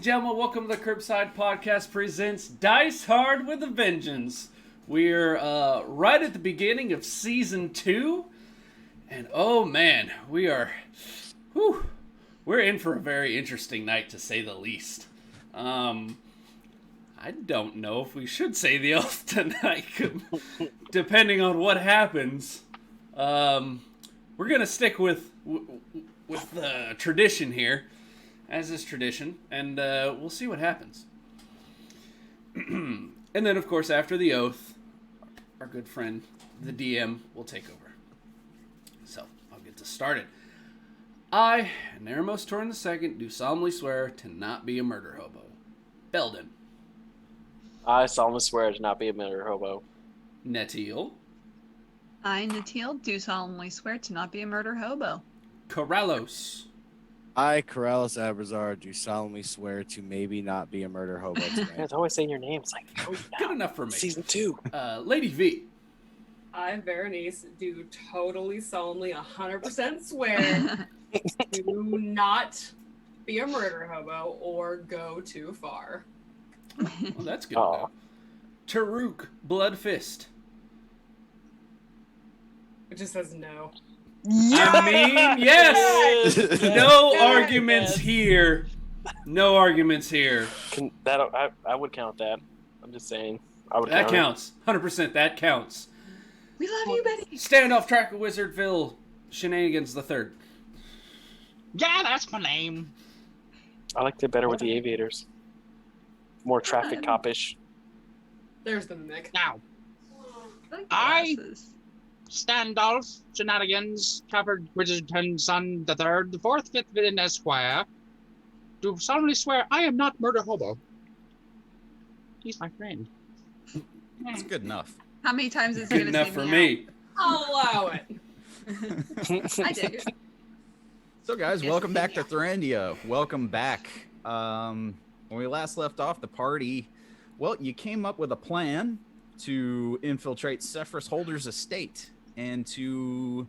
gentlemen, welcome to the Curbside Podcast presents Dice Hard with a Vengeance. We're right at the beginning of Season 2, and oh man, we're in for a very interesting night, to say the least. I don't know if we should say the oath tonight, depending on what happens. We're gonna stick with the tradition here, as is tradition, and we'll see what happens. And then, of course, after the oath, our good friend, the DM, will take over. So, I'll get this started. I, Nerimos Torrin II, do solemnly swear to not be a murder hobo. Beldan. I solemnly swear to not be a murder hobo. Natil. I, Natil, do solemnly swear to not be a murder hobo. Corallos. I, Corallos Abrazar, do solemnly swear to maybe not be a murder hobo tonight. It's always saying your name. It's like, no, Good enough for me. Season 2. Lady V. I, Berenice, do totally solemnly 100% swear to not be a murder hobo or go too far. Well, that's good enough. Tarook, Bloodfist. It just says no. I mean, yes! No arguments here. No arguments here. I would count that. I'm just saying. That counts. 100%, that counts. We love you, Betty. Standoff Track of Wizardville, Shenanigans the Third. Yeah, that's my name. I liked it better with the aviators. More traffic cop-ish. There's the Nick. Now, I Standoff, Shenanigans, Covered Bridgerton, Son, the Third, the Fourth, Fifth, Villain, Esquire, do solemnly swear I am not murder hobo. He's my friend. That's good enough. How many times is he Good going to enough say for meow? me. I'll allow it. I dig it. So, guys, Yes, welcome back to yeah. Thrandia. Welcome back. When we last left off the party, well, you came up with a plan to infiltrate Seforus Holder's estate and to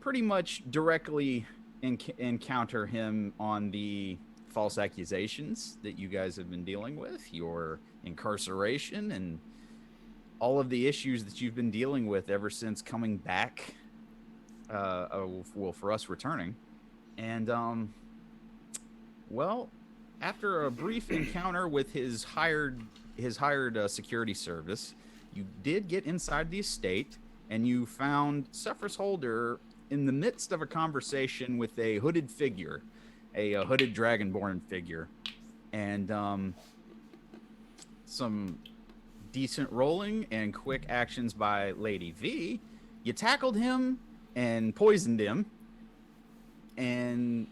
pretty much directly encounter him on the false accusations that you guys have been dealing with, your incarceration, and all of the issues that you've been dealing with ever since coming back, for us returning. And, well, after a brief encounter with his hired security service, you did get inside the estate, and you found Seforus Holder in the midst of a conversation with a hooded figure, a hooded dragonborn figure, and some decent rolling and quick actions by Lady V. You tackled him and poisoned him, and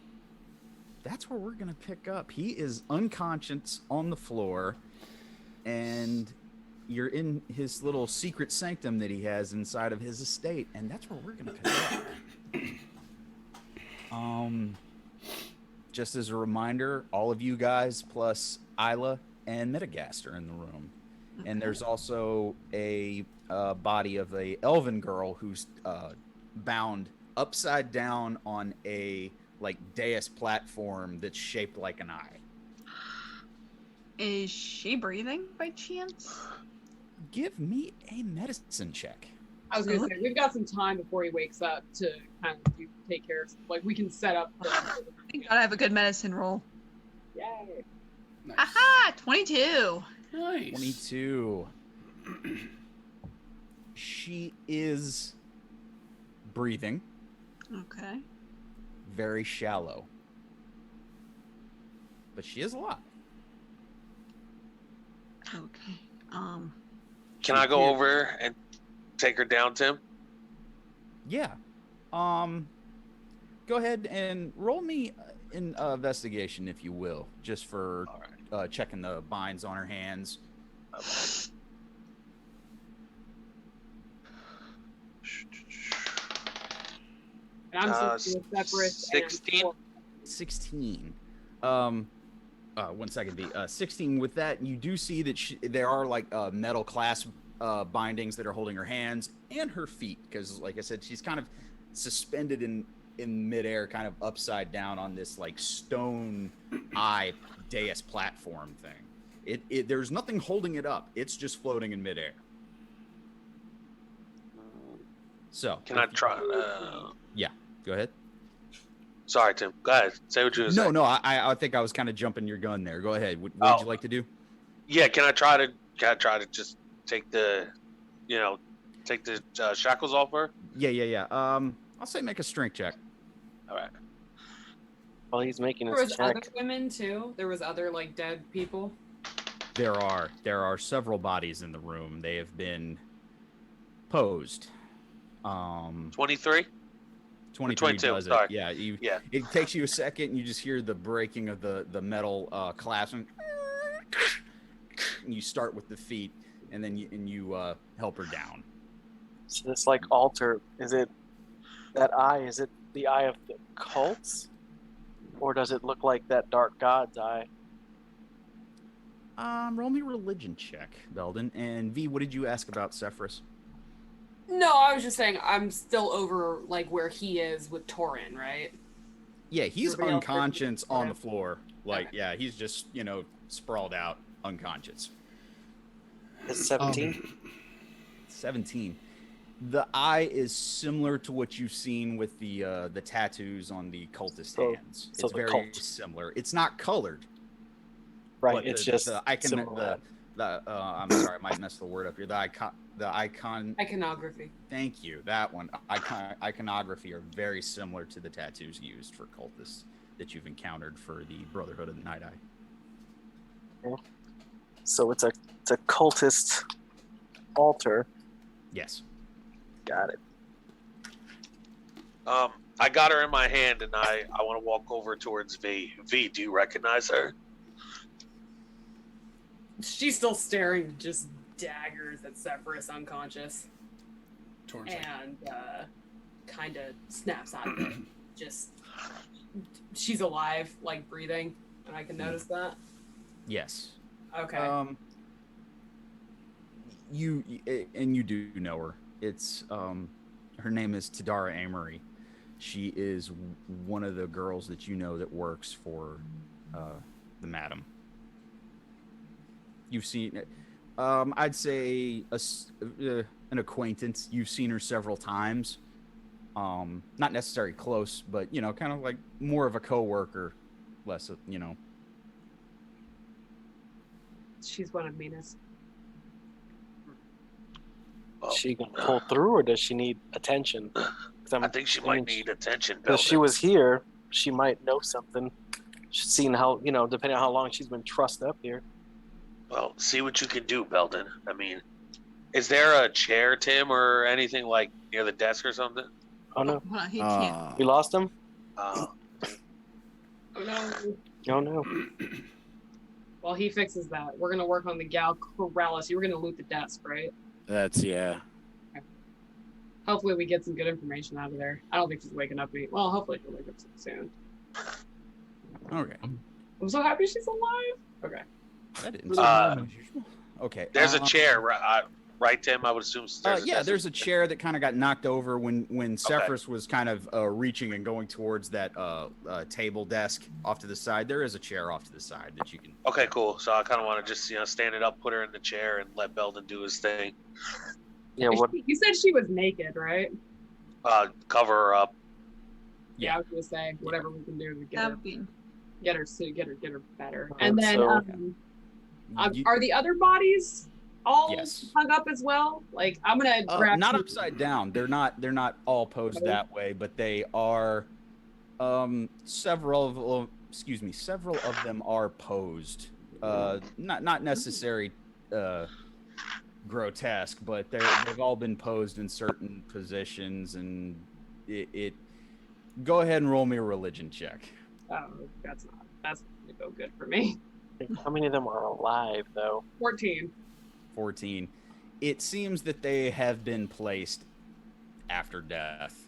that's where we're gonna pick up. He is unconscious on the floor, and you're in his little secret sanctum that he has inside of his estate, and that's where we're gonna pick up. Just as a reminder, all of you guys plus Isla and Metagast are in the room, and there's also a body of a elven girl who's bound upside down on a dais platform that's shaped like an eye. Is she breathing by chance? Give me a medicine check. I was going to say, we've got some time before he wakes up to kind of take care of, we can set up. Thank God I have a good medicine roll. Yay. Nice. Aha! 22. Nice. 22. She is breathing Okay. very shallow, but she is alive. Okay. Can I go over and take her down, Tim? Yeah. Go ahead and roll me an investigation, if you will, just for checking the binds on her hands. And I'm separate. 16. 16. One second, B. 16. With that, you do see that there are metal clasp bindings that are holding her hands and her feet, because, like I said, she's kind of suspended in midair, kind of upside down on this stone eye dais platform thing. There's nothing holding it up. It's just floating in midair. So Can I try? Yeah, go ahead. Sorry, Tim. Go ahead. Say what you were saying. No, I think I was kind of jumping your gun there. Go ahead. What would you like to do? Yeah, can I try to just take the shackles off her? Yeah. I'll say make a strength check. All right. While he's making There his was other check, women too. There was other like dead people. There are several bodies in the room. They have been posed. 23? 23 22, does it. sorry. Yeah, Yeah. It takes you a second, and you just hear the breaking of the metal clasp, and you start with the feet, and then you help her down. so this like altar, is it that eye? Is it the eye of the cults, or does it look like that dark god's eye? Roll me a religion check, Beldan. And V, what did you ask about Seforus? No, I was just saying I'm still over like where he is with Torrin, right? Yeah, he's Everybody else unconscious on okay. the floor. Like, Okay. yeah, he's just sprawled out, unconscious. It's 17. 17. The eye is similar to what you've seen with the tattoos on the cultist hands. so It's the very cult. similar. It's not colored. Right, but it's the, just the icon. similar. I'm sorry, I might mess the word up here. The icon. Iconography. Thank you. That one. Iconography are very similar to the tattoos used for cultists that you've encountered for the Brotherhood of the Night Eye. So it's a cultist altar. Yes. Got it. I got her in my hand, and I want to walk over towards V. V, do you recognize her? She's still staring just daggers at Seforus unconscious. Torrin's like, And kind of snaps out of it. Just, she's alive, like breathing, and I can notice that. Yes. Okay. You do know her. It's her name is Tadara Amory. She is one of the girls that you know that works for the madam. You've seen, I'd say an acquaintance. You've seen her several times. Not necessarily close, but kind of like more of a coworker, less of. She's one of Mina's. Well, Is she gonna pull through, or does she need attention? I think she might need attention. Because she was here, she might know something. She's seen how, depending on how long she's been trussed up here. Well, see what you can do, Beldan. I mean, is there a chair, Tim, or anything like near the desk or something? Oh no, Well, he can't. we lost him. Oh no. Oh no. While he fixes that, we're gonna work on the gal Corallos. You were gonna loot the desk, right? That's yeah. Hopefully we get some good information out of there. I don't think she's waking up. Well, hopefully she'll wake up soon. Okay. I'm so happy she's alive. Okay. That didn't okay. There's a chair, right, Tim? I would assume. There's a chair that kind of got knocked over when Seforus was kind of reaching and going towards that table desk off to the side. There is a chair off to the side that you can. Okay, cool. So I kind of want to just stand it up, put her in the chair, and let Beldan do his thing. Yeah. What? You said she was naked, right? Cover her up. Yeah, I was gonna say whatever we can do to get That her, would be. get her better. Okay, And then, so- are the other bodies all Yes. hung up as well? Like, I'm gonna grab. Not upside down. They're not all posed that way, but they are. Several of them are posed. Not necessary. Grotesque, but they've all been posed in certain positions, and it. Go ahead and roll me a religion check. Oh, that's gonna go good for me. How many of them are alive though? 14. 14. It seems that they have been placed after death.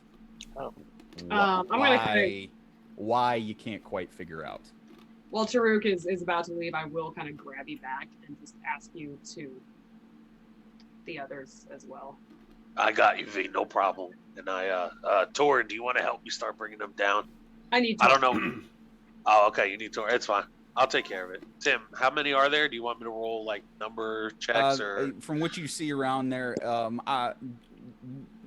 Oh. I'm gonna Why you can't quite figure out. Well, Tarook is about to leave. I will kind of grab you back and just ask you to the others as well. I got you, V. No problem. And Torrin, do you want to help me start bringing them down? I need to. I don't know. Oh, okay. You need Torrin. It's fine. I'll take care of it. Tim, how many are there? Do you want me to roll like number checks or? From what you see around there,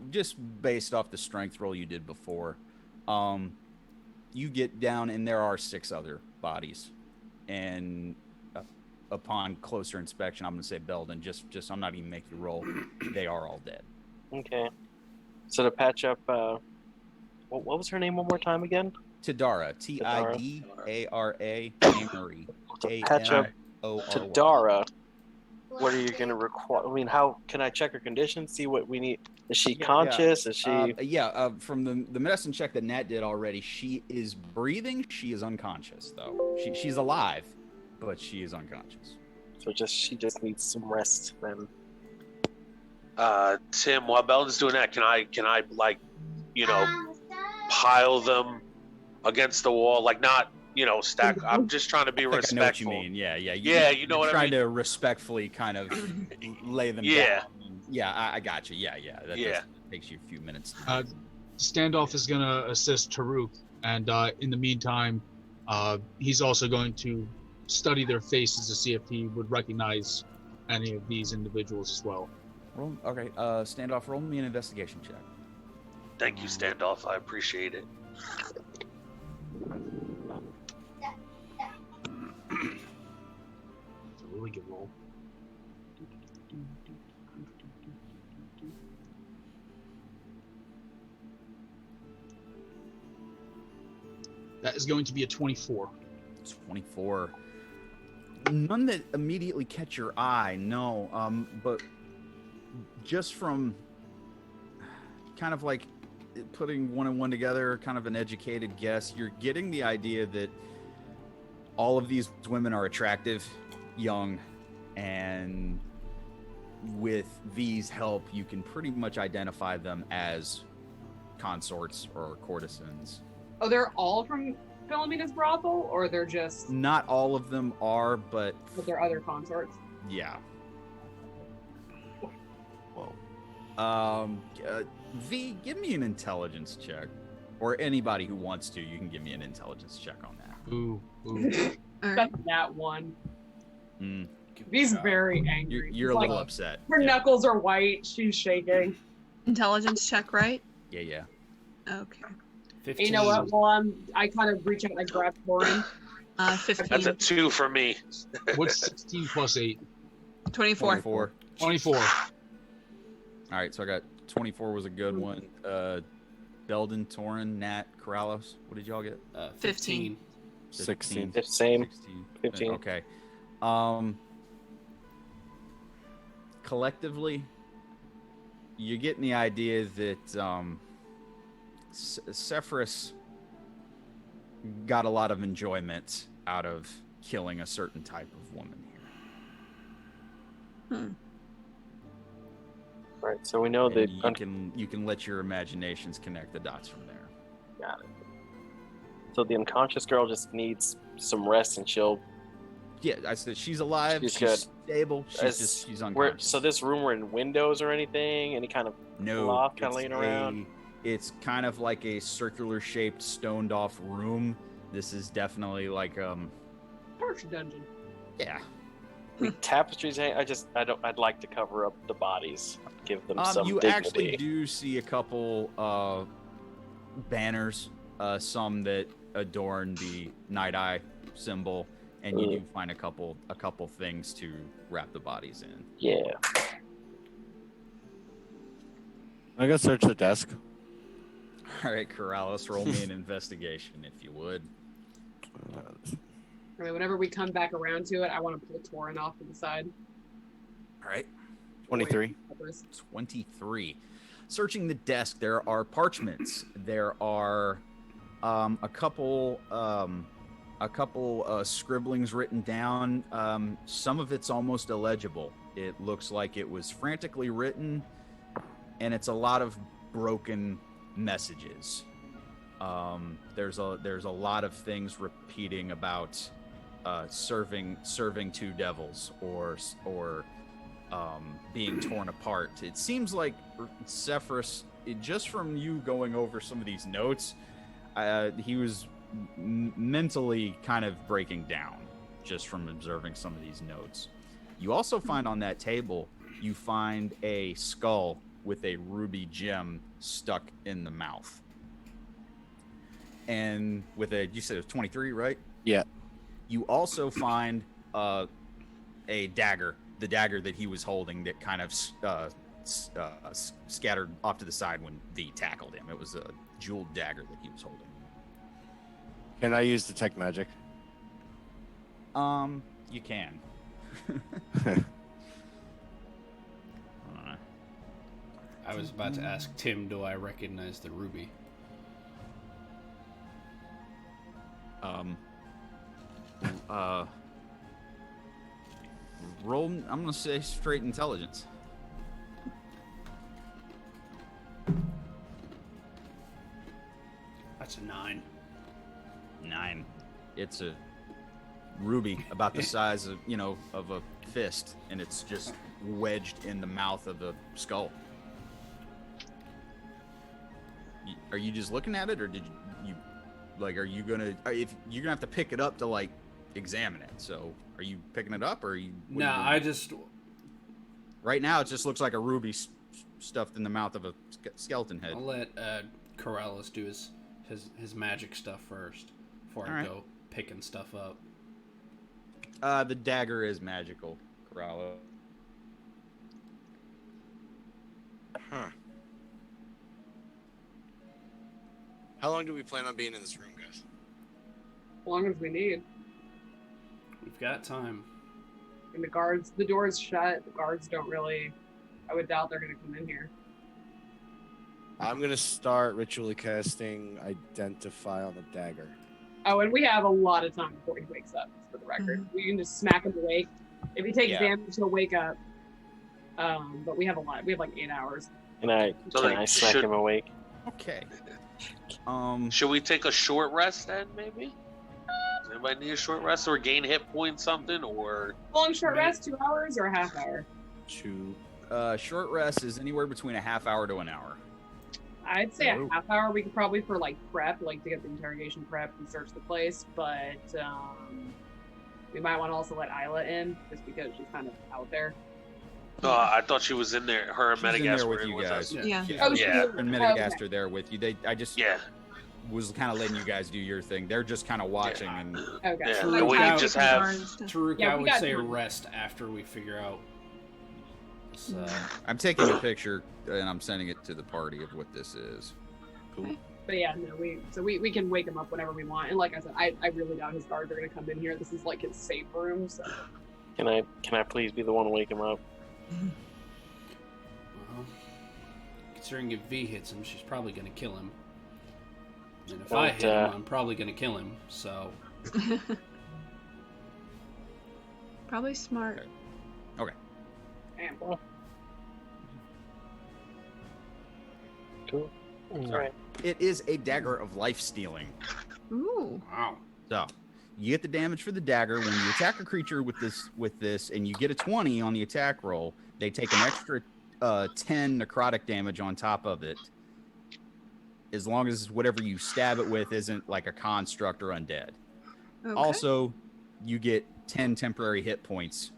just based off the strength roll you did before, you get down and there are 6 other bodies, and upon closer inspection, I'm going to say Beldan. Just I'm not even making you roll. They are all dead. Okay. So to patch up, what was her name one more time again? Tidara, Tidara, Amory, To patch up Tidara, what are you going to require? I mean, how can I check her condition? See what we need. Is she conscious? Is she? From the medicine check that Nat did already, she is breathing. She is unconscious though. She's alive, but she is unconscious. So she just needs some rest then. Tim, while Beldan's doing that, can I like, pile them against the wall, like not, stack. I'm just trying to be respectful. I know what you mean. Yeah. You know what I mean. Trying to respectfully kind of lay them down. Yeah, I got you. Yeah. That takes you a few minutes. Standoff is going to assist Tarook, and in the meantime, he's also going to study their faces to see if he would recognize any of these individuals as well. Okay, Standoff, roll me an investigation check. Thank you, Standoff. I appreciate it. It's a really good roll. That is going to be a 24. 24. None that immediately catch your eye, no. But just from kind of like putting one and one together, kind of an educated guess, you're getting the idea that all of these women are attractive, young, and with V's help, you can pretty much identify them as consorts or courtesans. Oh, they're all from Philomena's brothel, or they're just... Not all of them are, but they're other consorts? Yeah. Whoa. V, give me an intelligence check. Or anybody who wants to, you can give me an intelligence check on that. Ooh. That's that one. V's very angry. You're a little upset. Her knuckles are white. She's shaking. Intelligence check, right? Yeah. Okay. 15. You know what? Well, I kind of reach out and I grab Torrin. 15. That's a 2 for me. What's 16 plus 8? 24. 24. All right, so I got 24 was a good one. Beldan, Torrin, Nat, Corallos. What did y'all get? 15. 16. Same. 16. 15. Okay. Collectively, you're getting the idea that Seforus got a lot of enjoyment out of killing a certain type of woman here. Right, so we know that you can let your imaginations connect the dots from there. Got it. So the unconscious girl just needs some rest, and she'll. Yeah, I said she's alive. She's good. Stable. She's unconscious. So this room, we're in windows or anything? Any kind of loft kind of laying around? It's kind of like a circular-shaped, stoned-off room. This is definitely like Torture dungeon. Yeah. Tapestries. I'd like to cover up the bodies, give them some you dignity. actually do see a couple banners, some that adorn the Night Eye symbol, and you do find a couple things to wrap the bodies in. Yeah. I gotta search the desk. All right, Corrales, roll me an investigation if you would. I mean, whenever we come back around to it, I want to pull Torrin off to the side. All right. 23. 23. Searching the desk, there are parchments. There are a couple scribblings written down. Some of it's almost illegible. It looks like it was frantically written, and it's a lot of broken messages. There's a lot of things repeating about serving two devils or being torn apart. It seems like Seforus, just from you going over some of these notes, he was mentally kind of breaking down. just from observing some of these notes. You also find on that table, you find a skull with a ruby gem stuck in the mouth. And with you said it was 23, right? Yeah. You also find a dagger, the dagger that he was holding that kind of scattered off to the side when V tackled him. It was a jeweled dagger that he was holding. Can I use detect magic? You can. I was about to ask Tim, do I recognize the ruby? Roll, I'm gonna say straight intelligence. That's a 9. 9. It's a ruby about the size of, of a fist, and it's just wedged in the mouth of the skull. Are you just looking at it, or did you are you gonna, if you're gonna have to pick it up to examine it? So are you picking it up, or are you? No, I just. Right now, it just looks like a ruby stuffed in the mouth of a skeleton head. I'll let Corallos do his magic stuff first before I go picking stuff up. The dagger is magical, Corallos. Huh. How long do we plan on being in this room, guys? As long as we need. We've got time. And the door's shut. The guards don't really. I would doubt they're going to come in here. I'm going to start ritually casting Identify on the dagger. Oh, and we have a lot of time before he wakes up, for the record. Mhm. We can just smack him awake. If he takes damage, he'll wake up. But we have a lot. We have 8 hours. Can I smack him awake? Okay. Should we take a short rest then, maybe? Does anybody need a short rest or gain hit points, something, or? Long short rest, 2 hours or a half hour? Short rest is anywhere between a half hour to an hour. I'd say a half hour. We could probably for prep, to get the interrogation prep and search the place. But we might want to also let Isla in, just because she's kind of out there. I thought she was in there. Her and She's in Medagas there were with in you with guys. us. Yeah. Oh, Yeah. And Metagast are there with you. I just was kind of letting you guys do your thing. They're just kind of watching and. Okay. Yeah. Tarook, And we I- just have. Tarook, Yeah, I we would got say time. rest after we figure out this, I'm taking a picture and I'm sending it to the party of what this is. Cool. But yeah, no, we can wake him up whenever we want. And like I said, I really doubt his guards are gonna come in here. This is his safe room. So Can I please be the one to wake him up? well, considering if V hits him, she's probably going to kill him. And if I hit him, I'm probably going to kill him, so... Probably smart. Okay. damn. Cool. All right. It is a dagger of life stealing. Ooh. Wow. So you get the damage for the dagger when you attack a creature with this, and you get a 20 on the attack roll. They take an extra 10 necrotic damage on top of it, as long as whatever you stab it with isn't like a construct or undead. Okay. Also, you get 10 temporary hit points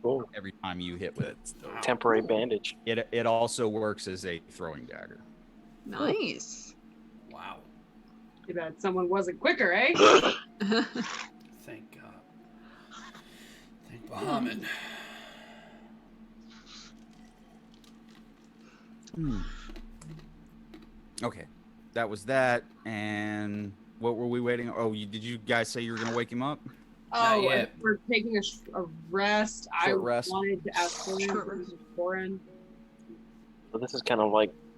Cool. every time you hit with it. Temporary bandage. It also works as a throwing dagger. Nice. Wow. Too bad someone wasn't quicker, eh? Thank God. Thank Bahamut. Okay, that was that. And what were we waiting? Oh, did you guys say you were gonna wake him up? Oh, yet. we're taking a rest. Short rest. Wanted to ask Short rest. Torrin. So this is kind of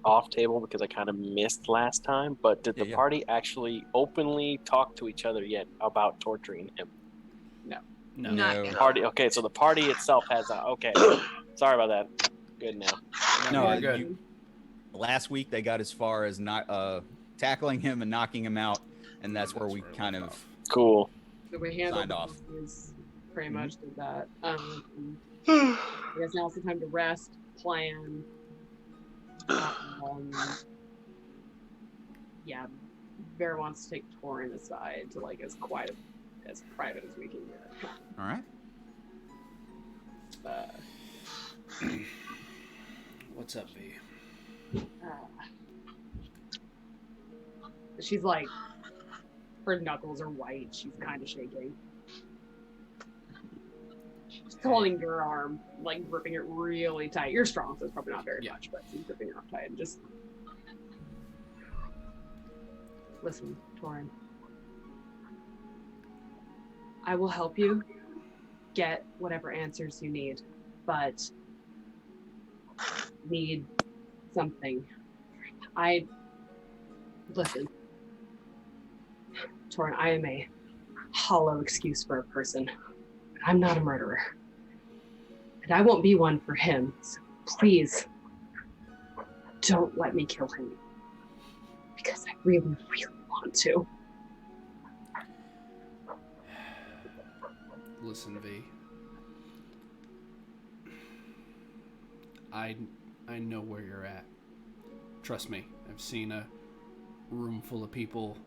off table because I kind of missed last time. But did the Yeah. party actually openly talk to each other yet about torturing him? No. Not yet. Party. Okay, so the party itself has. Okay, sorry about that. Good now. No, we're good. Last week they got as far as not tackling him and knocking him out, and that's where we kind of Cool. So we handled Signed off. is pretty much did that. I guess now's the time to rest, plan. Yeah, Vare wants to take Torrin aside to as quiet as private as we can get. All right. What's up, V? She's like, her knuckles are white. She's kind of shaking. She's holding your arm, like gripping it really tight. You're strong, so it's probably not very much, but she's gripping your arm tight and just listen, Torrin. I will help you get whatever answers you need, but need something. Listen, Torrin, I am a hollow excuse for a person. I'm not a murderer. And I won't be one for him, so please don't let me kill him. Because I really, really want to. Listen, V. I know where you're at. Trust me, I've seen a room full of people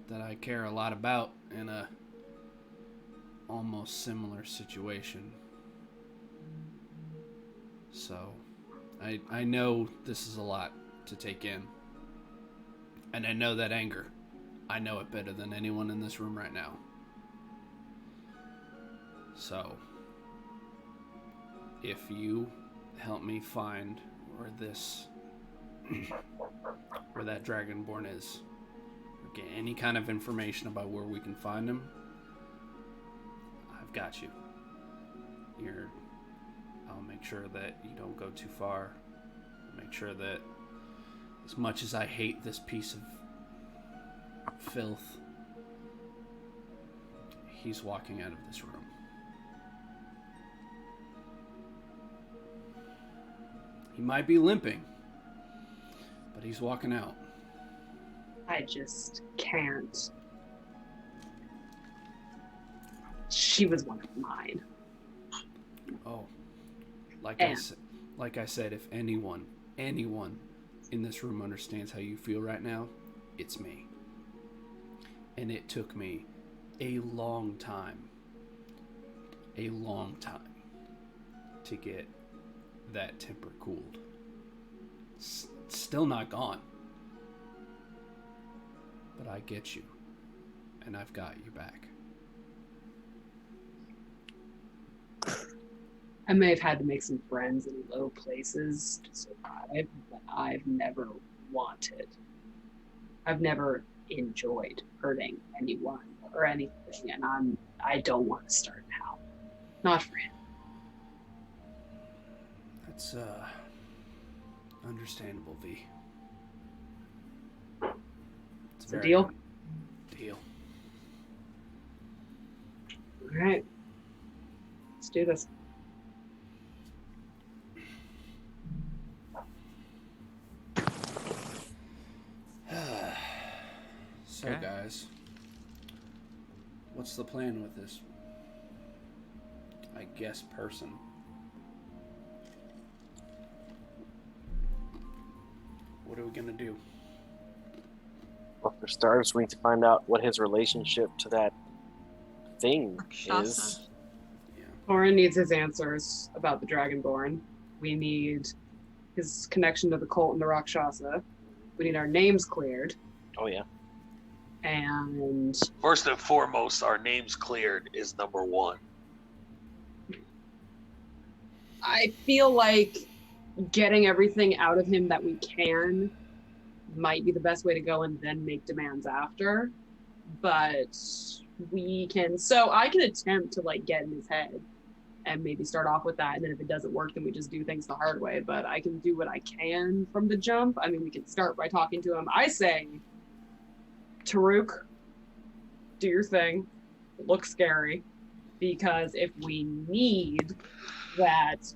that I care a lot about in a almost similar situation. So, I know this is a lot to take in. And I know that anger. I know it better than anyone in this room right now. So, if you help me find where where that Dragonborn is, or get any kind of information about where we can find him, I've got you. I'll make sure that you don't go too far. I'll make sure that, as much as I hate this piece of filth, he's walking out of this room. He might be limping, but he's walking out. I just can't. She was one of mine. Oh, like I said, if anyone in this room understands how you feel right now, it's me. And it took me a long time to get that temper cooled. It's still not gone. But I get you. And I've got you back. I may have had to make some friends in low places to survive, but I've never wanted. I've never enjoyed hurting anyone or anything, and I don't want to start now. Not for him. That's understandable, V. It's a deal? Deal. Alright. Let's do this. So, Okay. guys, what's the plan with this, I guess, person? What are we gonna do? Well, for starters, we need to find out what his relationship to that thing Rakshasa. is. Torrin needs his answers about the Dragonborn. We need his connection to the cult and the Rakshasa. We need our names cleared. Oh, yeah. And First and foremost, our names cleared is number one. I feel like getting everything out of him that we can might be the best way to go, and then make demands after. But we can, so I can attempt to like get in his head and maybe start off with that, and then if it doesn't work, then we just do things the hard way. But I can do what I can from the jump. I mean, we can start by talking to him. I say, Tarook, do your thing. Look scary. Because if we need that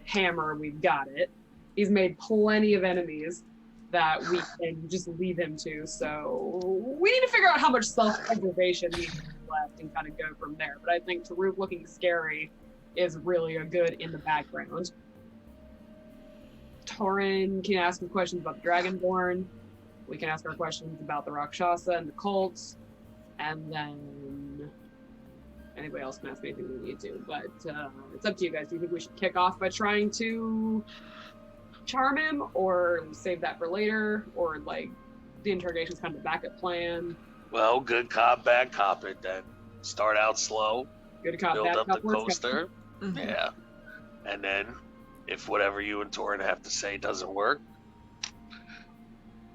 hammer, we've got it. He's made plenty of enemies that we can just leave him to. So we need to figure out how much self-preservation we have left and kind of go from there. But I think Tarook looking scary is really a good in the background. Torrin can ask him questions about the Dragonborn. We can ask our questions about the Rakshasa and the cults. And then anybody else can ask me anything we need to. But it's up to you guys. Do you think we should kick off by trying to charm him, or save that for later, or like the interrogation's kind of a backup plan? Well, good cop, bad cop it then. Start out slow, Good cop, build bad up cop, the worst cop. coaster. Mhm. Yeah. And then, if whatever you and Torrin have to say doesn't work,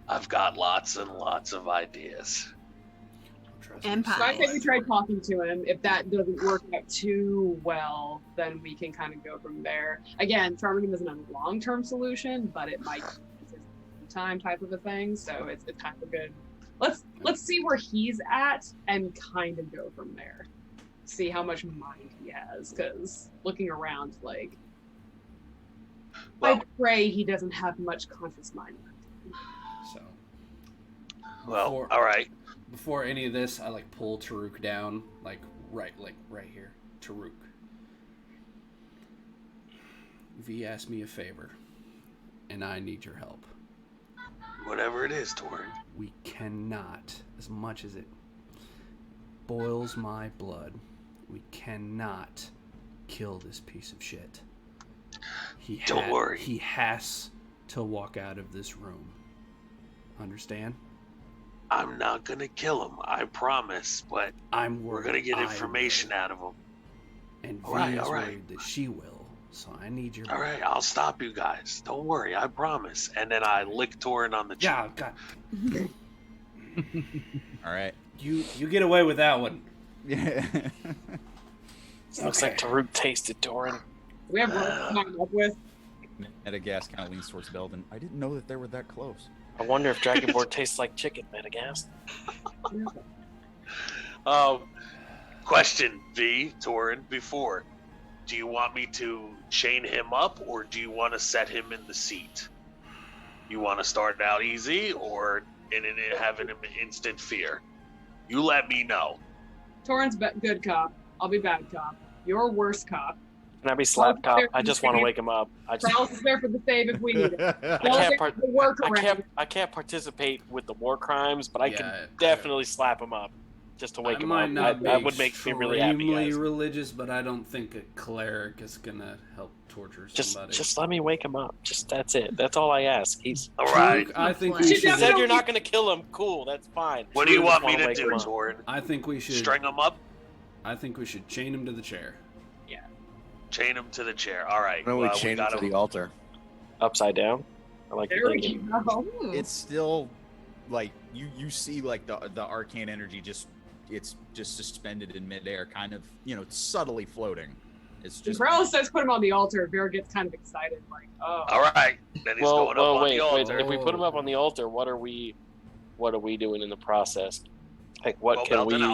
I've got lots and lots of ideas. Trust And me. So I pies. say we try talking to him. If that doesn't work out too well, then we can kind of go from there. Again, charming him isn't a long-term solution, but it might be a time type of a thing. So it's kind of a good. Let's see where he's at and kind of go from there. See how much mind he has, because looking around, like, Well, I pray he doesn't have much conscious mind. So, well, before- all right. before any of this, I like pull Tarook down, like right here. Tarook. V asked me a favor, and I need your help. Whatever it is, Torrin. We cannot, as much as it boils my blood, we cannot kill this piece of shit. Don't worry. He has to walk out of this room. Understand? I'm not gonna kill him, I promise, but I'm we're worried. gonna get I information will. out of him. And V All right, is all right. worried that she will. So I need your. All right, I'll stop you guys. Don't worry, I promise. And then I lick Torrin on the cheek. Yeah, God. All right. You get away with that one. Yeah. Looks like Tarook tasted Torrin. We have work to come up with. Metagast kind of leans towards Beldan. I didn't know that they were that close. I wonder if Dragonborn tastes like chicken, Vegeance. Question, V, Torrin, before. Do you want me to chain him up, or do you want to set him in the seat? You want to start out easy, or have an instant fear? You let me know. Torrin's good cop. I'll be bad cop. You're worst cop. Can I be slap cop? I just want to wake him up. Charles is there for the save if we need it. I Charles can't is part- the workaround. I can't participate with the war crimes, but I Yeah, can definitely slap him up just to wake I him might up. not That be would make me really happy, extremely guys. religious, but I don't think a cleric is gonna help torture somebody. Just let me wake him up. Just that's it. That's all I ask. He's. All right. I think You we You should. said you're not going to kill him. Cool. That's fine. What do you I want just me wanna to wake do, him up. Torrin? I think we should. String him up? I think we should chain him to the chair. Chain him to the chair. All right. No, we well, chain him to the altar. Upside down. I like There we thinking. go. Ooh. It's still like you see like the arcane energy it's just suspended in midair, kind of subtly floating. It's just Corallos says put him on the altar. Vera gets kind of excited, like, oh. All right. Then he's going up on wait, the altar. If we put him up on the altar, what are we doing in the process? Like, what Well, can Beldan, we?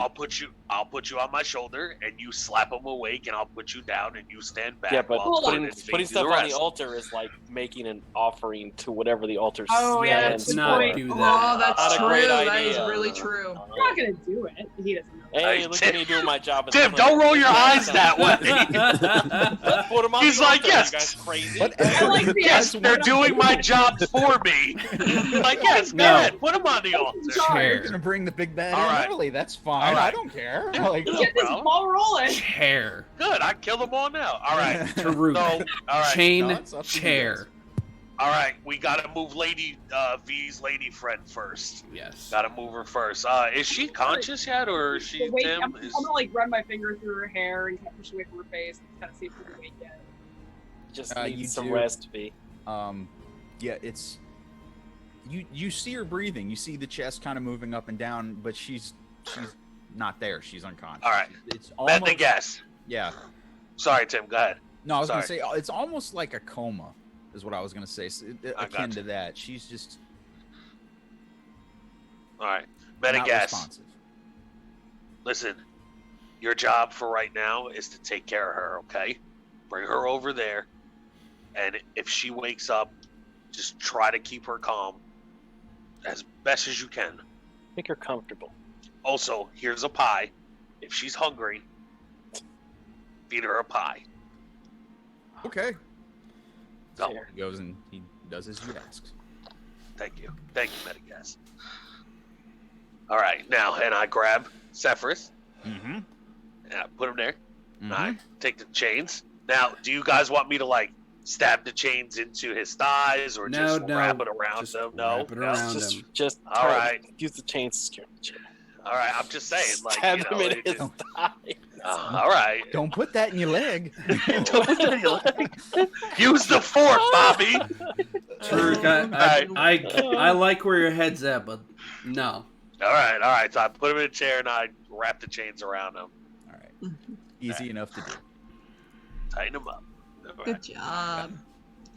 I'll put you on my shoulder, and you slap him awake, and I'll put you down, and you stand back. Yeah, but while Hold on. Torrin putting feeds stuff you on the rest. altar is like making an offering to whatever the altar Oh, yeah, stands that's not great. do that. Oh, that's Not a true. great That is idea. really true. I'm not going to do it. He doesn't know. Hey, Hey, look Tim- at me doing my job. in the Tim, clinic. don't roll your eyes that way. Let's put him on He's the like, altar, yes. You guys crazy? I like the Yes, idea. they're doing my job for me. Like, yes, go No. ahead. Put him on the altar. Chair. You're gonna bring the big bad All in right. early. That's fine. All right. I don't care. Like, No Get this problem. ball rolling. Chair. Good, I killed them all now. All right. Tarook. So, all right. Chain No, it's up to you chair. All right, we gotta move V's lady friend first. Yes. Gotta move her first. Is she conscious yet, or is she Wait, Tim? I'm going to like run my finger through her hair and kind of push away from her face and kind of see if she's awake yet. Just you need some do. rest, V. yeah, it's you see her breathing. You see the chest kind of moving up and down, but she's not there. She's unconscious. All right. It's Bet the almost guess. yeah. Sorry, Tim. Go ahead. No, I was gonna Sorry. say it's almost like a coma, is what I was gonna say. So, I akin gotcha. to that. She's just All right. Bet a not guess. responsive. Listen, your job for right now is to take care of her. Okay. Bring her over there, and if she wakes up, just try to keep her calm as best as you can. Make her comfortable. Also, here's a pie. If she's hungry, feed her a pie. Okay. Go. Fair. He goes and he does as you asks. Thank you. Thank you, Metagas. All right, now, and I grab Seforus, Mm-hmm. Yeah, put him there. Mhm. I take the chains. Now, do you guys want me to like stab the chains into his thighs or just wrap it around just them? No, wrap it around him. Just All right. use the chains to secure the chain. All right, I'm just saying, like, Stab you him know, in it his just, thigh. all right. Don't put that in your leg. Don't put that in your leg. Use the fork, Bobby. Tarook, I like where your head's at, but no. All right. So I put him in a chair and I wrap the chains around him. All right. Easy enough to do. Tighten him up. All right. Good job.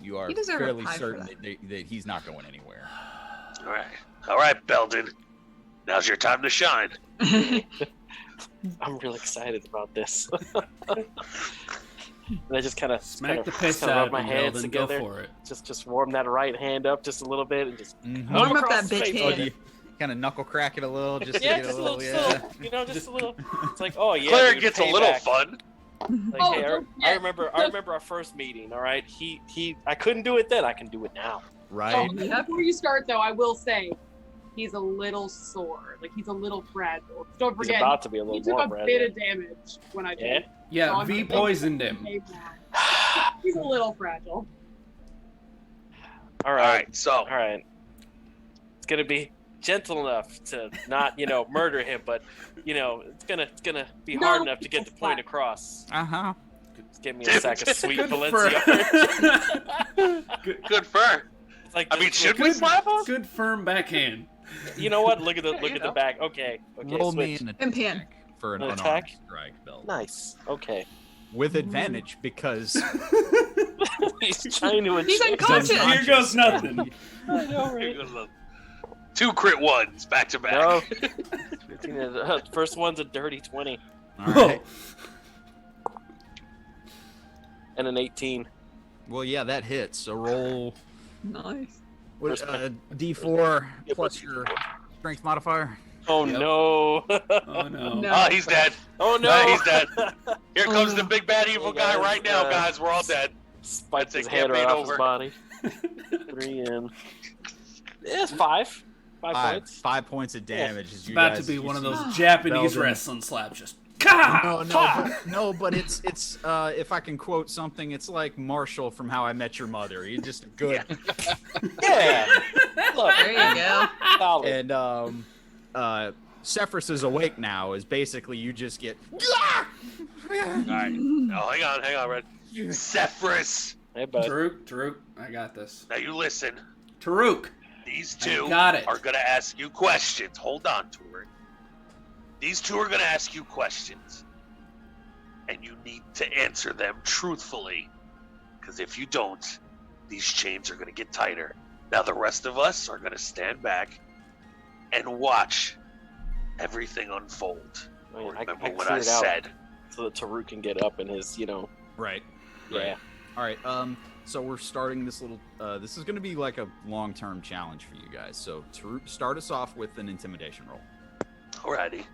You are You deserve a fairly pie for certain that he's not going anywhere. All right, Beldan. Now's your time to shine. I'm really excited about this. And I just kind of Smack the piss rub out of my him, hands Beldan. together. Go for it. Just warm that right hand up just a little bit and just Warm up across that the bitch face. hand. do you kind of knuckle crack it a little just to Yeah, get just a little, just a little. It's like, oh yeah. Claire dude, gets a little payback. fun. Like, Oh, hey, don't I forget. remember our first meeting. All right, he. I couldn't do it then. I can do it now. Right. Oh, before you start, though, I will say he's a little sore. Like, he's a little fragile. Don't He's forget, about to be a he little took more a bit fragile. of damage when I Yeah. did. Yeah, So I'm V just poisoned him. okay now. He's a little fragile. All All right. right, so All right. It's gonna be gentle enough to not, murder him, but it's gonna be hard No, enough to get the point across. Uh-huh. Just give me a sack of sweet Good Valencia. good fur. It's like I mean, this- should we slap him? Good firm backhand. You know what? Look at the back. Okay. Roll me Switch. an Imp hand. attack for an An unarmed attack? strike, Bell. Nice. Okay. With advantage because He's trying to. He's enchant- unconscious. Here goes nothing. I know, right? 2 crit ones back to back. No. First one's a dirty 20 all right. and an 18. Well, yeah, that hits. So roll Nice. what, First D4 Yep. plus your strength modifier. Oh Yep. no! Oh no. No. Oh, he's dead. Oh no! No, he's dead. Here comes the big bad evil Hey, guy guys, right now, guys. We're all dead. Spiked That's his it, head right campaign off his over. body. 3 in. Yeah, it's 5. 5 points. 5 points of damage. As It's you about guys, to be you one of see- those Japanese Beldan. wrestling slaps. Just ka! But it's if I can quote something, it's like Marshall from How I Met Your Mother. He's just good. Yeah. Look, There you go. solid. And Seforus is awake now. Is basically you just get. All right. Oh, hang on, Red. Seforus. Hey, bud. Tarook, I got this. Now you listen. Tarook, These two got it. are going to ask you questions. Hold on to her. These two are going to ask you questions. And you need to answer them truthfully. Because if you don't, these chains are going to get tighter. Now the rest of us are going to stand back and watch everything unfold. I mean, Remember I what I cleared out said. so that Tarook can get up in his, Right. yeah. All right. So we're starting this little. This is going to be like a long-term challenge for you guys. So start us off with an intimidation roll. Alrighty.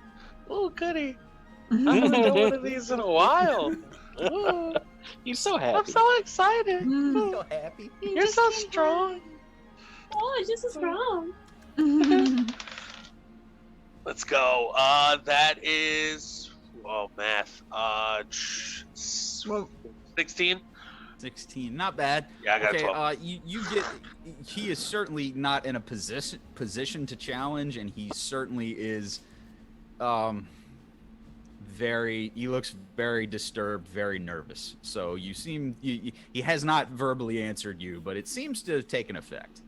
Oh, goody. I Mhm. haven't done one of these in a while. Ooh, You're so happy. I'm so excited. Mm. So happy. You're so strong. Oh, it's just so strong. Let's go. That is math. Well, 16. 16. Not bad. Yeah, I got Okay. 12. You get. He is certainly not in a position to challenge, and he certainly is. He looks very disturbed, very nervous. So you seem. He has not verbally answered you, but it seems to have taken effect.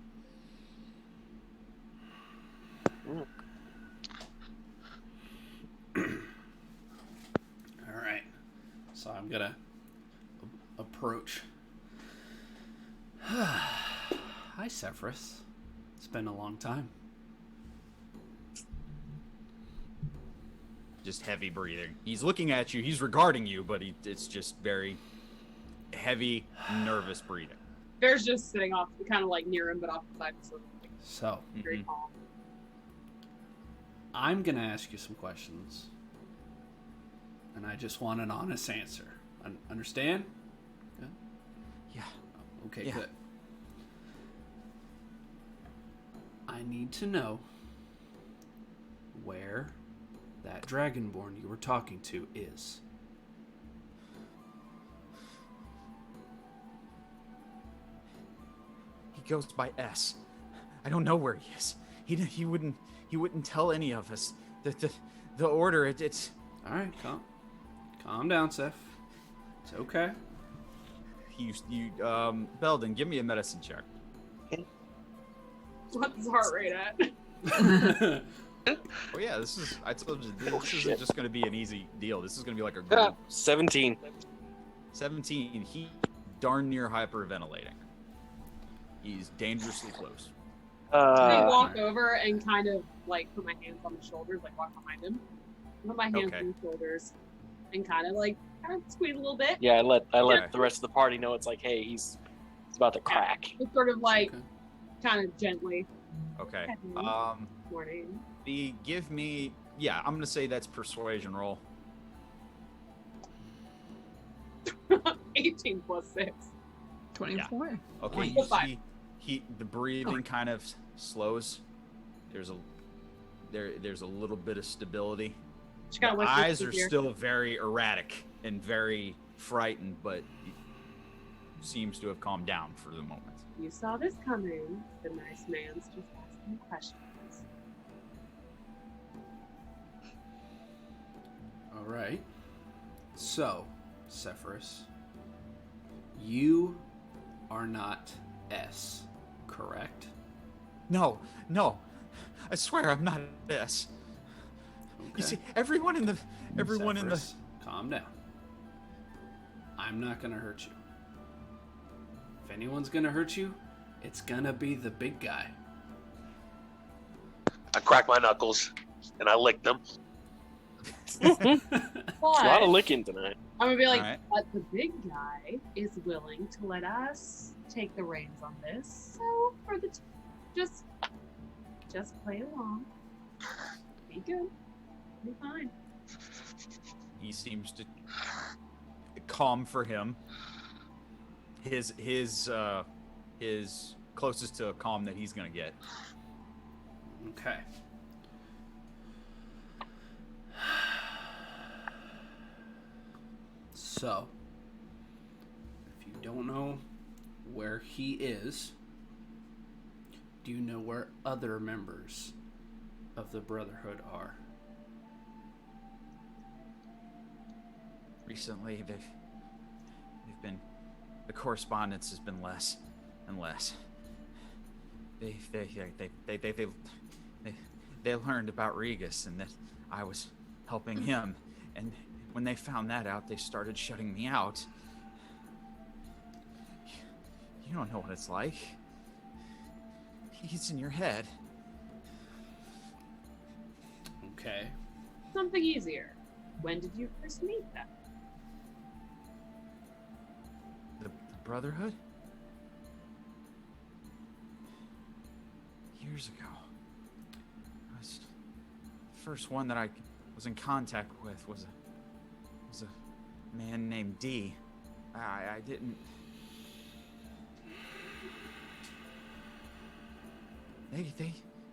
All right. So I'm gonna approach. Hi, Seforus. It's been a long time. Just heavy breathing. He's looking at you. He's regarding you, but it's just very heavy, nervous breathing. Bear's just sitting off, kind of like near him, but off the side, so like, So very Mhm. calm. I'm gonna ask you some questions, and I just want an honest answer. Understand? Good? Yeah. Okay, Yeah. good. I need to know where that dragonborn you were talking to is. goes by S. I don't know where he is. He wouldn't tell any of us. The order, it's... All right, calm down, Seth. It's okay. Beldan, give me a medicine check. What's his heart rate at? Oh yeah, I told you, this isn't just going to be an easy deal. This is going to be like a group. 17. 17, he darn near hyperventilating. He's dangerously close. I walk over and kind of like put my hands on the shoulders, like walk behind him. Put my hands on the shoulders and kind of squeeze a little bit. Yeah, I let the rest of the party know it's like, hey, he's about to crack. It's sort of like kind of gently. Okay. Morning. Give me, I'm gonna say that's persuasion roll. 18 plus 6. 24. Yeah. Okay, you see the breathing kind of slows. There's a little bit of stability. The eyes are still very erratic and very frightened, but he seems to have calmed down for the moment. You saw this coming. The nice man's just asking questions. All right. So, Seforus, you are not S, correct? No. I swear I'm not S. Okay. You see, everyone in the Seforus, calm down. I'm not gonna hurt you. If anyone's gonna hurt you, it's gonna be the big guy. I crack my knuckles and I lick them. A lot of licking tonight. I'm gonna be like, right. but the big guy is willing to let us take the reins on this. So for the just play along. Be good. Be fine. He seems to calm for him. His closest to a calm that he's gonna get. Okay. So, if you don't know where he is, do you know where other members of the Brotherhood are? Recently, they've been, the correspondence has been less and less. They learned about Regus and that I was helping him, and when they found that out, they started shutting me out. You don't know what it's like. It's in your head. Okay. Something easier. When did you first meet them? The Brotherhood? Years ago. The first one that I was in contact with was a man named D. I didn't...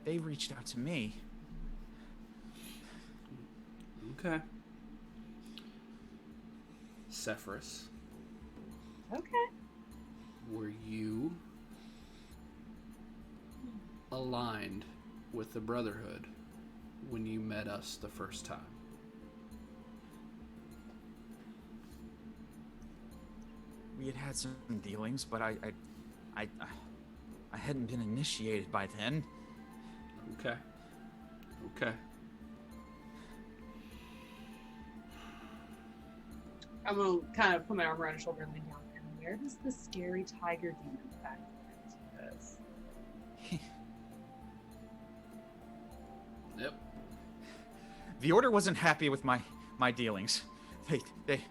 They reached out to me. Okay. Seforus, Okay. were you aligned with the Brotherhood when you met us the first time? We had had some dealings, but I hadn't been initiated by then. Okay. I'm gonna kind of put my arm around his shoulder and lean down. And where does the scary tiger demon factor into this? Yep. The Order wasn't happy with my dealings. They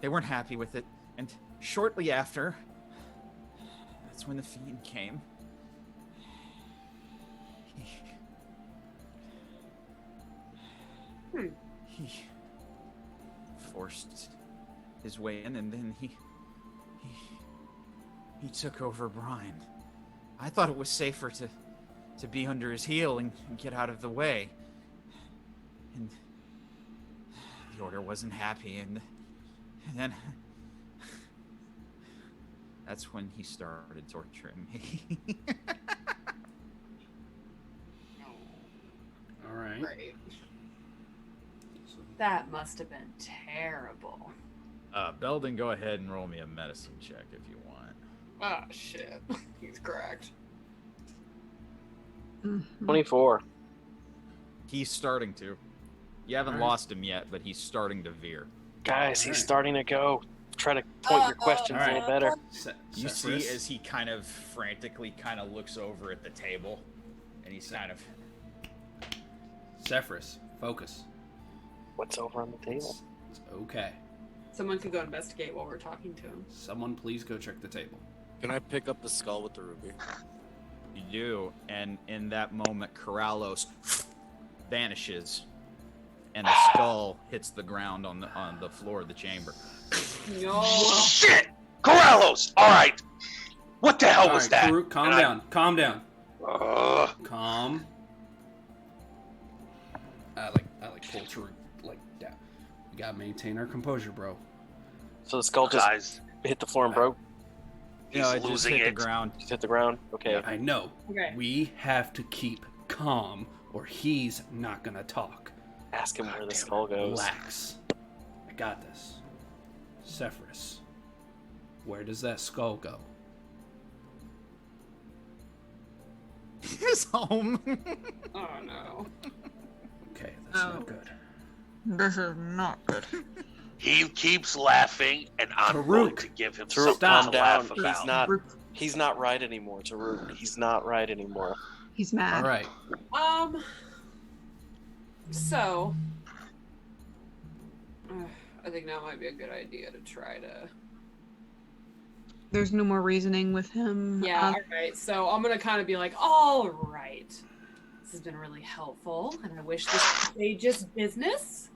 weren't happy with it, and shortly after, that's when the Fiend came. He forced his way in, and then he took over Brian. I thought it was safer to be under his heel and get out of the way. And the Order wasn't happy, and then That's when he started torturing me. All right. Right. That must have been terrible. Beldan, go ahead and roll me a medicine check if you want. Ah, shit. He's cracked. 24. He's starting to. You haven't Alright. lost him yet, but he's starting to veer. Guys, he's Alright. starting to go. Try to point your questions a little better. You see Seforus? as he kind of frantically kind of looks over at the table, and he's kind of... Seforus, focus. What's over on the table? It's okay. Someone could go investigate while we're talking to him. Someone please go check the table. Can I pick up the skull with the ruby? You do, and in that moment, Corallos vanishes, and the skull hits the ground on the floor of the chamber. No. Shit! Corallos! Alright! What the hell was that? Tarook, calm And I- down. Calm down. Ugh. Calm. I like pull Tarook like down. We gotta maintain our composure, bro. So the skull just Guys, hit the floor and broke? he's No, it just losing hit the it. ground. Just hit the ground? Okay. I know. Okay. We have to keep calm, or he's not gonna talk. Ask him where the skull goes. Relax. I got this. Seforus, where does that skull go? His home. Oh, no. Okay, that's Oh. not good. This is not good. He keeps laughing, and I'm Tarook. going to give him Tarook, something Stop. to calm laugh down. about. He's not right anymore, Tarook. He's not right anymore. He's mad. All right. So, I think now might be a good idea to try to. There's no more reasoning with him. Yeah. All right. So I'm gonna kind of be like, all right, this has been really helpful, and I wish this would be just business.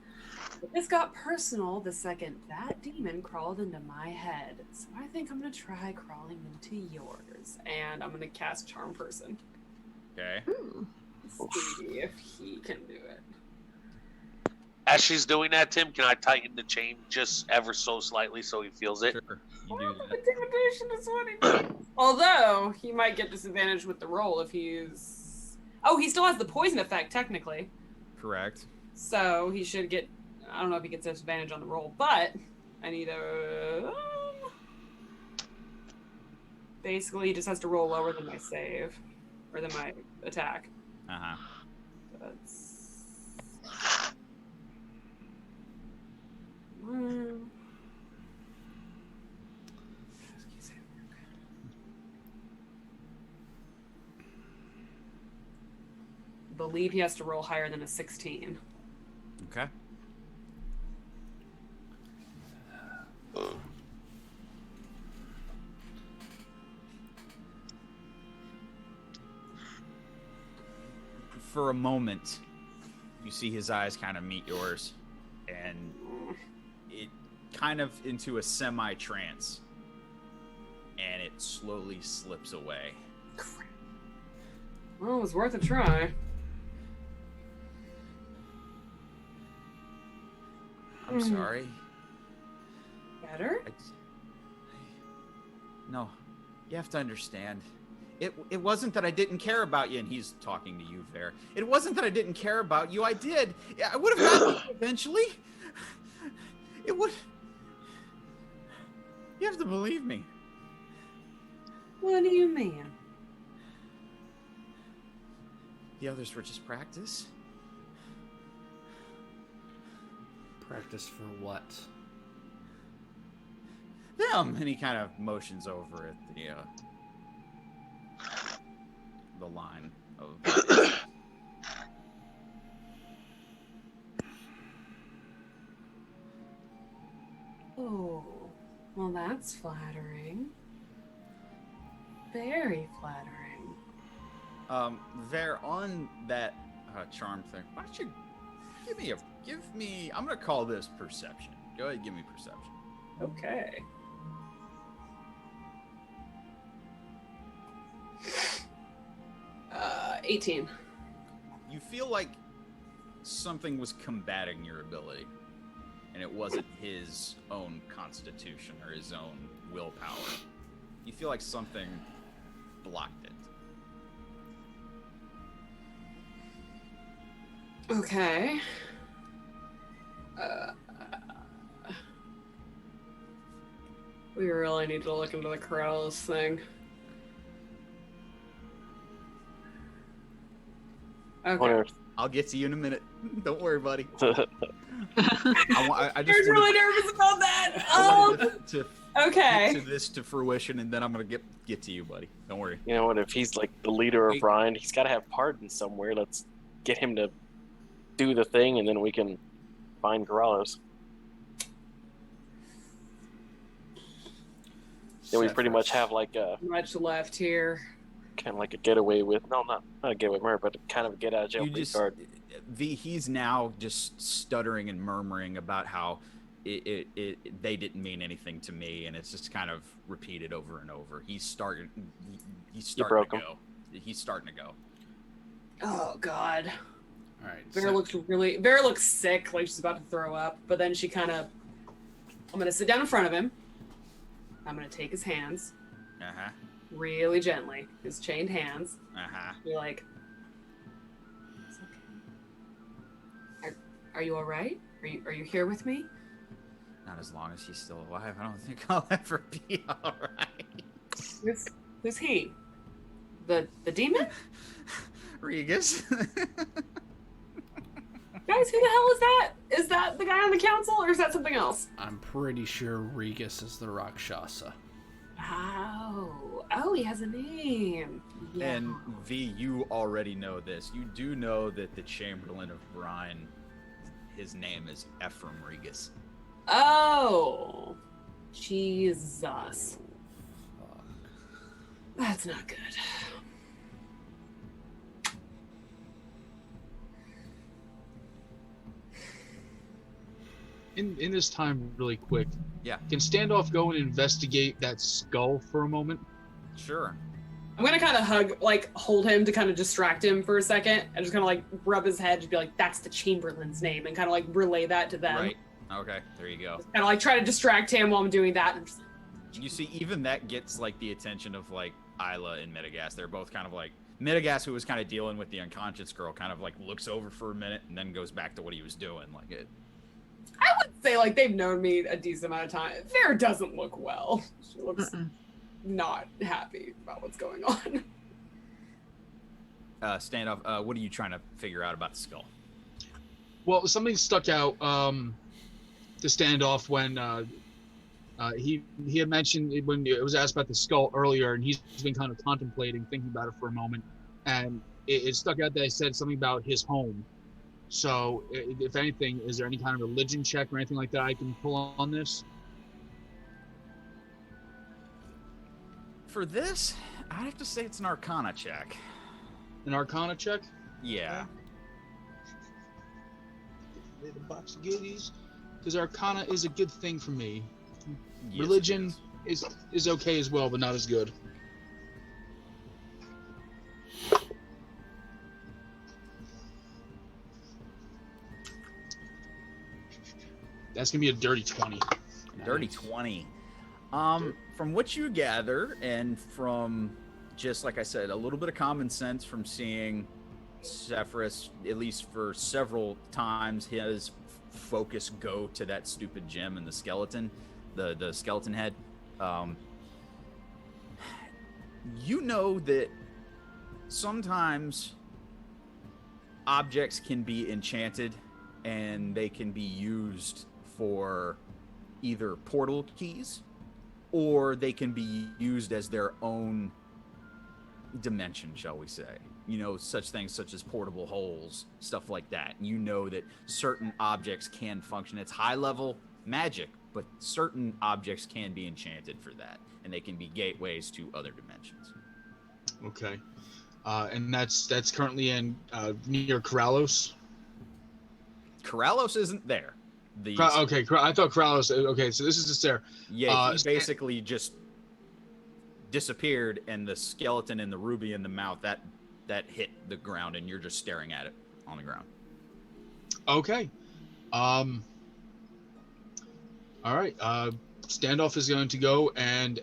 But this got personal the second that demon crawled into my head. So I think I'm gonna try crawling into yours, and I'm gonna cast Charm Person. Okay. See if he can do it. As she's doing that, Tim, can I tighten the chain just ever so slightly so he feels it? Sure. You do that. Intimidation is what he needs. Although he might get disadvantage with the roll if he's. Oh, he still has the poison effect technically, Correct. so he should get. I don't know if he gets disadvantage on the roll, but I need a. Basically, he just has to roll lower than my save, or than my attack. Uh-huh. That's. Believe he has to roll higher than a 16. Okay. For a moment, you see his eyes kind of meet yours, and it kind of into a semi-trance, and it slowly slips away. Well, it was worth a try. I'm sorry. Better? No, you have to understand. It wasn't that I didn't care about you, and he's talking to you, Vare. It wasn't that I didn't care about you. I did. I would have gotten you eventually. It would. You have to believe me. What do you mean? The others were just practice. Practice for what? Them, and he kind of motions over at the line of. Oh, well, that's flattering. Very flattering. Vare, on that charm thing, why don't you give me? I'm gonna call this perception. Go ahead, give me perception. Okay. Uh, 18. You feel like something was combating your ability, and it wasn't his own constitution or his own willpower. You feel like something blocked it. Okay. We really need to look into the Corallos thing. Okay. I'll get to you in a minute. Don't worry, buddy. Wonder- I just I was really nervous about that. to Okay. get to this to fruition, and then I'm gonna get to you, buddy. Don't worry. You know what? If he's like the leader of Wait. Ryan, he's got to have pardon somewhere. Let's get him to do the thing, and then we can find Corallos. Then we pretty much have like a Much left here. kind of like a getaway with not a getaway murder, but kind of a get out of jail You free just card. he's now just stuttering and murmuring about how they didn't mean anything to me, and it's just kind of repeated over and over. He's starting to broke him. go. He's starting to go. Oh God. All right. Vare looks sick, like she's about to throw up. But then she kind of, I'm gonna sit down in front of him. I'm gonna take his hands, really gently, his chained hands. Be like, it's okay. Are you all right? Are you here with me? Not as long as he's still alive. I don't think I'll ever be all right. Who's he? The demon? Regis. Guys, who the hell is that? Is that the guy on the council, or is that something else? I'm pretty sure Regis is the Rakshasa. Oh, he has a name. Yeah. And V, you already know this. You do know that the Chamberlain of Brine, his name is Ephraim Regis. Oh, Jesus. Fuck. That's not good. In this time, really quick. Yeah. Can Standoff go and investigate that skull for a moment? Sure. I'm gonna kind of hold him to kind of distract him for a second, and just kind of like rub his head, just be like, "That's the Chamberlain's name," and kind of like relay that to them. Right. Okay. There you go. Kind of like try to distract him while I'm doing that. And just, You see, even that gets like the attention of like Isla and Metagas. They're both kind of like Metagas, who was kind of dealing with the unconscious girl, kind of like looks over for a minute and then goes back to what he was doing. Like it. I would say like they've known me a decent amount of time. Vare doesn't look well. She looks not happy about what's going on. Standoff. What are you trying to figure out about the skull? Well, something stuck out to Standoff when he had mentioned when it was asked about the skull earlier, and he's been kind of contemplating, thinking about it for a moment, and it stuck out that I said something about his home. So, if anything, is there any kind of religion check or anything like that I can pull on this? For this, I'd have to say it's an Arcana check. An Arcana check? Yeah. The box of goodies, because Arcana is a good thing for me. Yes, Religion it is okay as well, but not as good. That's gonna be a dirty 20. Dirty 20. From what you gather, and from just like I said, a little bit of common sense from seeing Seforus, at least for several times, his focus go to that stupid gem and the skeleton, the skeleton head. You know that sometimes objects can be enchanted and they can be used for either portal keys or they can be used as their own dimension, shall we say. You know, such things such as portable holes, stuff like that. You know that certain objects can function. It's high level magic, but certain objects can be enchanted for that, and they can be gateways to other dimensions. Okay. And that's currently in near Corallos. Corallos isn't there. Okay, I thought Corallos. Okay, so this is just there. Yeah, he basically just disappeared, and the skeleton and the ruby in the mouth that hit the ground, and you're just staring at it on the ground. Okay. All right. Standoff is going to go and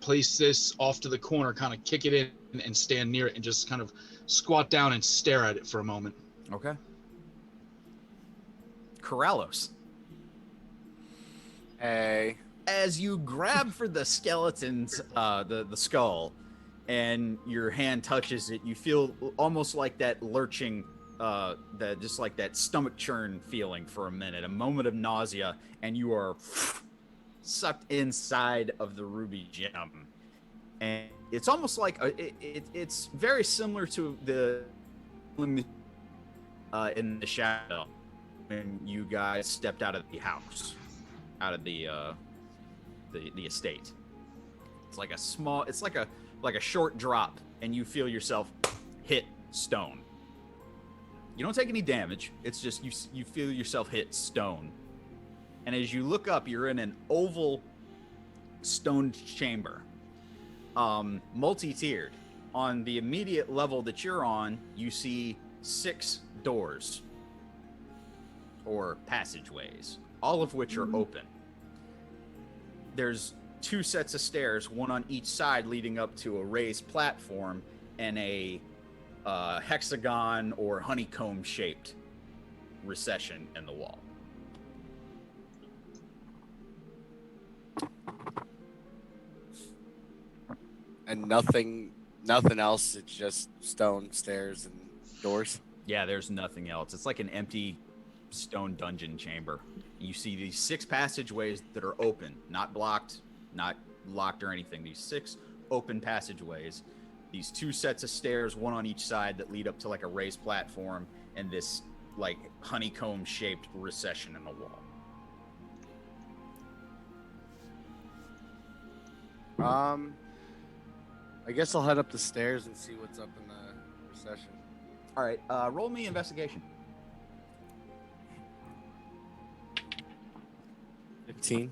place this off to the corner, kind of kick it in and stand near it and just kind of squat down and stare at it for a moment. Okay. Corallos. Hey. As you grab for the skeleton's, the skull, and your hand touches it, you feel almost like that lurching, just like that stomach churn feeling for a minute, a moment of nausea, and you are sucked inside of the ruby gem. And it's almost like it's very similar to the in the shadow when you guys stepped out of the house, out of the estate. It's like a small, it's like a short drop, and you feel yourself hit stone. You don't take any damage. It's just you feel yourself hit stone. And as you look up, you're in an oval stone chamber, multi-tiered. On the immediate level that you're on, you see 6 doors or passageways, all of which are open. There's 2 sets of stairs, one on each side, leading up to a raised platform and a hexagon or honeycomb-shaped recession in the wall. And nothing else. It's just stone stairs and doors. Yeah, there's nothing else. It's like an empty stone dungeon chamber. You see these 6 passageways that are open, not blocked, not locked or anything. These 6 open passageways. These 2 sets of stairs, one on each side, that lead up to like a raised platform, and this like honeycomb-shaped recession in the wall. I guess I'll head up the stairs and see what's up in the recession. All right, roll me investigation. 15.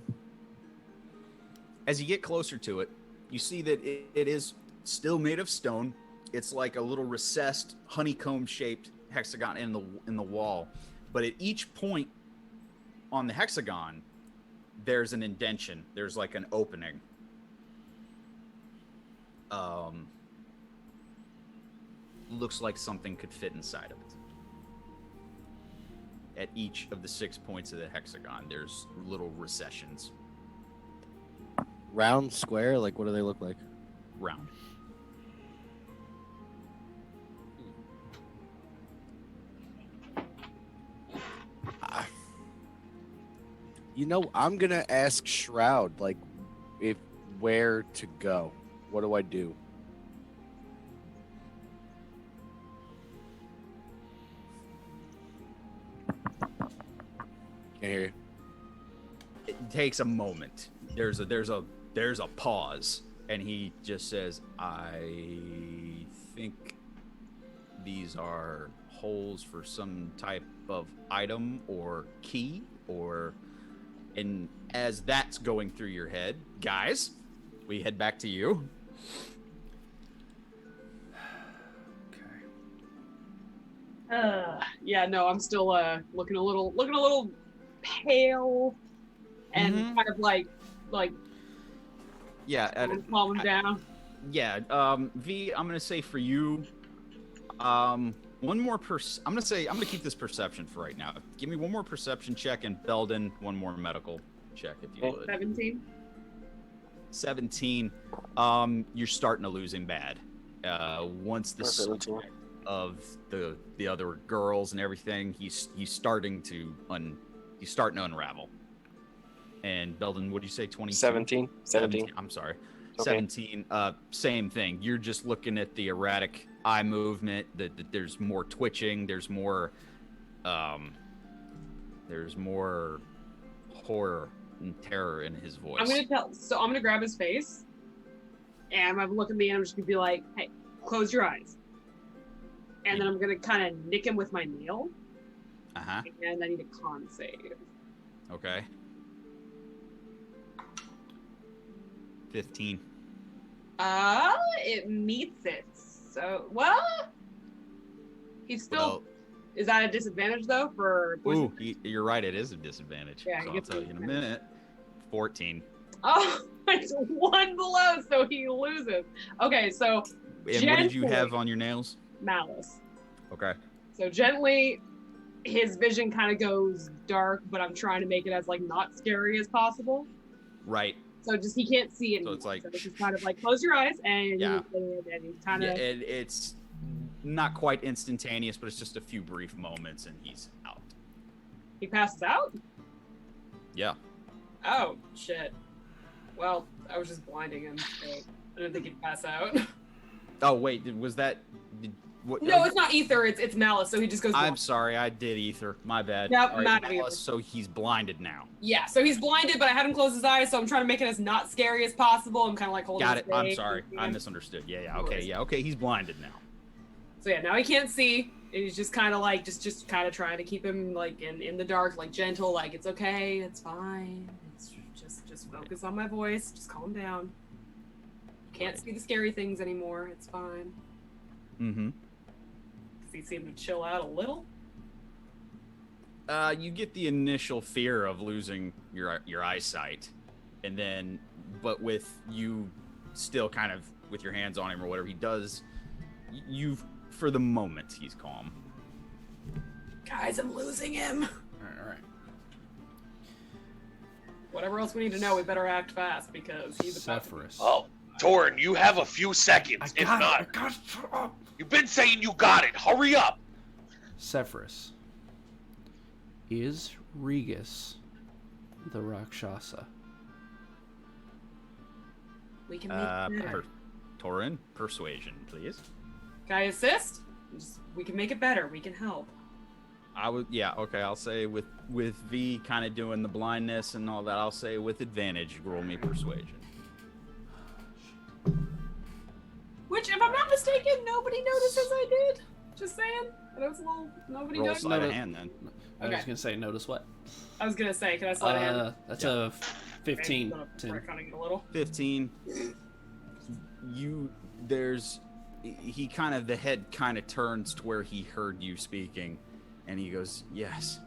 As you get closer to it, you see that it is still made of stone. It's like a little recessed, honeycomb-shaped hexagon in the wall. But at each point on the hexagon, there's an indention. There's like an opening. Looks like something could fit inside of it. At each of the 6 points of the hexagon, there's little recessions. Round, square, like what do they look like? Round. You know, I'm gonna ask Shroud, like, where to go. What do I do? Can't hear you. It takes a moment. There's a pause, and he just says, "I think these are holes for some type of item or key, or..." And as that's going through your head, guys, we head back to you. Yeah, no, I'm still looking a little pale, and kind of like yeah, calm down. Yeah, V, I'm gonna say for you, one more I'm gonna keep this perception for right now. Give me one more perception check, and Beldan, one more medical check, if you would. 17. 17. You're starting to lose him bad. Once the subject of the other girls and everything, he's starting to unravel. And Beldan, what did you say? 20? 17. I'm sorry. Okay. 17. Same thing. You're just looking at the erratic eye movement. That there's more twitching. There's more horror and terror in his voice. I'm gonna grab his face, and I'm gonna look at me, and I'm just gonna be like, "Hey, close your eyes." And then I'm gonna kind of nick him with my nail. And I need a con save. Okay. 15. It meets it. So, well, he's still. Is that a disadvantage though for? Ooh, you're right. It is a disadvantage. Yeah, so I'll tell you in a minute. 14. Oh, It's 1 blow, so he loses. Okay, so And what did you gently- have on your nails? Malice. Okay. So gently, his vision kind of goes dark, but I'm trying to make it as like not scary as possible. Right. So just he can't see anymore. So it's like so it's just kind of like close your eyes and Yeah. and he's kind Yeah, of and it's not quite instantaneous, but it's just a few brief moments, and he's out. he passes out. Yeah. Oh shit. Well, I was just blinding him, so I didn't think he'd pass out. Oh wait, was that? What, No, it's not ether. It's malice. So he just goes. I'm blind. sorry, I did ether. My bad. Yep, All right, not Malice, ether. so he's blinded now. Yeah, so he's blinded, but I had him close his eyes, so I'm trying to make it as not scary as possible. I'm kind of like holding. Got his it. I'm face sorry. and- I misunderstood. Yeah. Okay. Yeah. Okay. He's blinded now. So yeah, now he can't see. He's just kind of like just kind of trying to keep him like in the dark, like gentle, like it's okay, it's fine. It's just focus on my voice. Just calm down. Can't see the scary things anymore. It's fine. Mm-hmm. Does he seem to chill out a little? You get the initial fear of losing your eyesight, and then, but with you still kind of with your hands on him or whatever he does, you for the moment he's calm. Guys, I'm losing him. All right. Whatever else we need to know, we better act fast because he's about to... Seforus. Oh, Torrin, you have a few seconds. If not, you've been saying you got it. Hurry up. Seforus. Is Regus the Rakshasa? We can make it better. Torrin, persuasion, please. Can I assist? We can make it better. We can help. I would, yeah, okay. I'll say with V kind of doing the blindness and all that. I'll say with advantage, roll me persuasion. Which, if I'm not mistaken, nobody notices I did. Just saying. I know it's a little. Nobody Roll noticed. sleight of No, hand then. I was Okay. gonna say, notice what? I was gonna say, can I slide a hand? That's a 15. Okay, I'm Tim. gonna prick on it a little. 15. He kind of, the head kind of turns to where he heard you speaking, and he goes, yes.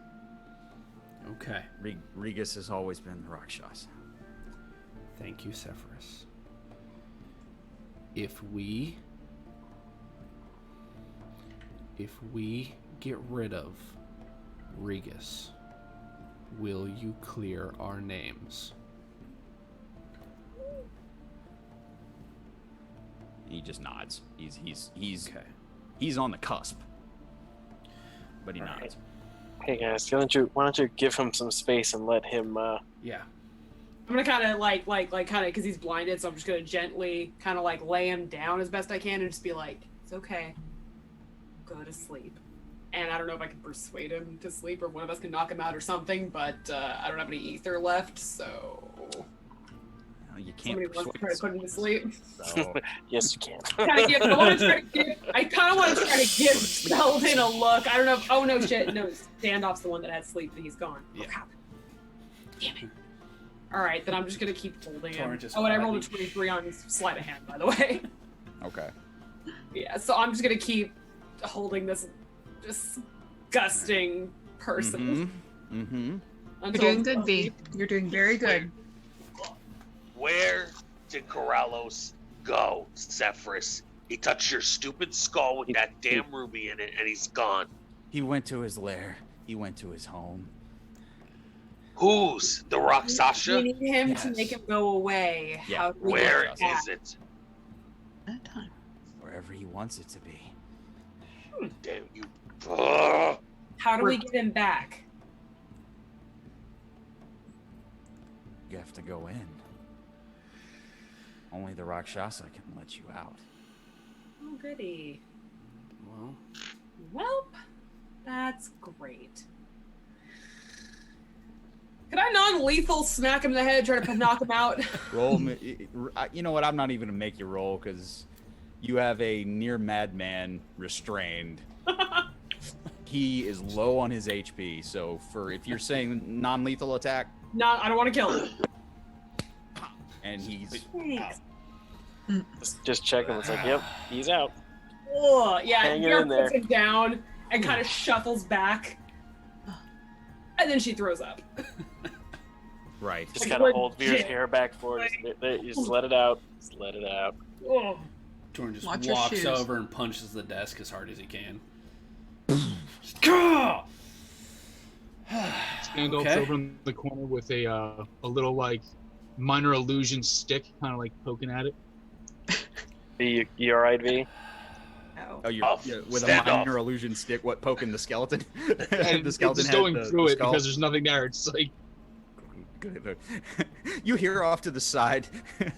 Okay. Regus has always been the Rakshasa. Thank you, Seforus. If we get rid of Regus, will you clear our names? He just nods. He's Okay. he's on the cusp, but he Alright. nods. Hey guys, why don't you give him some space and let him Yeah. I'm gonna kind of like kind of because he's blinded, so I'm just gonna gently kind of like lay him down as best I can and just be like, it's okay, go to sleep. And I don't know if I can persuade him to sleep or one of us can knock him out or something, but I don't have any ether left, so You can't somebody wants to try to persuade put him to sleep. so. yes you can. I kind of want to try to give Beldan a look. I don't know if, oh no shit, no, Standoff's the one that had sleep and he's gone. Yeah. Oh, crap. Damn it. Alright, then I'm just gonna keep holding him. Torrin just Oh, and I rolled a quietly- 23 on sleight of hand, by the way. Okay. Yeah, so I'm just gonna keep holding this disgusting person. Mm-hmm. You're doing good, V. You're doing very good. Where did Corallos go, Seforus? He touched your stupid skull with that damn ruby in it, and he's gone. He went to his lair. He went to his home. Who's the We Rakshasa? need him to Yes. make him go away. Yeah, How do we Where get that? is it? That time. Wherever he wants it to be. Damn you. Ugh. How do we get him back? You have to go in. Only the Rakshasa can let you out. Oh, goody. Well, Well, that's great. Could I non-lethal smack him in the head, try to knock him out? Roll me. You know what? I'm not even gonna make you roll because you have a near madman restrained. He is low on his HP, so if you're saying non-lethal attack, No, I don't want to kill him. and he's Thanks. Just check him. It's like, yep, he's out. Oh, yeah, Hang it Vera in there. puts him down and kind of shuffles back. And then she throws up. Right. Just kind of hold Veer's hair back forward. Just let it out. Just let it out. Torrin just Watch your walks shoes. over and punches the desk as hard as he can. Just, Gah! Standoff's Okay. over in the corner with a little like minor illusion stick, kind of like poking at it. V, you alright, V? Oh, you're with a Stand minor off. illusion stick. What, poking the skeleton? And the skeleton it's head, going the through it skull? because there's nothing there. It's like Good. You hear off to the side,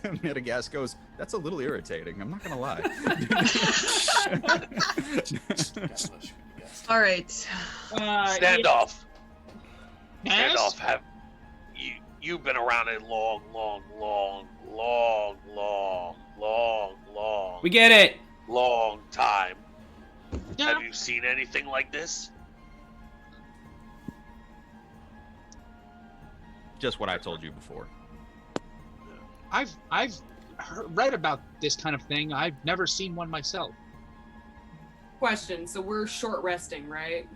Vegeance goes, "That's a little irritating. I'm not gonna lie." All right. Standoff. yes? Standoff. Have you've been around a We get it. long time. Yeah. Have you seen anything like this? Just what I told you before. I've read about this kind of thing. I've never seen one myself. Question. So we're short resting, right?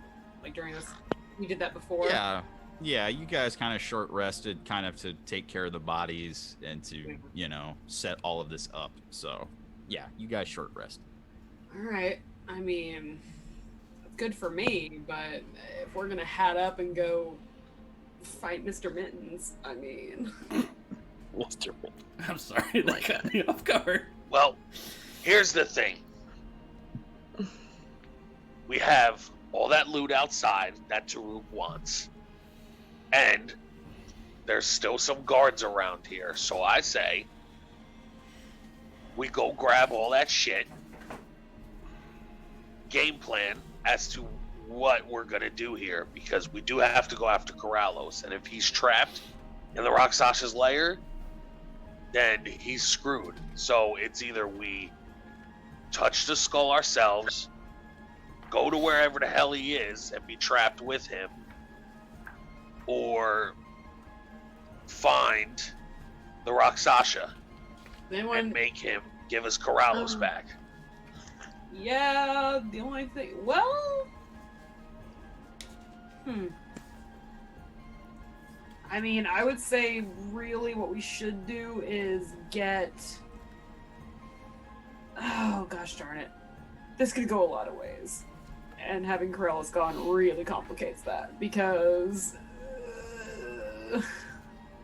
Like during this, we did that before. Yeah. You guys kind of short rested, kind of to take care of the bodies and to set all of this up. So yeah, you guys short rest. All right. I mean, good for me, but if we're gonna hat up and go fight Mr. Mittens, I mean, Mr. Mittens. I'm sorry, that got me off guard. Well, here's the thing. We have all that loot outside that Tarook wants. And there's still some guards around here. So I say we go grab all that shit. Game plan as to what we're going to do here. Because we do have to go after Corallos. And if he's trapped in the Rakshas's lair, then he's screwed. So it's either we touch the skull ourselves, go to wherever the hell he is and be trapped with him, or find the Rakshasa and make him give us Corallos back. yeah. The only thing, well, I mean, I would say really what we should do is get. Oh gosh darn it! This could go a lot of ways. And having Corallos gone really complicates that because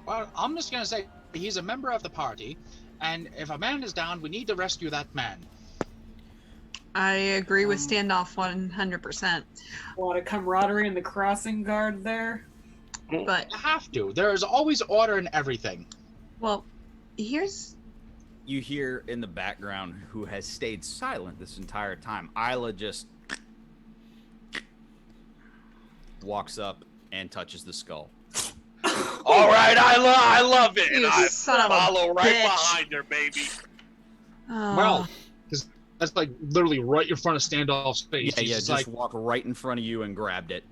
Well, I'm just gonna say he's a member of the party, and if a man is down, we need to rescue that man. I agree with standoff 100%. a lot of camaraderie in the crossing guard there. But You have to. There is always order in everything. well, here's You hear in the background, who has stayed silent this entire time, Isla just walks up and touches the skull. All right, I love it. And You I son of a follow right bitch. behind her, baby. Well, because that's like literally right in front of Standoff's face. Yeah, He's just like, walked right in front of you and grabbed it.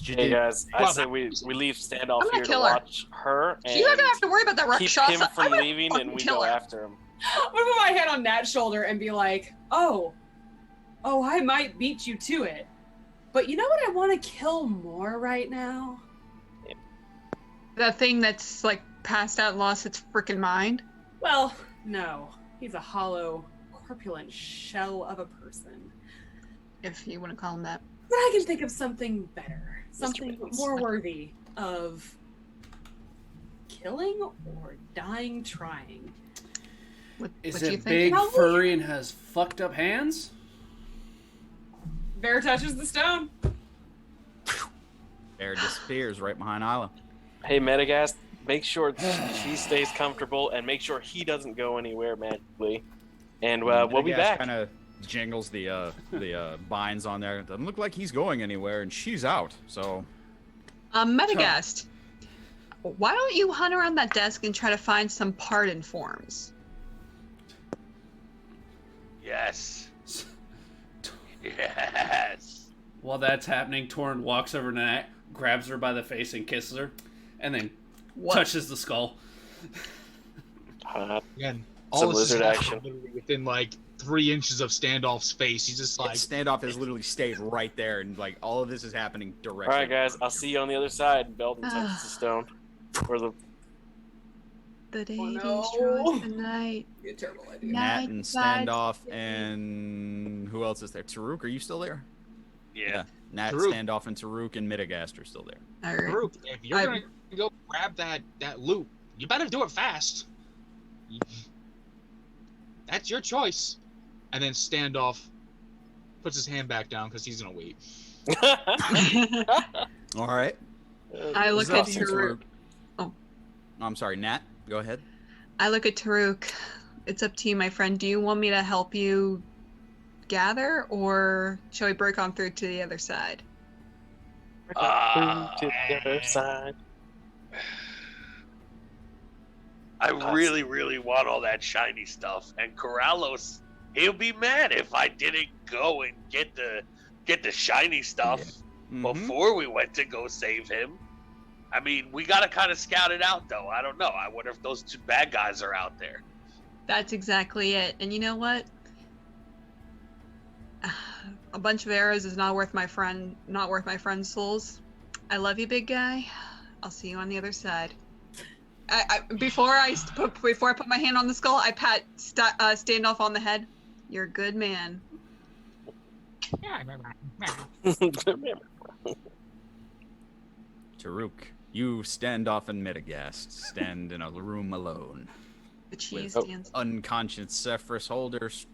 Hey guys, I Well, say we leave Standoff I'm gonna here to kill her. watch her and you're not gonna have to worry about that keep Rakshasa. him I'm from gonna leaving, fucking and we kill go her. after him. I'm gonna put my hand on Nat's shoulder and be like, oh, I might beat you to it. But you know what I want to kill more right now? That thing that's like passed out and lost its freaking mind. Well, no. He's a hollow, corpulent shell of a person. If you want to call him that. But I can think of something better. Something Mittens. more worthy of killing or dying trying. What Is do you it think? big, Probably. furry, and has fucked up hands? Bear touches the stone. Bear disappears right behind Isla. Hey, Metagast, make sure she stays comfortable and make sure he doesn't go anywhere magically. And we'll be back. Kind of jingles the binds on there. Doesn't look like he's going anywhere, and she's out. So Metagast, why don't you hunt around that desk and try to find some pardon forms? Yes. Yes. While that's happening, Torrin walks over to Nat, grabs her by the face and kisses her, and then touches the skull. again, Some all this is lizard happening action. literally within like 3 inches of Standoff's face. He's just like, Standoff has literally stayed right there, and like all of this is happening directly. All right, guys, I'll see you on the other side. Beldan touches the stone, or the The day Oh, these no. draws the night. Be a terrible idea. Nat Night and by Standoff, day. and who else is there? Tarook, are you still there? Yeah. Nat, Tarook. Standoff, and Tarook and Midagast are still there. All right. Tarook, if you're I- gonna go grab that loot, you better do it fast. That's your choice. And then Standoff puts his hand back down because he's gonna wait. All right. I look What's at up, you Tarook. Tarook? I'm sorry, Nat. Go ahead. I look at Tarook. It's up to you, my friend. Do you want me to help you gather, or shall we break on through to the other side? To the other side. I really, really want all that shiny stuff, and Corallos, he'll be mad if I didn't go and get the shiny stuff Mhm. before we went to go save him. I mean, we gotta kind of scout it out, though. I don't know. I wonder if those two bad guys are out there. That's exactly it. And you know what? A bunch of arrows is not worth my friend's souls. I love you, big guy. I'll see you on the other side. Before I put my hand on the skull, I pat Standoff on the head. You're a good man. Tarook, you Standoff and Midagast stand in a room alone. The cheese With stands. unconscious Seforus holders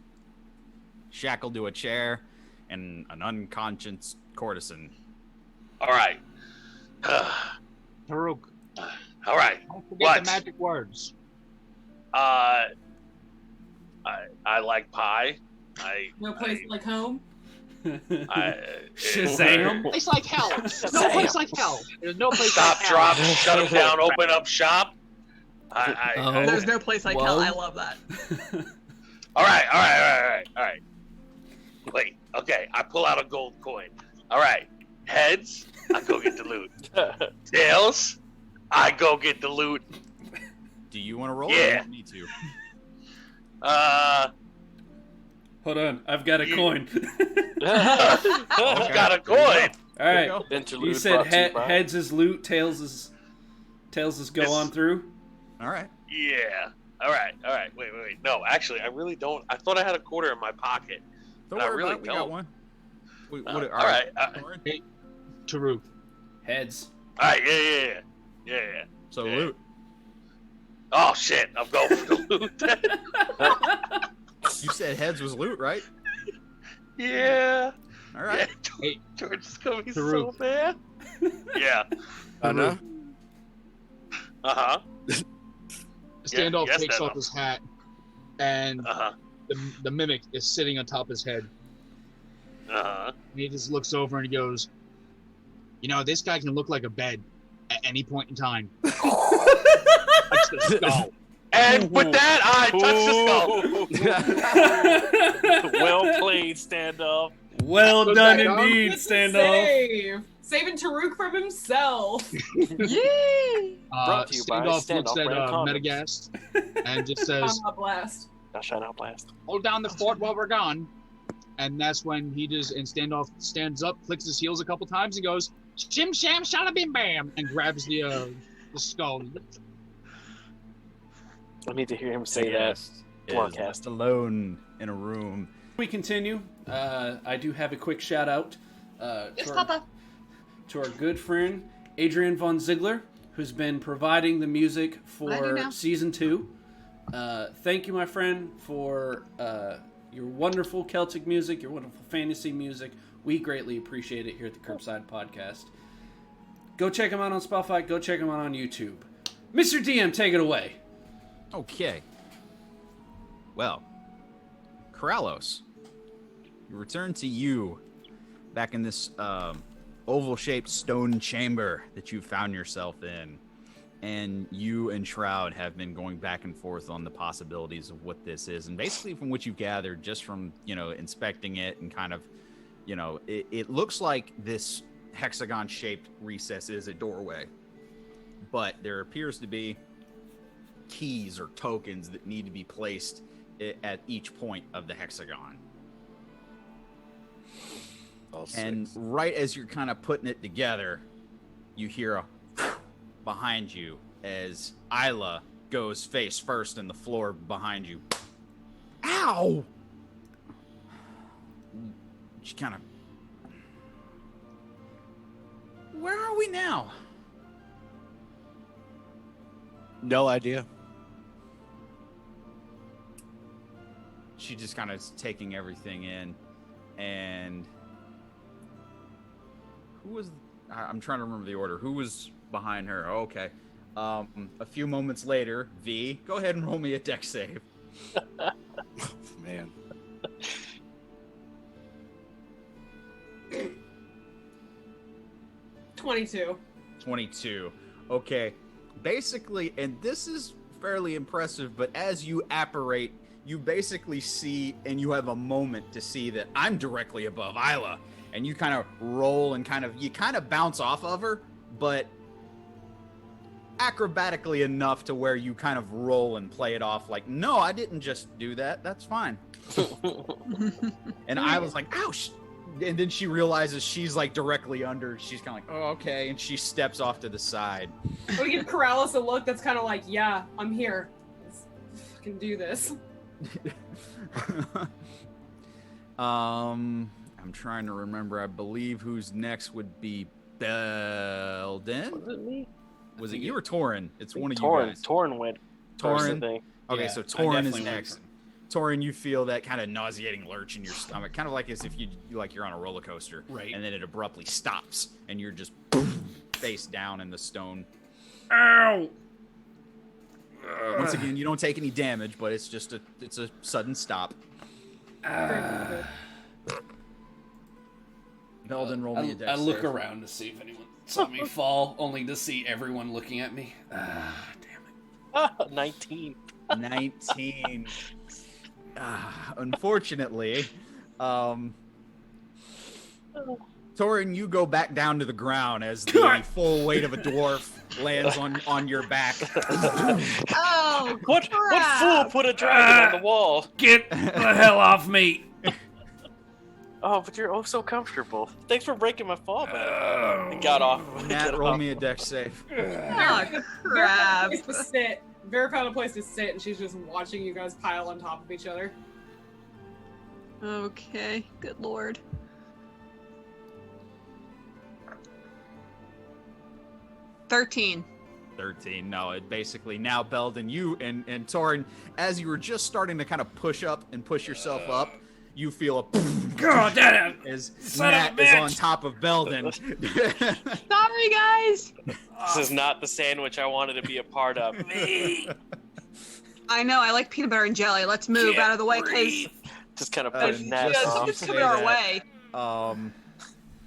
shackled to a chair and an unconscious courtesan. All right. Tarook, All right. don't forget What? the magic words. I like pie. No place like home. Shazam! Place like hell. No place like hell. There's no place Stop, like drop, hell. shut him down, open up shop. Oh. There's no place like hell. Whoa. I love that. All right. Wait, okay, I pull out a gold coin. All right, heads, I go get the loot. Tails, I go get the loot. Do you want to roll? Or Yeah. you want me to? Hold on, I've got a You- coin. I've got a There you coin. All right, go. Interlude you said brought to you by- heads is loot, tails is go It's- on through. All right. Yeah. All right. Wait. No, actually, I really don't. I thought I had a quarter in my pocket. Don't I worry really about it. We got don't. one. All right. Torrin? Tarook. Heads. All right. Yeah. So Yeah. loot. Oh shit! I'm going for the loot. You said heads was loot, right? Yeah. All right. Yeah. George is gonna be so Tarook. bad. Yeah. Anna? Standoff yes, takes Standoff. off his hat, and Uh the mimic is sitting on top of his head. huh. And he just looks over and he goes, "You know, this guy can look like a bed at any point in time." Touch the skull. And with that, I touch the skull. Well played, Standoff. Well Goes done back on. indeed, It's a Standoff. save. Saving Tarook from himself. Yay! Brought to you by Standoff Standoff looks at brand condoms. Metagast and just says, Shine out blast. Now shine out blast. "Hold down the fort while we're gone." And that's when Standoff stands up, clicks his heels a couple times, and goes, "Shim sham shala bim bam," and grabs the skull. I need to hear him say that. Is Broadcast. left alone in a room. We continue. I do have a quick shout out Yes, to, Papa. our good friend Adrian Von Ziegler, who's been providing the music I do now. for season 2. Thank you, my friend, for your wonderful Celtic music, your wonderful fantasy music. We greatly appreciate it here at the Curbside Podcast. Go check him out on Spotify. Go check him out on YouTube. Mr. DM, take it away. Okay. Well, Corallos, we return to you back in this oval-shaped stone chamber that you found yourself in. And you and Shroud have been going back and forth on the possibilities of what this is. And basically from what you've gathered just from, inspecting it and kind of, it looks like this hexagon-shaped recess is a doorway. But there appears to be keys or tokens that need to be placed at each point of the hexagon. And right as you're kind of putting it together, you hear a behind you as Isla goes face first in the floor behind you. Ow! She kind of... Where are we now? No idea. She just kind of is taking everything in, and who was? I'm trying to remember the order. Who was behind her? Oh, okay. A few moments later, V, go ahead and roll me a dex save. Man. $22. 22. Okay. Basically, and this is fairly impressive, but as you apparate, you basically see, and you have a moment to see that I'm directly above Isla, and you kind of roll and you kind of bounce off of her, but acrobatically enough to where you kind of roll and play it off like, no, I didn't just do that. That's fine. And I was like, ouch. And then she realizes she's like directly under. She's kind of like, oh, okay. And she steps off to the side. We give Corallos a look that's kind of like, yeah, I'm here. Let's fucking do this. I'm trying to remember. I believe who's next would be Beldan. Was it me? Was it you or Torrin? It's one of Torrin. you guys. Torrin went first, I Torrin. think. Okay, Yeah, so I Torrin is definitely next. went Torrin, you feel that kind of nauseating lurch in your stomach, kind of like as if you're on a roller coaster, Right. And then it abruptly stops, and you're just face down in the stone. Ow! Once again, you don't take any damage, but it's just a sudden stop. Belden, roll me a dex I look save. around to see if anyone saw me fall, only to see everyone looking at me. Damn it. 19. 19. Unfortunately, Torrin, you go back down to the ground as the full weight of a dwarf lands on your back. Oh, What crap. fool put a dragon on the wall? Get the hell off me! Oh, but you're oh so comfortable. Thanks for breaking my fall back. I got off. Nat, roll me a dex save. Oh, crap. Place to sit. Vera found a place to sit, and she's just watching you guys pile on top of each other. Okay, good lord. $13. 13. No, it basically now Belden, you and Torrin, as you were just starting to kind of push up and push yourself up, you feel a God damn it! as Son of a Nat is bitch. on top of Belden. Sorry, guys. This is not the sandwich I wanted to be a part of. I know, I like peanut butter and jelly. Let's move out of the way, because Just kind of putting that just- off. something's coming say our that. way.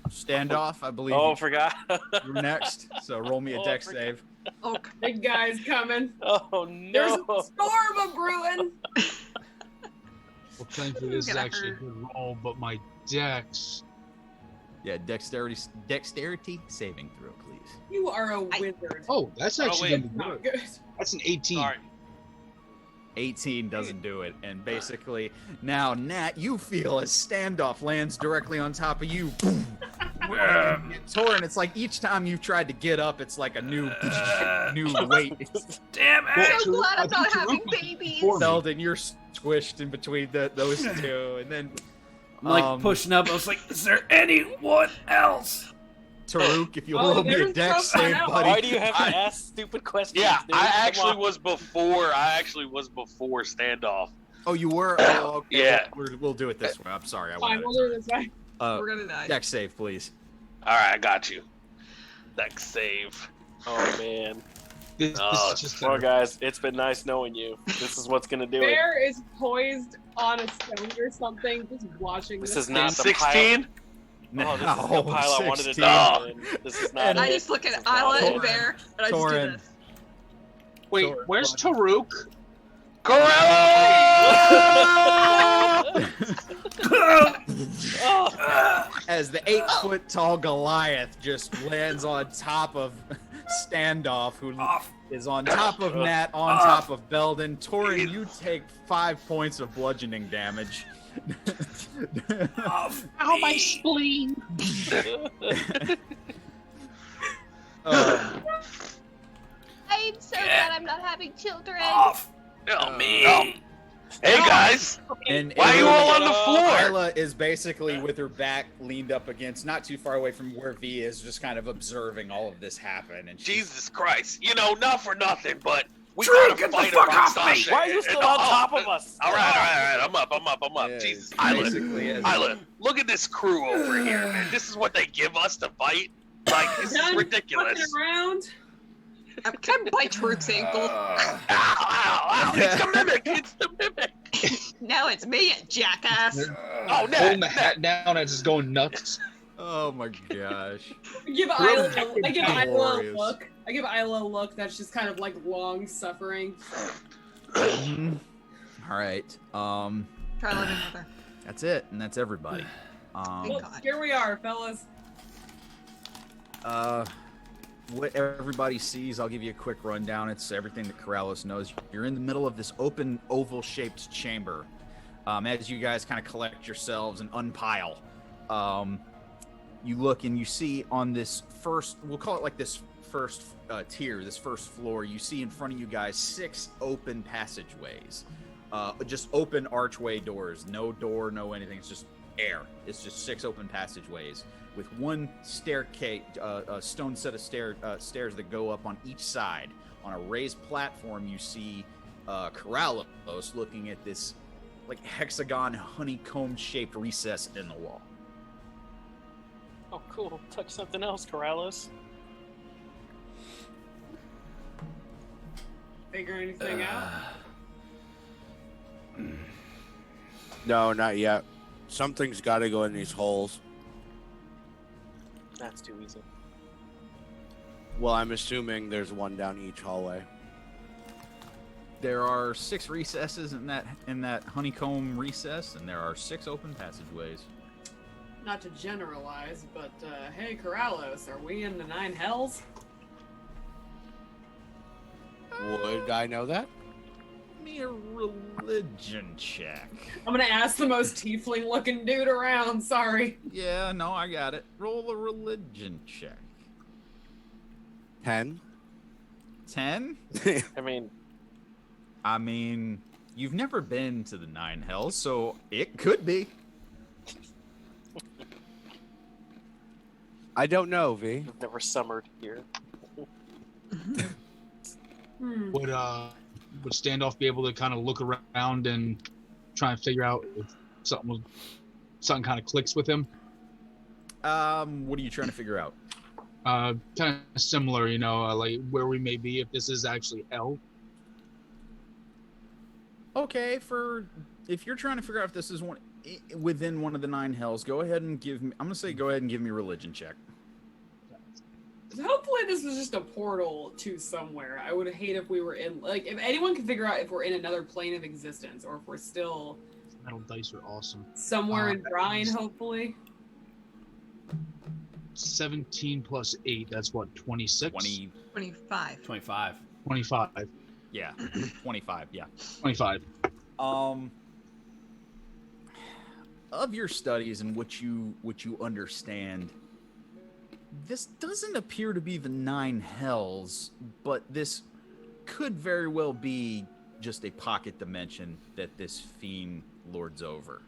Standoff, I believe Oh, forgot. you're next. So roll me a Oh, I dex forgot. save. Oh, Big guy's coming. Oh There's no. a storm a brewing. Well, thankfully, this is Gonna actually a hurt. good roll, but my dex. Yeah, dexterity saving throw, please. You are a wizard. Oh, that's actually wait. gonna Not be good. good. That's an 18. Sorry. 18 doesn't do it, and basically now Nat, you feel as standoff lands directly on top of you. Torrin, it's like each time you've tried to get up, it's like a new weight. Damn I'm it! so glad I'm I not think having Tarook was babies. before me. Belden, you're squished in between those two, and then I'm like pushing up. I was like, is there anyone else? Tarook, if you Oh, roll me a there's dex stuff save, out. buddy. Why do you have to ask stupid questions? Yeah, dude? I Come actually on. was before standoff. Oh, you were? Oh, okay. Yeah. We'll do it this way. I'm sorry. I Fine, went we'll do it this way. We're gonna die. dex save, please. All right, I got you. Dex save. Oh man. This Oh, is just Well, guys, it's been nice knowing you. This is what's gonna do it. Bear is poised on a stone or something, just watching This this. is not the 16. Oh, this is the pile I wanted to 16. die in. This is not. I it. just look This at is not Isla it. and Bear, and I just do Torrin. this. Wait, Torrin, where's buddy. Tarook? As the 8-foot tall Goliath just lands on top of Standoff, who is on top of Nat, on top of Belden. Torrin, you take 5 points of bludgeoning damage. Ow, my spleen! Um, I fine. So glad I'm not having children. Off. Oh, me. Hey, guys. And Why are you all on the floor? Isla is basically with her back leaned up against, not too far away from where V is, just kind of observing all of this happen. And Jesus Christ. You know, not for nothing, but we Drew, gotta get the fight fuck amongst off me! ourselves. Why are you still on top of us? All right. I'm up. Yeah, Jesus, basically is. Isla, look at this crew over here, man. This is what they give us to fight? Like, this is Done ridiculous. fucking around. Can I bite Root's ankle? Ow. It's the mimic. No, it's me, jackass. Oh, Holding the Ned. hat down and just going nuts. Oh my gosh. I give Isla a Glorious. look. I give Isla a look that's just kind of like long suffering. Mhm. All right. Try living with her. That's it, and that's everybody. Well, God. here we are, fellas. What everybody sees, I'll give you a quick rundown. It's everything that Corallos knows. You're in the middle of this open, oval-shaped chamber. As you guys kind of collect yourselves and unpile, you look and you see on this first, we'll call it like this first tier, this first floor, you see in front of you guys 6 open passageways. Just open archway doors. No door, no anything. It's just air. It's just 6 open passageways with one staircase, a stone set of stairs that go up on each side. On a raised platform, you see Corallos looking at this like hexagon honeycomb-shaped recess in the wall. Oh, cool. Touch something else, Corallos. Figure anything out? No, not yet. Something's got to go in these holes. That's too easy. Well, I'm assuming there's one down each hallway. There are 6 recesses in that honeycomb recess, and there are 6 open passageways. Not to generalize, but hey, Corallos, are we in the 9 hells? Would I know that? Give me a religion check. I'm gonna ask the most tiefling-looking dude around. Sorry. Yeah, no, I got it. Roll a religion check. 10. 10? I mean, I mean, you've never been to the 9 hells, so it could be. I don't know, V. I've never summered here. Would Standoff be able to kind of look around and try and figure out if something kind of clicks with him? What are you trying to figure out? Kind of similar, like where we may be if this is actually hell. Okay, if you're trying to figure out if this is within one of the 9 hells, go ahead and give me. I'm gonna say go ahead and give me a religion check. Hopefully this was just a portal to somewhere. I would hate if we were in, like, if anyone can figure out if we're in another plane of existence or if we're still Metal dice are awesome. somewhere in Brine, hopefully. 17 plus 8, that's what, 26? 25. 25. 25. Yeah, 25. Yeah. 25. Of your studies and what you understand, this doesn't appear to be the 9 hells, but this could very well be just a pocket dimension that this fiend lords over.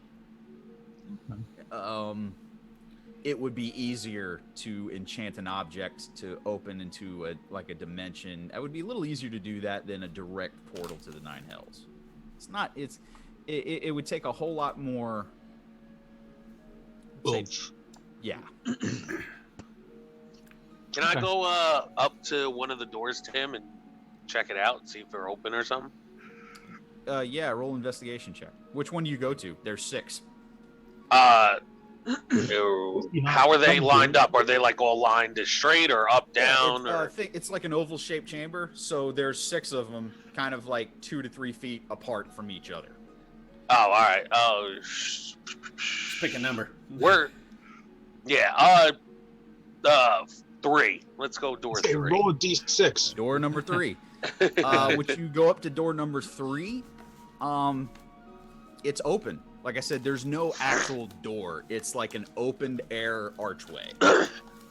It would be easier to enchant an object to open into a dimension. It would be a little easier to do that than a direct portal to the 9 hells. It would take a whole lot more. Yeah. Can I go up to one of the doors, Tim, and check it out and see if they're open or something? Yeah, roll investigation check. Which one do you go to? There's 6. How are they lined up? Are they like all lined straight or up, down? It's like an oval-shaped chamber, so there's 6 of them, kind of like 2 to 3 feet apart from each other. Oh, all right. Oh, Pick a number. Yeah. 3. Let's go door 3. Roll a d6. Door number 3. Would you go up to door number 3? It's open. Like I said, there's no actual door. It's like an open air archway.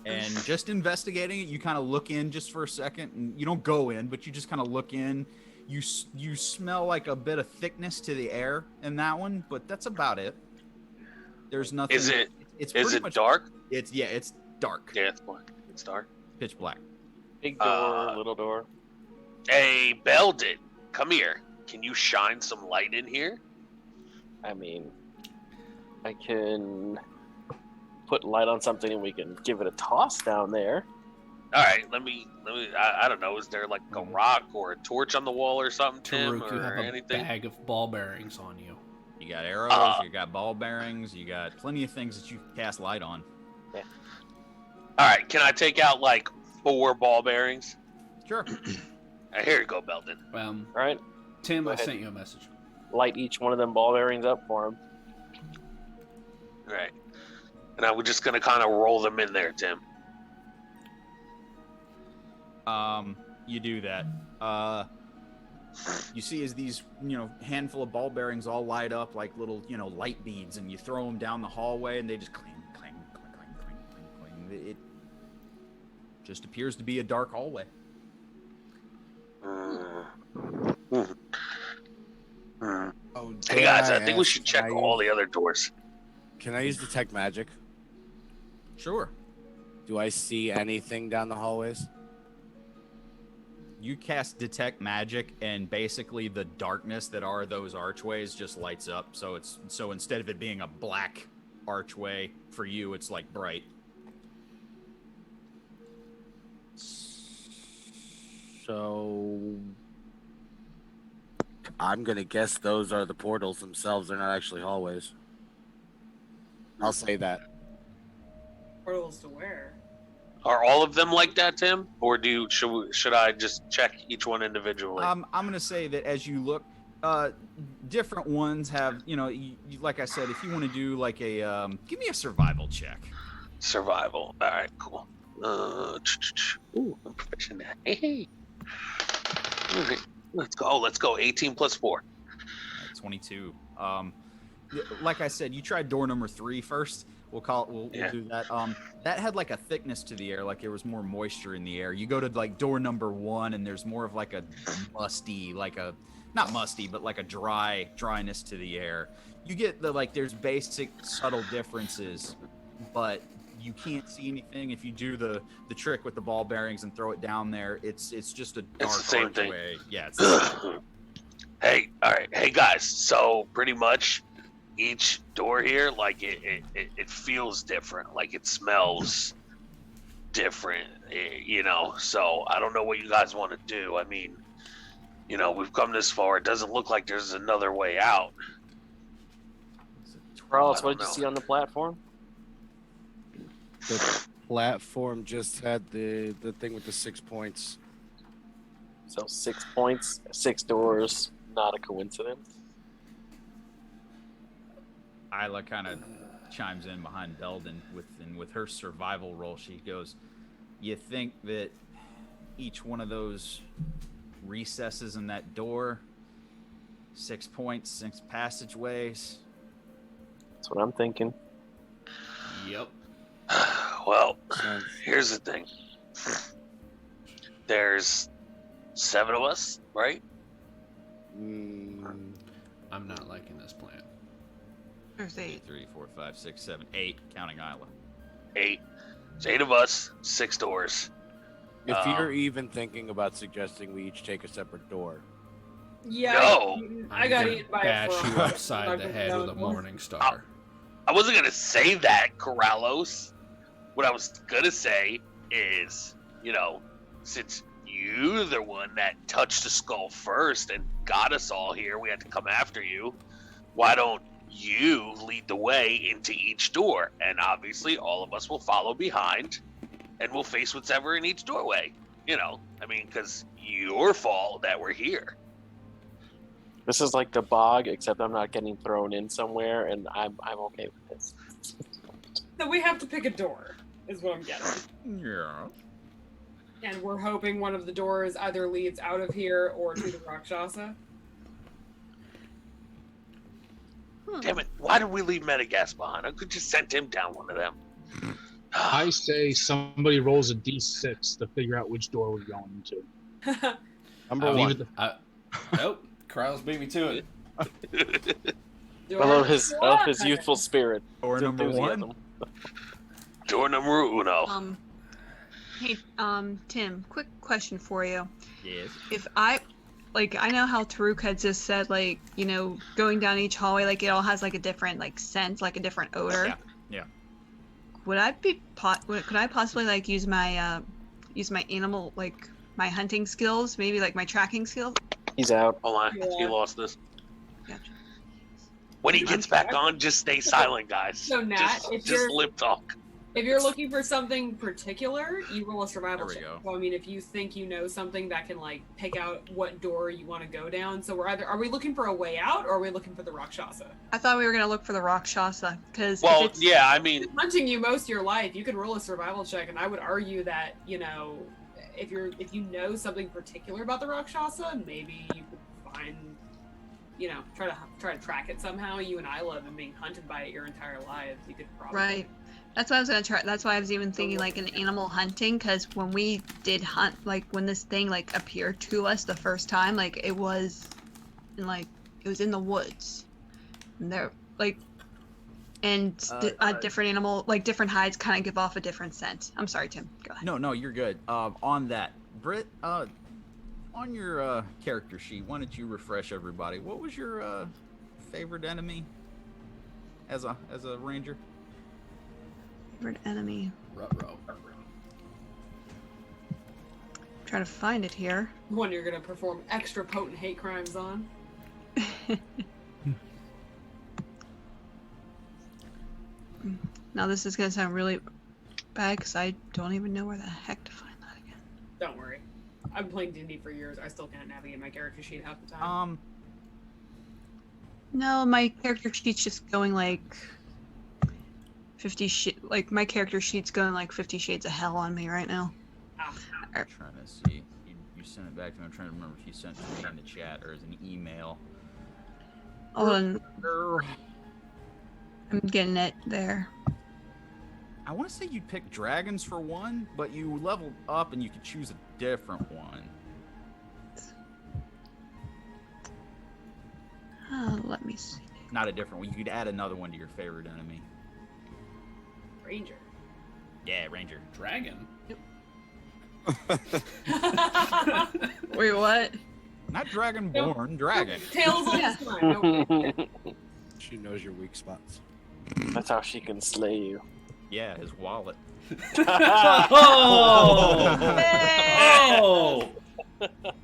And just investigating it, you kind of look in just for a second, and you don't go in, but you just kind of look in. You smell like a bit of thickness to the air in that one, but that's about it. There's nothing. Is it? It's Is pretty it much, dark? It's dark. Yeah, it's black. It's dark. Pitch black. Big door, little door. Hey, Beldan, come here. Can you shine some light in here? I mean, I can put light on something and we can give it a toss down there. All right, let me. I don't know. Is there like a rock or a torch on the wall or something, Tim, Tarook, you or have a anything? bag of ball bearings on you. You got arrows, you got ball bearings, you got plenty of things that you can cast light on. All right, can I take out like 4 ball bearings? Sure. Here you go, Beldan. All right, Tim, Go I ahead. sent you a message. light each one of them ball bearings up for him. All right, and I'm just gonna kind of roll them in there, Tim. You do that. You see as these, handful of ball bearings all light up like little, light beads, and you throw them down the hallway, and they just clang, clang, clang, clang, clang, clang, clang. It just appears to be a dark hallway. Oh, Hey guys, I think we ask, should check all the other doors. Can I use detect magic? Sure. Do I see anything down the hallways? You cast detect magic, and basically the darkness that are those archways just lights up. So instead of it being a black archway for you, it's like bright. So I'm gonna guess those are the portals themselves. They're not actually hallways. I'll say that. Portals to where? Are all of them like that, Tim, or should I just check each one individually? I'm gonna say that as you look, different ones have, like I said, if you want to do like a, give me a survival check. Survival. All right, cool. Ooh, I'm proficient at. Hey. All right, let's go. 18 plus 4. 22. Like I said, you tried door number 3 first. We'll do that. That had like a thickness to the air, like there was more moisture in the air. You go to like door number 1, and there's more of like a musty, not musty, but like a dryness to the air. You get there's basic subtle differences, but you can't see anything if you do the trick with the ball bearings and throw it down there. It's just a dark It's the same archway. thing. Yeah. It's the same. Hey, all right. Hey guys, so pretty much each door here, like it feels different, like it smells different, so I don't know what you guys want to do. I mean, we've come this far. It doesn't look like there's another way out. Corallos, I what did don't you know. see on the platform? The platform just had the thing with the 6 points. So 6 points, 6 doors, not a coincidence. Isla kind of chimes in behind Beldan with her survival roll. She goes, "You think that each one of those recesses in that door, 6 points, 6 passageways?" That's what I'm thinking. Yep. Well, Sounds- here's the thing. There's 7 of us, right? Mm, I'm not liking this plan. There's 8. 3, 4, 5, 6, 7, 8, counting Isla. 8. There's 8 of us, 6 doors. if you're even thinking about suggesting we each take a separate door, Yeah. No. I got gonna eaten by a bash frog. you upside I'm the not head gonna with a go. morning star. I wasn't gonna say that, Corallos. What I was gonna say is, since you're the one that touched the skull first and got us all here, we had to come after you. Why don't you lead the way into each door? And obviously, all of us will follow behind, and we'll face whatever in each doorway. Because your fault that we're here. This is like the bog, except I'm not getting thrown in somewhere, and I'm okay with this. So we have to pick a door, is what I'm getting. Yeah. And we're hoping one of the doors either leads out of here or to the Rakshasa. Damn it! Why did we leave Metagas behind? I could just sent him down one of them. I say somebody rolls a d6 to figure out which door we're going into. Number I one. Nope. Corallos beat me to it. I love his youthful spirit. Door his number enthusiasm. one. Door number uno. Hey, Tim, quick question for you. Yes. If I know how Tarook had just said, like, you know, going down each hallway, like, it all has, like, a different, like, scent, like, a different odor. Yeah. Could I possibly, like, use my animal, like, my hunting skills, maybe, like, my tracking skills? He's out. Hold on. Yeah. He lost this. Gotcha. When he gets back on, just stay silent, guys. So, Nat, just lip talk. If you're looking for something particular, you roll a survival There we check. go. So, I mean, if you think you know something that can, like, pick out what door you want to go down. So are we looking for a way out, or are we looking for the Rakshasa? I thought we were gonna look for the Rakshasa, because Well, yeah, I mean, Hunting you most of your life, you could roll a survival check, and I would argue that, you know, if you know something particular about the Rakshasa, maybe you could find, you know, try to track it somehow. You and Isla have been being hunted by it your entire lives. You could probably Right. That's why I was gonna try. That's why I was even thinking like an animal hunting, because when we did hunt, like when this thing like appeared to us the first time, like it was in the woods, and there like, and different animal, like different hides, kind of give off a different scent. I'm sorry, Tim. Go ahead. No, you're good. On that, Britt, on your character sheet, why don't you refresh everybody? What was your favorite enemy as a ranger? Favorite enemy. Ruh-roh. Trying to find it here. one you're gonna perform extra potent hate crimes on. Now this is gonna sound really bad because I don't even know where the heck to find that again. Don't worry. I've been playing D&D for years. I still can't navigate my character sheet half the time. No, my character sheet's just going like 50 like my character sheet's going like 50 shades of hell on me right now. I'm trying to see. You sent it back to me. I'm trying to remember if you sent it to me in the chat or as an email. Hold on. I'm getting it there. I want to say you picked dragons for one, but you leveled up and you could choose a different one. Let me see. Not a different one. You could add another one to your favorite enemy. Ranger. Yeah, ranger. Dragon. Wait, what? Not dragonborn, dragon. Tails on his time. She knows your weak spots. That's how she can slay you. Yeah, his wallet. Oh!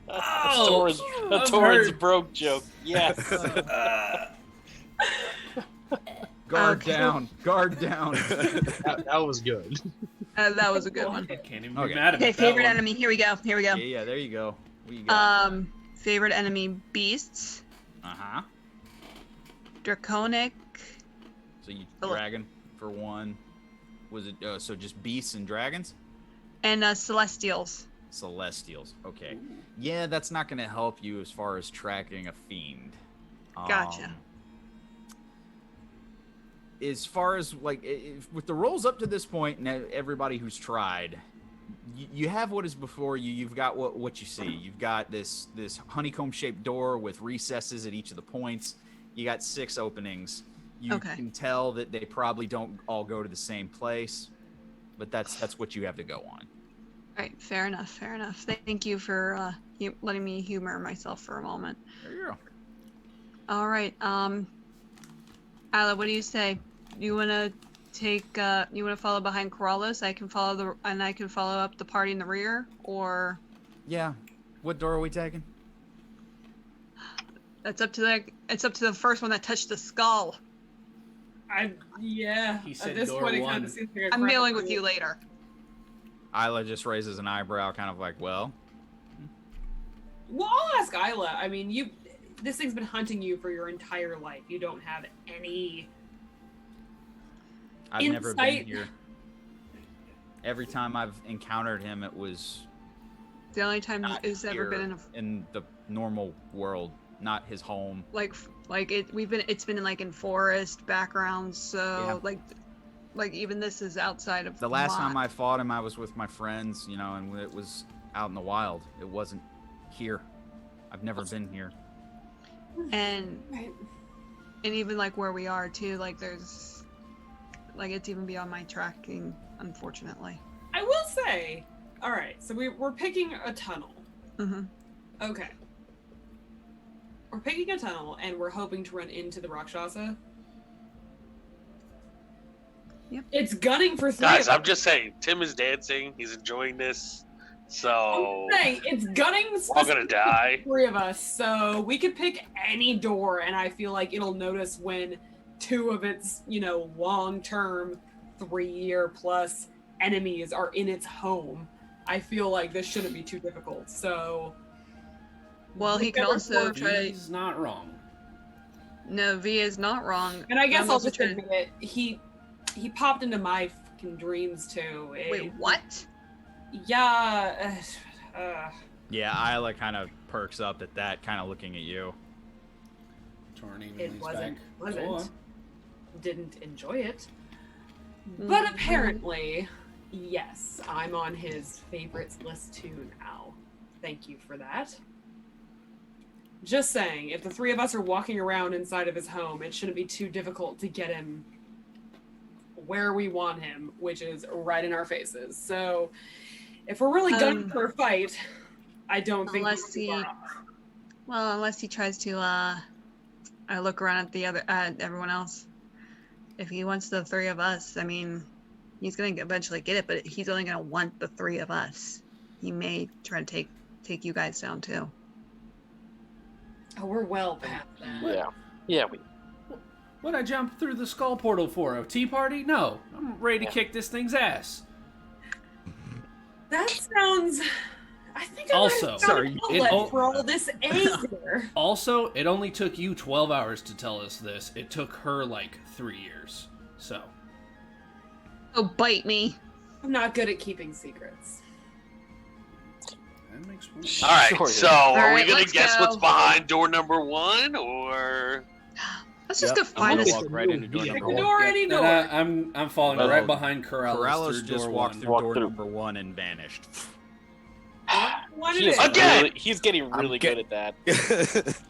A Torrin's broke joke. Yes. Guard down. Guard down. That was good. That was a good one. Can't even Okay. be mad at Okay, that favorite one. enemy. Here we go. Yeah, there you go. What you got? Favorite enemy: beasts, Uh-huh. draconic. So you dragon for one. Was it so just beasts and dragons? And celestials. Celestials. Okay. Yeah, that's not going to help you as far as tracking a fiend. Gotcha. As far as like with the rolls up to this point, and everybody who's tried, you have what is before you. You've got what you see. You've got this honeycomb shaped door with recesses at each of the points. You got 6 openings. You can tell that they probably don't all go to the same place, but that's what you have to go on. All right, fair enough. Thank you for letting me humor myself for a moment. There you go. All right, Isla, what do you say? You wanna follow behind Corallos? I can follow up the party in the rear, or Yeah. What door are we taking? it's up to the first one that touched the skull. He said At this door point, it one. kind of seems like a I'm crap dealing with idea. you later. Isla just raises an eyebrow, kind of like, well. Well, I'll ask Isla. I mean, this thing's been hunting you for your entire life. You don't have any. I've never been Insight. here. Every time I've encountered him, it was The only time not it's ever here been in the normal world, not his home. it's been in like in forest backgrounds, so Yeah. like Like, even this is outside of The last time I fought him, I was with my friends, you know, and it was out in the wild. It wasn't here. I've never been here. And Right. and even like where we are too, like there's like it's even beyond my tracking, unfortunately. I will say, all right, so we're picking a tunnel. Mm-hmm. Okay. We're picking a tunnel, and we're hoping to run into the Rakshasa. Yep. It's gunning for 3 Guys, of I'm just saying, Tim is dancing. He's enjoying this. So I'm saying, it's gunning we're all gonna die. 3 of us, so we could pick any door, and I feel like it'll notice when 2 of its, long-term, 3-year-plus enemies are in its home. I feel like this shouldn't be too difficult, so... Well, he can also try to. He's not wrong. No, V is not wrong. And I guess I'm I'll also just trying to- admit it. He popped into my fucking dreams too. Wait, what? Yeah. Yeah, Isla kind of perks up at that, kind of looking at you. Torrin even It leans wasn't. back. Go on. Wasn't. Didn't enjoy it. But apparently, yes, I'm on his favorites list too now. Thank you for that. Just saying, if the 3 of us are walking around inside of his home, it shouldn't be too difficult to get him where we want him, which is right in our faces. So, if we're really gunning for a fight, I don't think Unless we're too he- far off. Well, unless he tries to I look around at the other everyone else. If he wants the 3 of us, I mean, he's gonna eventually get it, but he's only gonna want the 3 of us. He may try to take you guys down too. Oh, we're well past that. Yeah. Yeah, we. What'd I jump through the skull portal for? A tea party? No. I'm ready to Yeah. kick this thing's ass. That sounds. I think I Also- might have found an it outlet al- for all this anger. Also, it only took you 12 hours to tell us this. It took her like 3 years. So, Oh, bite me. I'm not good at keeping secrets. that makes one. All right, Sure, so yeah. are we Alright, gonna let's guess go. what's behind door number 1, or Let's just Yep, go I'm find gonna this. walk right into door Pick Pick number a one. door, any And door. I'm following Well, right behind Corallos. Corallos through just door walked one. through Walk door through. number 1 and vanished. What it He's, is. Again! he's getting really good at that.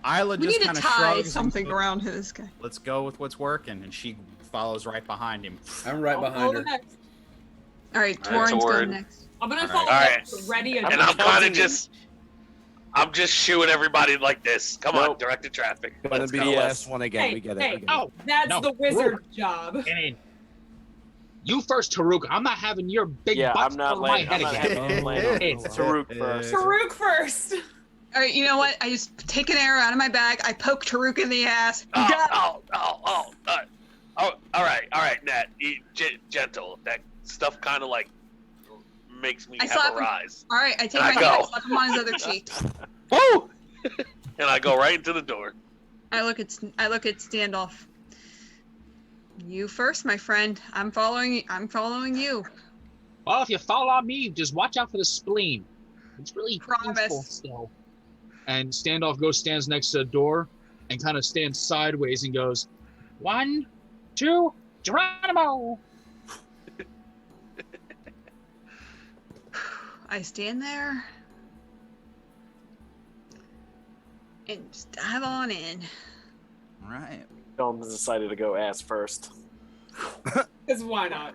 Isla We just need to kind of tie shrugs and something goes, around to this guy. Let's go with what's working, and she follows right behind him. I'm right I'll behind follow her. the next. All right, All right, Torrin's Torrin. going next. I'm gonna Alright. follow Alright. next, ready and and I'm kind counting of just, I'm just shooing everybody like this. Come on, Nope. directed traffic. Gonna Let's be go. the last one again. Hey, We get it. hey, We get it. Oh, That's No, the wizard's job. and you first, Tarook. I'm not having your big Yeah, butt I'm not on my laying. head I'm not again. having him laying on It's Tarook first. Tarook first. All right, you know what? I just take an arrow out of my bag. I poke Tarook in the ass. Oh, Got- all right, Nat. Gentle. That stuff kind of like makes me I have slap a him. rise. All right, I take And I my hand, go. I slap him on his other cheek. Woo! And I go right into the door. I look at standoff. You first, my friend. I'm following you. Well, if you fall on me, just watch out for the spleen. It's really Promise. painful still. And Standoff stands next to the door and kind of stands sideways and goes, 1, 2, Geronimo! I stand there and just dive on in. All right. Holmes decided to go ass first. Because why not?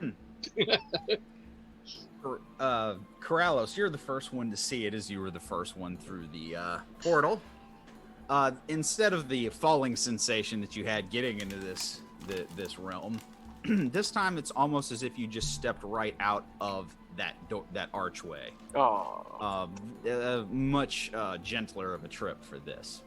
Corallos, you're the first one to see it, as you were the first one through the portal. Instead of the falling sensation that you had getting into this realm, this time it's almost as if you just stepped right out of that archway. Oh. Much gentler of a trip for this.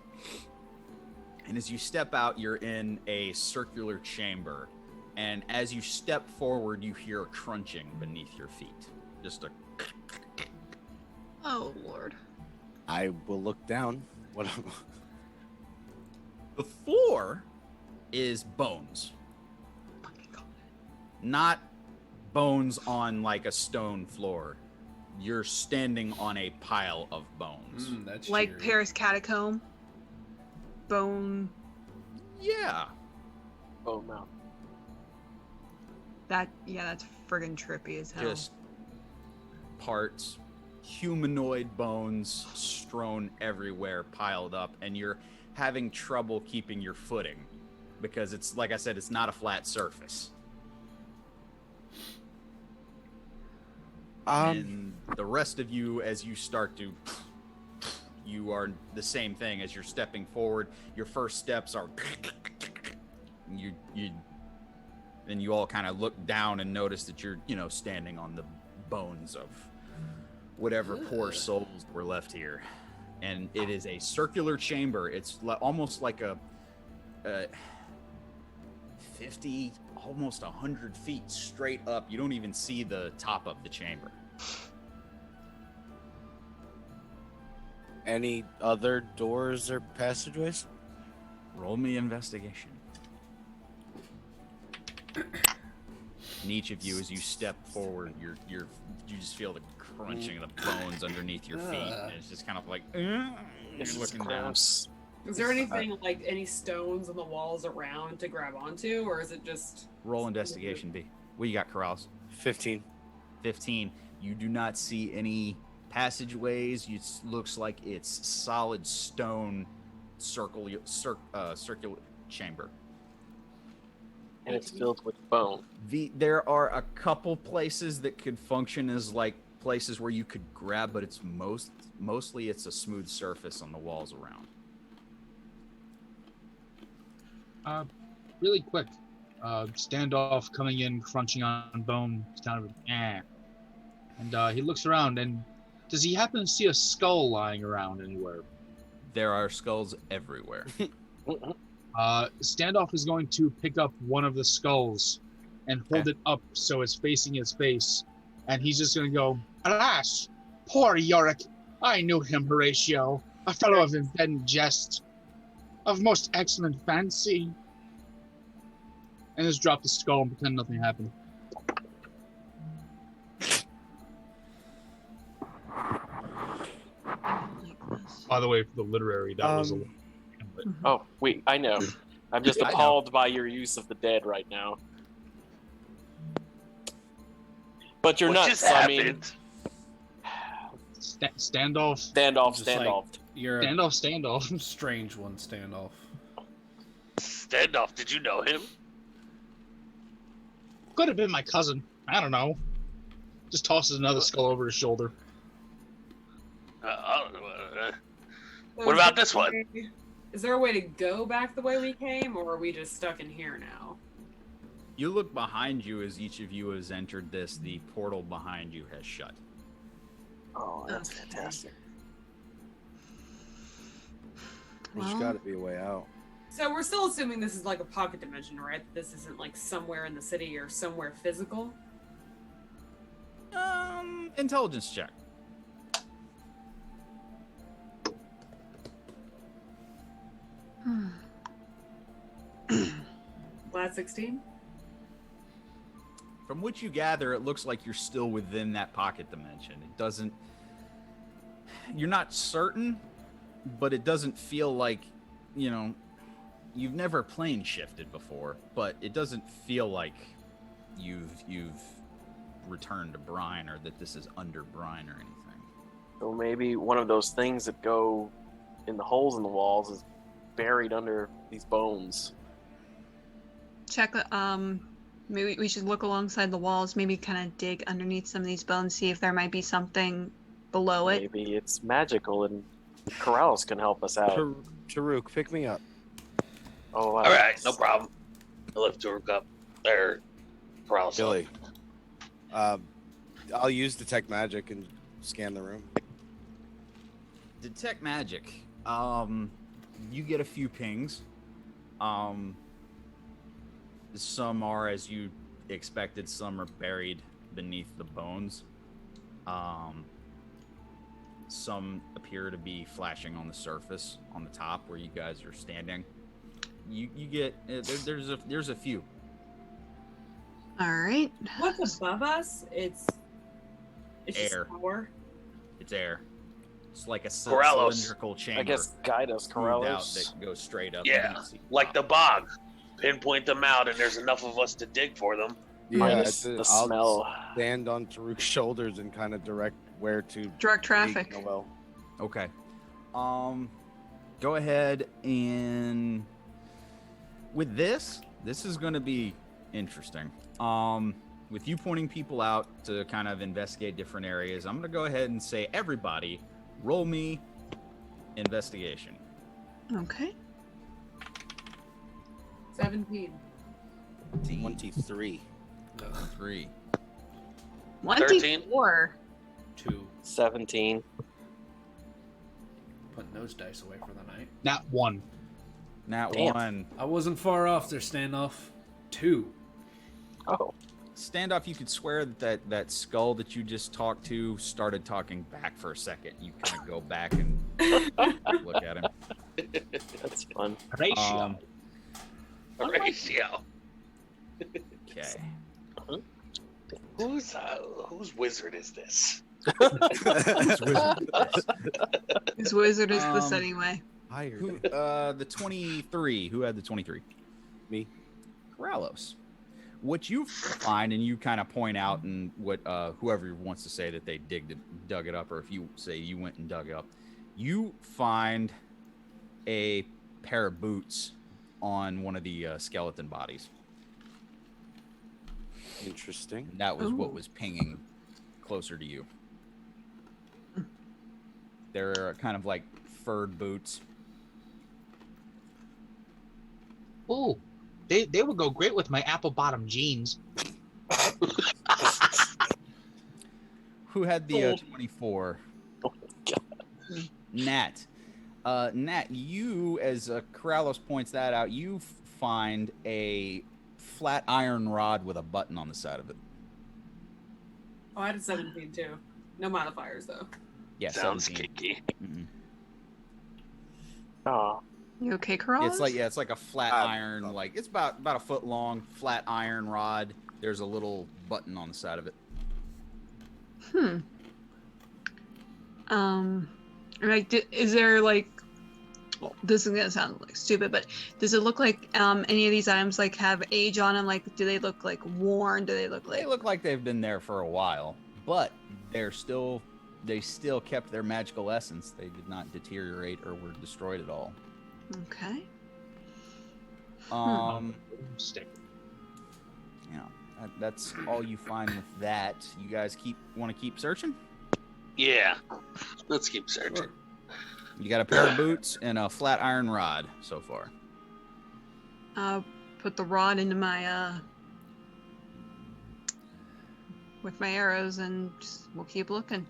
And as you step out, you're in a circular chamber. And as you step forward, you hear a crunching beneath your feet. Just a... Oh, Lord. I will look down. What? The floor is bones. Not bones on like a stone floor. You're standing on a pile of bones. That's Like cheery. Paris Catacomb. Bone. Yeah. Oh no. That's friggin' trippy as hell. Just parts, humanoid bones strewn everywhere, piled up, and you're having trouble keeping your footing because it's, like I said, it's not a flat surface. And the rest of you, as you start to, you are the same thing as you're stepping forward. Your first steps are, then you all kind of look down and notice that you're, standing on the bones of whatever poor souls were left here. And it is a circular chamber. It's almost like a 50, almost 100 feet straight up. You don't even see the top of the chamber. Any other doors or passageways? Roll me investigation. And each of you, as you step forward, you just feel the crunching of the bones underneath your feet. And it's just kind of like, you're looking down. Is there anything like any stones on the walls around to grab onto, or is it just Roll investigation, B. What you got, Corallos? 15. 15. You do not see any passageways. It looks like it's solid stone circular chamber. And it's filled with bone. There are a couple places that could function as like places where you could grab, but it's mostly it's a smooth surface on the walls around. Really quick. Standoff coming in, crunching on bone, kind of And he looks around, and does he happen to see a skull lying around anywhere? There are skulls everywhere. Standoff is going to pick up one of the skulls and hold it up so it's facing his face, and he's just going to go, "Alas, poor Uhrig! I knew him, Horatio, a fellow of invented jest, of most excellent fancy." And just drop the skull and pretend nothing happened. By the way, for the literary, that was a little... Oh, wait, I know. I'm just appalled by your use of the dead right now. But you're nuts, I mean... Standoff. Standoff. You're Standoff. a strange one, Standoff. Standoff, did you know him? Could have been my cousin. I don't know. Just tosses another skull over his shoulder. What about this one? Is there a way to go back the way we came, or are we just stuck in here now? You look behind you as each of you has entered this. The portal behind you has shut. Oh, that's fantastic. There's got to be a way out. So we're still assuming this is like a pocket dimension, right? This isn't like somewhere in the city or somewhere physical? Intelligence check. Last 16? From what you gather, it looks like you're still within that pocket dimension. It doesn't... You're not certain, but it doesn't feel like, you've never plane shifted before, but it doesn't feel like you've returned to brine or that this is under brine or anything. So maybe one of those things that go in the holes in the walls is buried under these bones. Check. Maybe we should look alongside the walls. Maybe kind of dig underneath some of these bones, see if there might be something below it. Maybe it's magical, and Corallos can help us out. Tarook, pick me up. Oh, wow. All right, no problem. I lift Tarook up. There, Corallos. Billy. I'll use detect magic and scan the room. Detect magic. You get a few pings. Some are as you expected, some are buried beneath the bones. Some appear to be flashing on the surface, on the top where you guys are standing. You get there's a few. All right. What's above us? It's air. Just power. It's air. It's like a Corallos. cylindrical chamber. I guess guide us, Out Corallos. that goes straight up. Yeah, like the bog. Pinpoint them out, and there's enough of us to dig for them. Minus the I'll smell. stand on Tarook's shoulders and kind of direct where to Direct traffic. lead Noel. Okay. Go ahead and with this is going to be interesting. With you pointing people out to kind of investigate different areas, I'm going to go ahead and say everybody roll me investigation. Okay. 17. 23. 3. 24. 2. 17. Putting those dice away for the night. Not 1. Nat Damn. 1. I wasn't far off there, standoff. 2. Oh. Standoff, you could swear that skull that you just talked to started talking back for a second. You kind of go back and look at him. That's fun. Ratio. Ratio. Okay. Whose wizard is this? His wizard is this anyway. Who, the 23. Who had the 23? Me. Corallos. What you find, and you kind of point out, and what whoever wants to say that they dug it up, or if you say you went and dug it up, you find a pair of boots on one of the skeleton bodies. Interesting. That was what Ooh. was pinging closer to you. They're kind of like furred boots. Ooh, they would go great with my apple bottom jeans. Who had the 24? Oh my God. Nat. Nat, you, as Corallos points that out, you find a flat iron rod with a button on the side of it. Oh, I had a 17 too. No modifiers though. Yeah, Sounds 17. kinky. Mm-mm. Oh. You okay, Corallos? It's like a flat iron, like it's about a foot long, flat iron rod. There's a little button on the side of it. Like, is there like? Well, this is gonna sound like stupid, but does it look like any of these items like have age on them? Like, do they look like worn? Do they look like? They look like they've been there for a while, but they still kept their magical essence. They did not deteriorate or were destroyed at all. Okay. Stick. Yeah, that's all you find with that. You guys want to keep searching? Yeah. Let's keep searching. You got a pair of boots and a flat iron rod so far. Put the rod into my with my arrows, and we'll keep looking.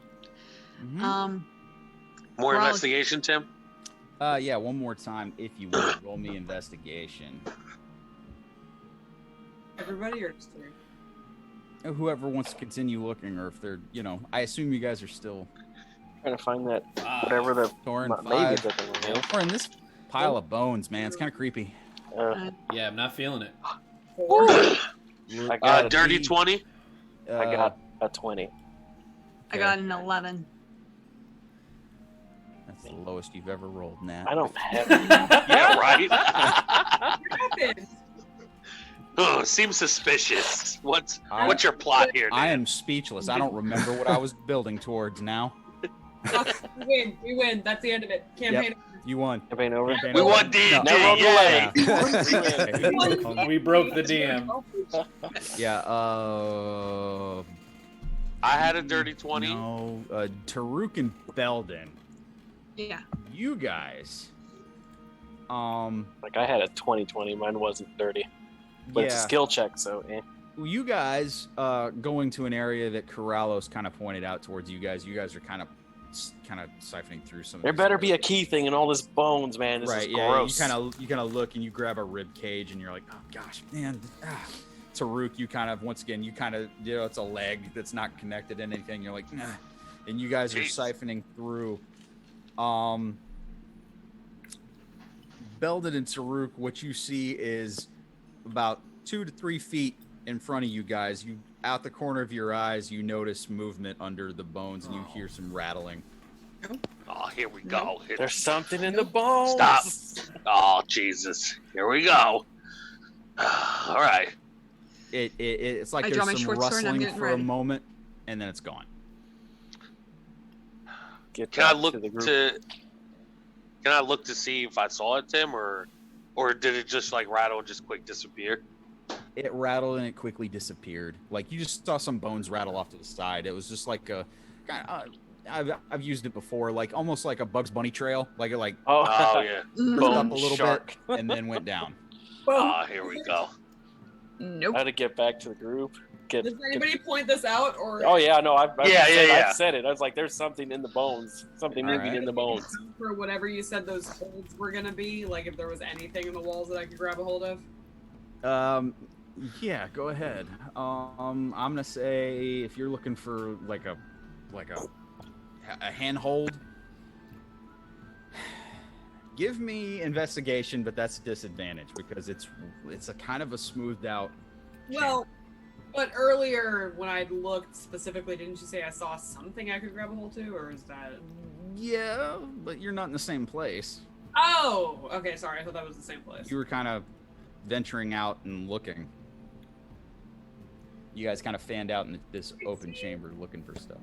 Mhm. More Corallos- investigation, Tim? Yeah, one more time if you would. Roll me investigation. Everybody or just three? Whoever wants to continue looking, or if they're, I assume you guys are still Trying to find that whatever the Torrin maybe 5. the thing was. Torrin, this pile of bones, man, it's kind of creepy. Yeah, I'm not feeling it. I got a Dirty 20? I got a 20. I got an 11. That's the lowest you've ever rolled, Nat. I don't have. Yeah, right? What happened? Oh, seems suspicious. What's I- your plot here, I Dan? am speechless. I don't remember what I was building towards now. We win. That's the end of it. Campaign. You won. Campaign over. Campaign We over. won D&D, No. Now roll the yay! Yeah. We broke the DM. Yeah, I had a dirty 20. No, Tarook and Beldan. Yeah. You guys. Like I had a 20/20. Mine wasn't dirty, but it's a Yeah. skill check, so. You guys going to an area that Corallos kind of pointed out towards you guys. You guys are kind of siphoning through some. There better be a key thing in all this bones, man. This Right, is yeah. gross. You kind of look and you grab a rib cage and you're like, oh gosh, man. Tarook, you kind of it's a leg that's not connected to anything. You're like, nah. And you guys are Jeez. siphoning through. Beldan and Tarook, what you see is about 2 to 3 feet in front of you guys. You out the corner of your eyes, you notice movement under the bones and you hear some rattling. Oh, here we go. There's something in the bones. Stop. Oh, Jesus. Here we go. All right. It's like I draw my there's some short sword and I'm rustling getting for a ready. moment, and then it's gone. Can I look to see if I saw it, Tim, or did it just like rattle and just quick disappear? It rattled and it quickly disappeared. Like you just saw some bones rattle off to the side. It was just like a I've used it before, like almost like a Bugs Bunny trail. Like it Oh yeah. moved Bone up a little shark. bit and then went down. Ah, here we go. Nope. I had to get back to the group. Does anybody point this out, or Oh yeah, no, I've Yeah. said it. I was like, there's something in the bones, something moving Alright. in the bones. for whatever you said those holds were gonna be? Like if there was anything in the walls that I could grab a hold of? Yeah, go ahead. I'm gonna say if you're looking for like a handhold, give me investigation, but that's a disadvantage because it's a kind of a smoothed out. Well, but earlier when I looked specifically, didn't you say I saw something I could grab a hold to, or is that? Yeah, but you're not in the same place. Oh, okay. Sorry, I thought that was the same place. You were kind of venturing out and looking. You guys kind of fanned out in this open chamber looking for stuff.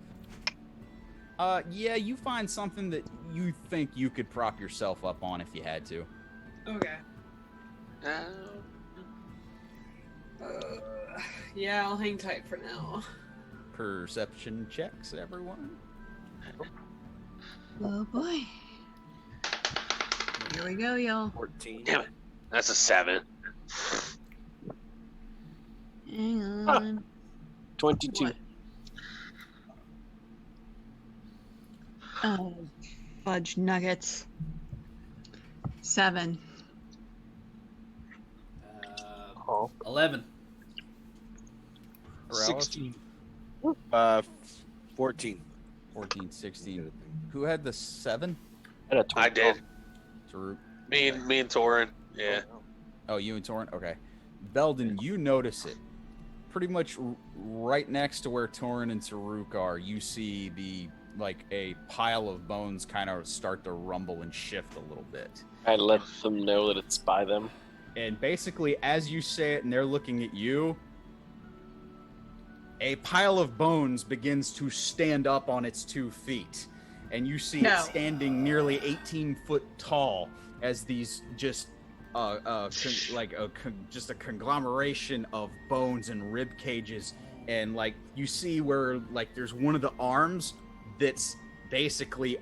Yeah, you find something that you think you could prop yourself up on if you had to. Okay. Yeah, I'll hang tight for now. Perception checks, everyone. Oh boy. Here we go, y'all. 14. Damn it. That's a 7. Hang on. 22. What? Oh, fudge nuggets. 7. 11. 16. 14. 14, 16. Who had the 7? And a I did. Tarook. Me and Torrin. Yeah. Oh, you and Torrin? Okay. Beldan, you notice it. Pretty much right next to where Torrin and Tarook are, you see a pile of bones kind of start to rumble and shift a little bit. I let them know that it's by them. And basically, as you say it and they're looking at you, a pile of bones begins to stand up on its 2 feet. And you see it standing nearly 18 foot tall as these just just a conglomeration of bones and rib cages. And like you see where like there's one of the arms that's basically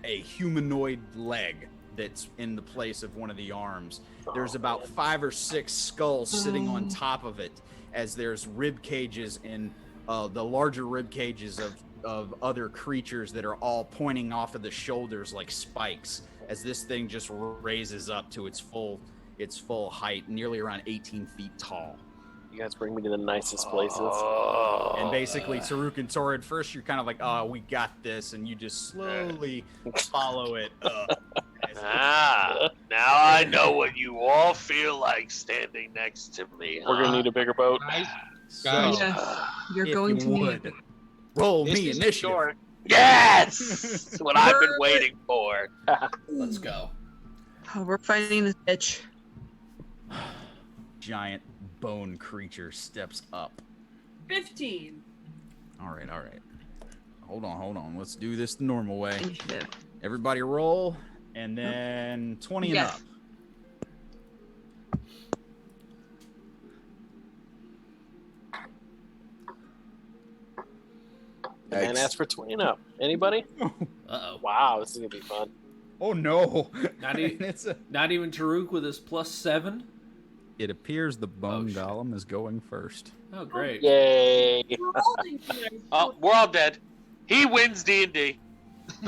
a humanoid leg that's in the place of one of the arms. There's about 5 or 6 skulls sitting on top of it, as there's rib cages and the larger rib cages of other creatures that are all pointing off of the shoulders like spikes, as this thing just raises up to its full height, nearly around 18 feet tall. You guys bring me to the nicest places. And basically, Tarook and Torrin, first you're kind of like, oh, we got this, and you just slowly follow it up. Now I know what you all feel like standing next to me. Huh? We're gonna need a bigger boat. Guys, Yes, you're if going you to would, need. roll this me is initiative. short. Yes! That's what I've been waiting for. Let's go. Oh, we're fighting this bitch. Giant bone creature steps up. 15. All right. Hold on. Let's do this the normal way. Initiative. Everybody roll, and then 20 and Yes. up. And ask for 20 and up. Anybody? Uh-oh. Wow, this is gonna be fun. Oh no! Not even, It's not even Tarook with his +7? It appears the bone shit. golem is going first. Oh, great. Yay! Rolling tonight. Oh, we're all dead. He wins D&D.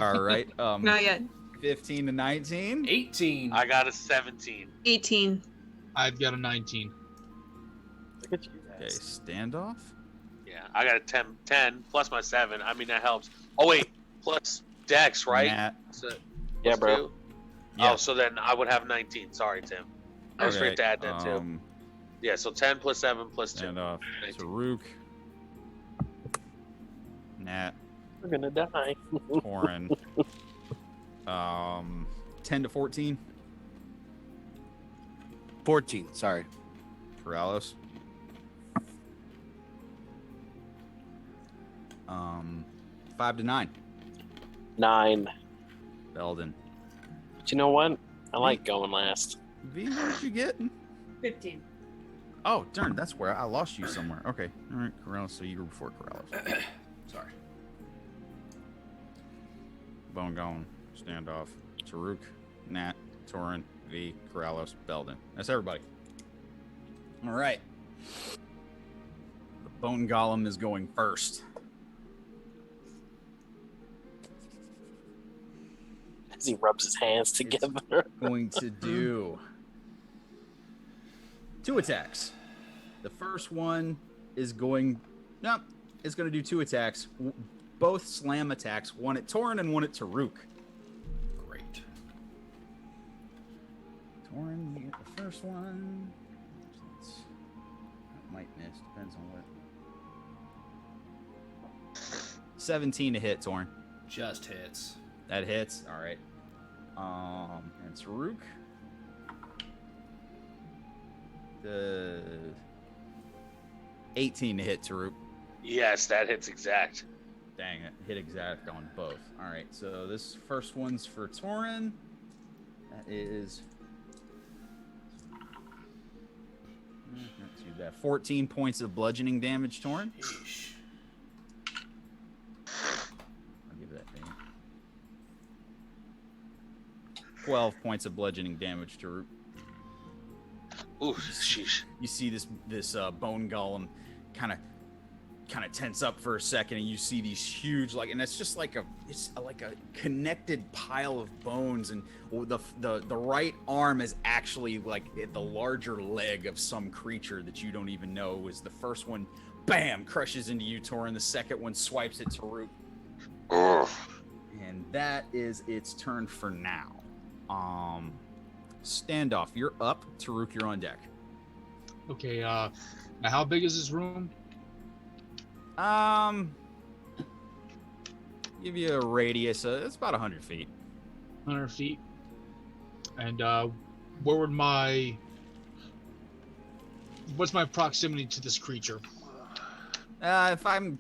All right. Not yet. 15 to 19. 18. I got a 17. 18. I've got a 19. Look at you Okay, guys. standoff. Yeah, I got a 10 plus my 7. I mean, that helps. Oh, wait. Plus Dex, right? Nat. So, Yeah, plus bro. 2? Yeah. Oh, so then I would have 19. Sorry, Tim. I was forgetting to add that, too. Yeah, so 10 plus 7 plus 2. Standoff. 19. Tarook. Nat. We're gonna die. Torrin. 10 to 14. 14, sorry. Corallos. 5 to 9. 9. Beldan. But you know what? I like going last. V, what did you get? 15. Oh, darn, that's where I lost you somewhere. Okay. All right, Corallos, so you were before Corallos. Sorry. Bone Golem, Standoff, Tarook, Nat, Torrin, V, Corallos, Beldan. That's everybody. All right. The Bone Golem is going first. As he rubs his hands together. Going to do 2 attacks. The first one is going... Nope. It's going to do 2 attacks. Both slam attacks. One at Torrin and one at Tarook. Great. Torrin, you get the first one. That might miss. Depends on what. 17 to hit, Torrin. Just hits. That hits. All right. And Tarook. The 18 to hit, Tarook. Yes, that hits exact. Dang it. Hit exact on both. All right. So this first one's for Torrin. That is... Not too bad. 14 points of bludgeoning damage, Torrin. Yeesh. I'll give that to you. 12 points of bludgeoning damage to Root. Ooh, sheesh. You see this bone golem kind of tense up for a second, and you see these huge, and it's just like a connected pile of bones, and the right arm is actually like the larger leg of some creature that you don't even know is the first one. Bam! Crushes into you, Torrin. The second one swipes at Tarook. And that is its turn for now. Standoff, you're up. Tarook, you're on deck. Okay, now how big is this room? Give you a radius. It's about 100 feet. 100 feet. And where would what's my proximity to this creature? If I'm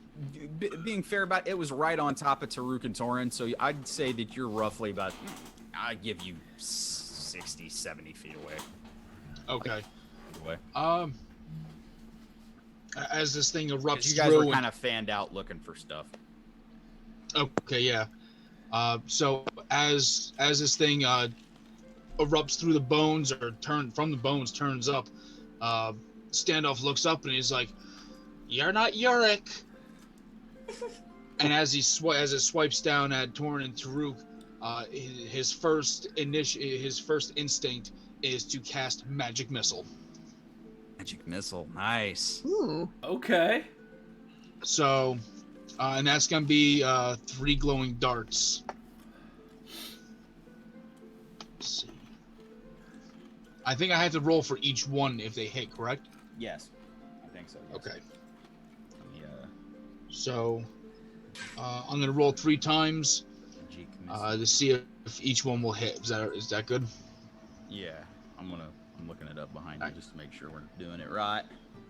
being fair about it, it was right on top of Tarook and Torrin, so I'd say that you're roughly about, I'd give you 60, 70 feet away. Okay. Away. As this thing erupts, you guys were kind of fanned out looking for stuff. Okay, yeah. So as this thing erupts through the bones or turns up, Standoff looks up and he's like, "You're not Uhrig." And as it swipes down at Torrin and Tarook, his first instinct is to cast Magic Missile. Magic Missile, nice. Ooh. Okay. So, and that's gonna be 3 glowing darts. Let's see. I think I have to roll for each one if they hit, correct? Yes, I think so. Yes. Okay. Yeah. So, I'm gonna roll 3 times to see if each one will hit. Is that good? Yeah, I'm looking it up behind you just to make sure we're doing it right.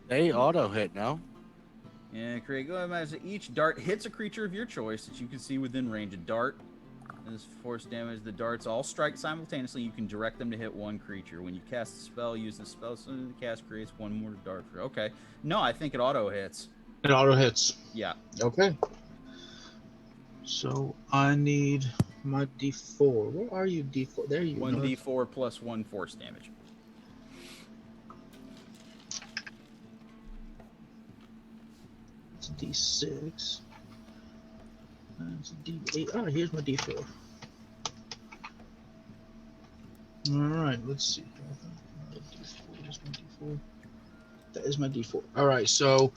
They auto hit now. Yeah, Craig, go ahead. Each dart hits a creature of your choice that you can see within range. A dart is force damage. The darts all strike simultaneously. You can direct them to hit one creature. When you cast a spell, use the spell so the cast creates one more dart. Okay. No, I think it auto hits. It auto hits. Yeah. Okay. So I need my D4. Where are you, D4? There you go. 1d4 plus 1 force damage. It's a D6. That's a D8. Oh, here's my D4. All right, let's see. Here's my D4. That is my D4. All right, so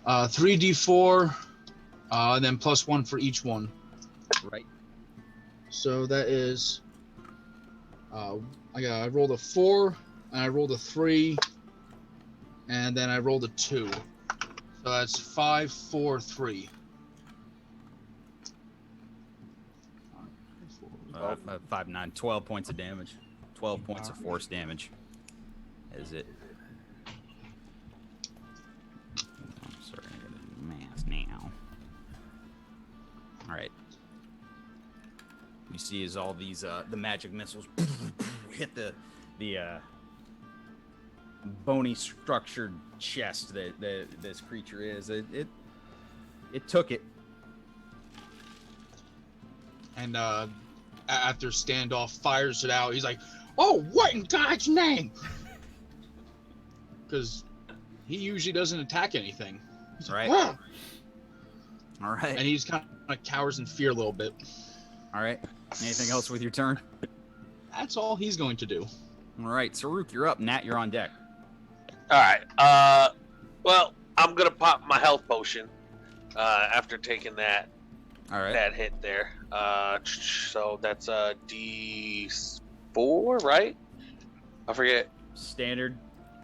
3d4, and then plus 1 for each one. Right. So that is, I rolled a 4, and I rolled a 3, and then I rolled a 2. So that's 5, 4, 3. 5, 9, 12 points of damage. 12 points of force damage. Is it? I'm sorry, I gotta do math now. you see as all these the magic missiles hit the bony structured chest that this creature is. It took it. And after Standoff fires it out, he's like, "Oh, what in God's name?" Because he usually doesn't attack anything. He's like, Right. "Whoa." All right. And he just kind of cowers in fear a little bit. All right. Anything else with your turn? That's all he's going to do. All right. Tarook, you're up. Nat, you're on deck. All right. Well, I'm gonna pop my health potion after taking that All right. that hit there. So that's a D4, right? I forget. Standard.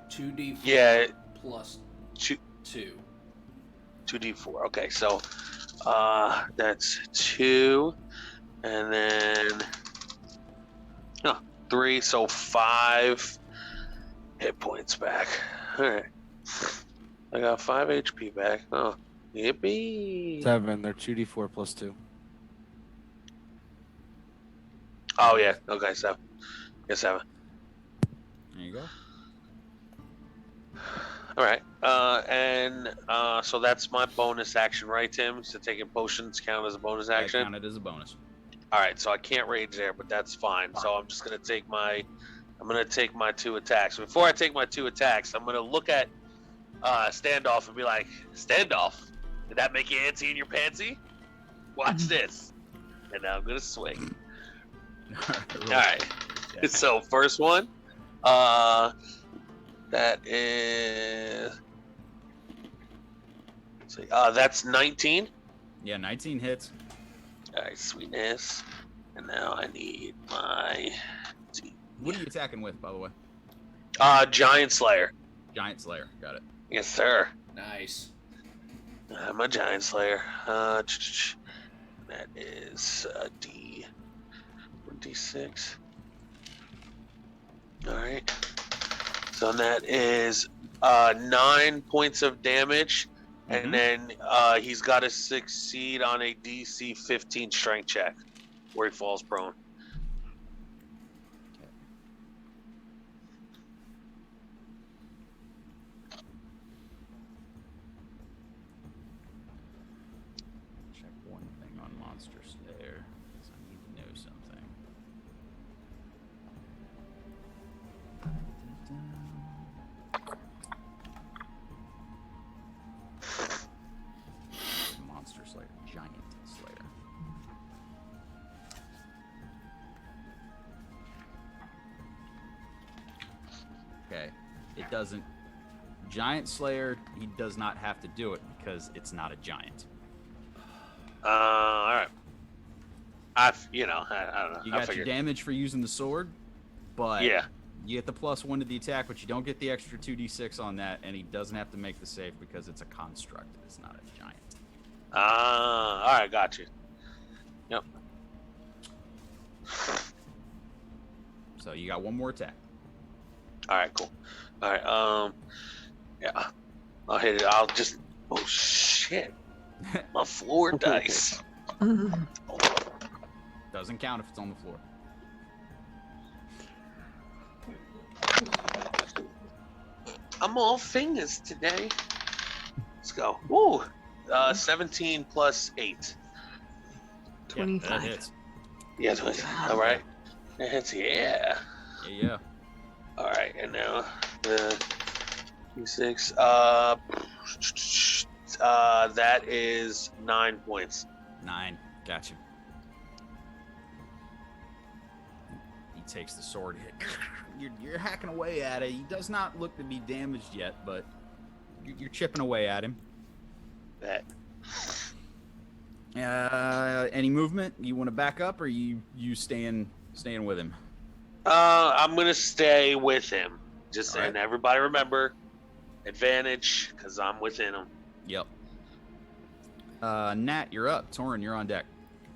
2d4 Yeah. plus Two, 2. 2D4. Okay, so that's 2, and then 3, so 5 hit points back. All right, I got 5 HP back. Oh, yippee! 7. They're 2d4 plus 2. Oh yeah. Okay, 7. Yeah, 7. There you go. All right. So that's my bonus action, right, Tim? So taking potions count as a bonus That action. counted as a bonus. All right, so I can't rage there, but that's fine. So I'm just gonna take my 2 attacks. Before I take my 2 attacks, I'm gonna look at Standoff and be like, Standoff, did that make you antsy in your pantsy? Watch this. And now I'm gonna swing. All right. So first one, that is, let's see, that's 19. Yeah, 19 hits. All right, sweetness. And now I need my What are you attacking with, by the way? Giant Slayer. Giant Slayer. Got it. Yes, sir. Nice. I'm a Giant Slayer. That is D6. All right. So that is 9 points of damage, and then he's got to succeed on a DC 15 strength check, where he falls prone. Check one thing on Monster Slayer, because I need to know something. Monster Slayer, Giant Slayer. Okay, it doesn't. Giant Slayer, he does not have to do it because it's not a giant. All right. I don't know. You I got your figured. damage for using the sword, but Yeah. you get the +1 to the attack, but you don't get the extra 2d6 on that, and he doesn't have to make the save because it's a construct. It's not a giant. All right, got you. Yep. So you got one more attack. All right, cool. All right, yeah. I'll hit it. I'll just. Oh shit! My floor dice. Doesn't count if it's on the floor. I'm all fingers today. Let's go. Woo! 17 plus 8. 25. Yeah, that hits. Yeah, 20. All right. That hits. Yeah. Yeah. All right, and now the D6. That is 9 points. 9. Gotcha. He takes the sword hit. You're hacking away at it. He does not look to be damaged yet, but you're chipping away at him. That. Any movement? You want to back up, or you staying with him? I'm gonna stay with him. Just All right. and everybody remember, advantage because I'm within him. Yep. Nat, you're up. Torrin, you're on deck.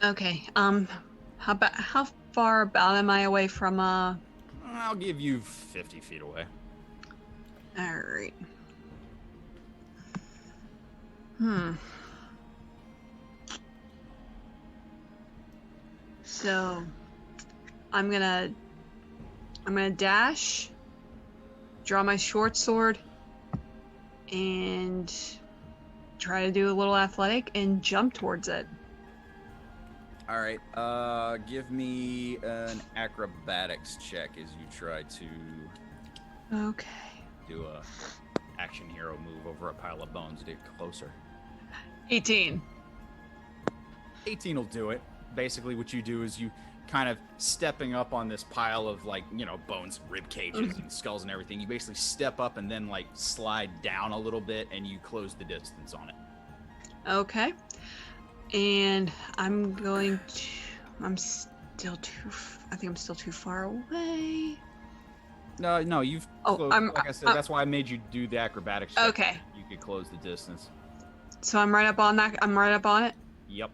Okay. How far about am I away from I'll give you 50 feet away. All right. So I'm gonna dash, draw my short sword, and try to do a little athletic and jump towards it. All right. Give me an acrobatics check as you try to Okay. do a action hero move over a pile of bones to get closer. 18. 18 will do it. Basically, what you do is you kind of stepping up on this pile of, like, you know, bones, rib cages, and skulls and everything. You basically step up and then, like, slide down a little bit, and you close the distance on it. Okay. And I'm going to. I think I'm still too far away. No, you've. Closed, like I said, that's why I made you do the acrobatics check. Okay. You could close the distance. So I'm right up on that. I'm right up on it. Yep.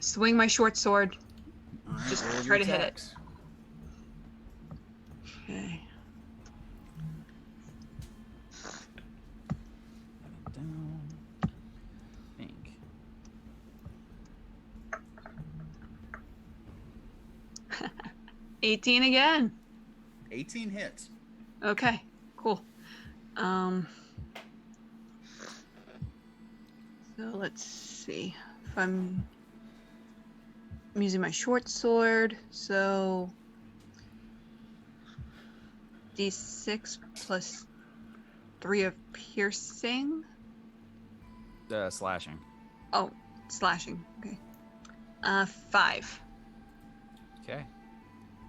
Swing my short sword. All right, Just roll try your to hit it. attacks. Okay. Down. Think. 18 again. 18 hits. Okay. Cool. So let's see. If I'm using my short sword, so D6 plus 3 of piercing. Slashing. Oh, slashing. Okay. 5. Okay.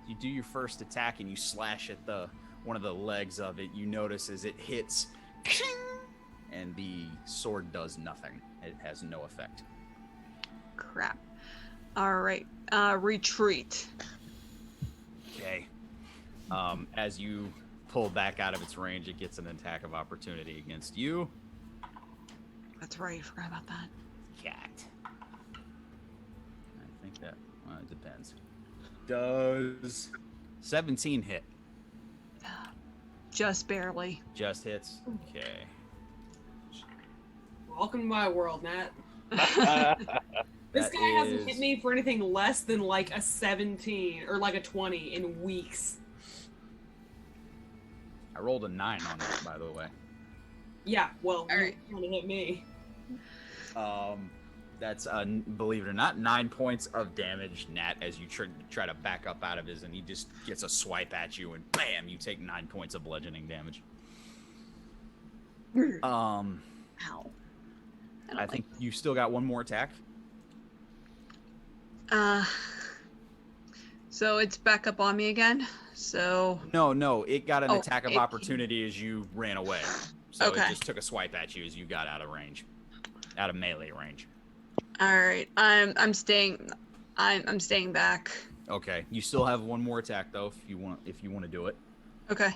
You do your first attack and you slash at one of the legs of it. You notice as it hits, and the sword does nothing. It has no effect. Crap. All right. Retreat. Okay. As you pull back out of its range, it gets an attack of opportunity against you. That's right. I forgot about that. Cat. I think that, well, it depends. Does 17 hit? Just barely. Just hits? Okay. Welcome to my world, Nat. This That guy hasn't is- hit me for anything less than like a 17 or like a 20 in weeks. I rolled a 9 on that, by the way. Yeah, well, All right. you hit me. That's, believe it or not, 9 points of damage, Nat, as you try to back up out of his, and he just gets a swipe at you, and bam, you take 9 points of bludgeoning damage. Ow. I think you still got one more attack. So it's back up on me again. So No, it got an Oh, attack of it- opportunity as you ran away. So Okay. it just took a swipe at you as you got out of range, out of melee range. all right. I'm staying back. Okay, you still have one more attack though, if you want to do it, Okay.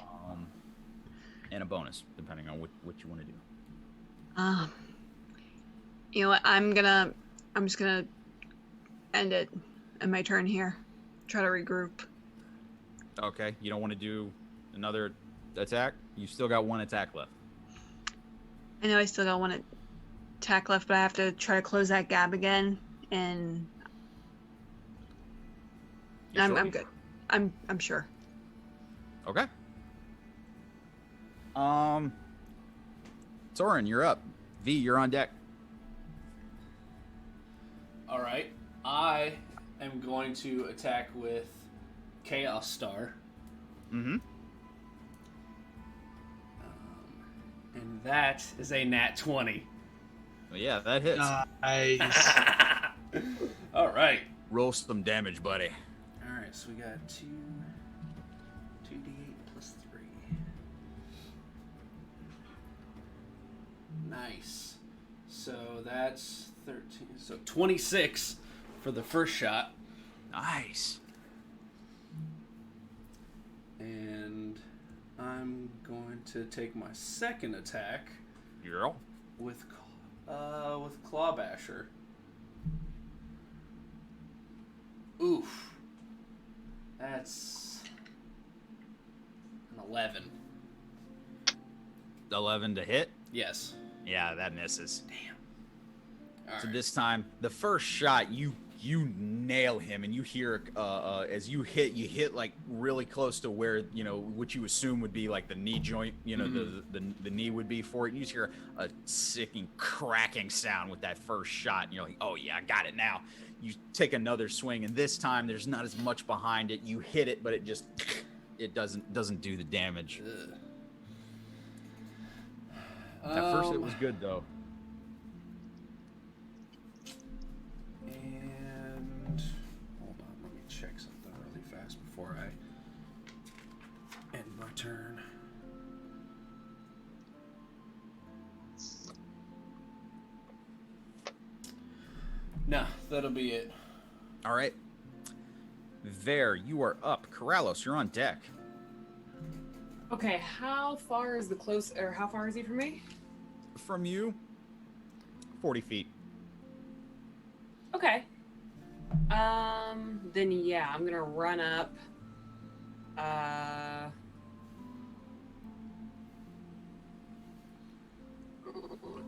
and a bonus depending on what you want to do. You know what? I'm just gonna end it in my turn here. Try to regroup. Okay, you don't want to do another attack? You still got one attack left. I know I still got one attack left, but I have to try to close that gap again, and You sure? I'm good. I'm sure. Okay. Torrin, you're up. V, you're on deck. All right. I am going to attack with Chaos Star. Mm-hmm. And that is a nat 20. Well, yeah, that hits. Nice. All right. Roll some damage, buddy. All right, so we got 2d8 plus 3. Nice. So that's 13. So 26 for the first shot. Nice. And I'm going to take my second attack Girl. with Claw Basher. Oof. That's an 11. 11 to hit. Yes. Yeah, that misses. Damn. All So right. this time, the first shot, you you nail him, and you hear as you hit like really close to where what you assume would be like the knee joint, the knee would be for it. You just hear a sickening cracking sound with that first shot, and you're like, oh yeah, I got it now. You take another swing, and this time there's not as much behind it. You hit it, but it doesn't do the damage. At first it was good though. And hold on, let me check something really fast before I end my turn. No, that'll be it. All right. Vare, you are up. Corallos, you're on deck. Okay, how far is how far is he from me? From you, 40 feet. Okay. Then yeah, I'm gonna run up.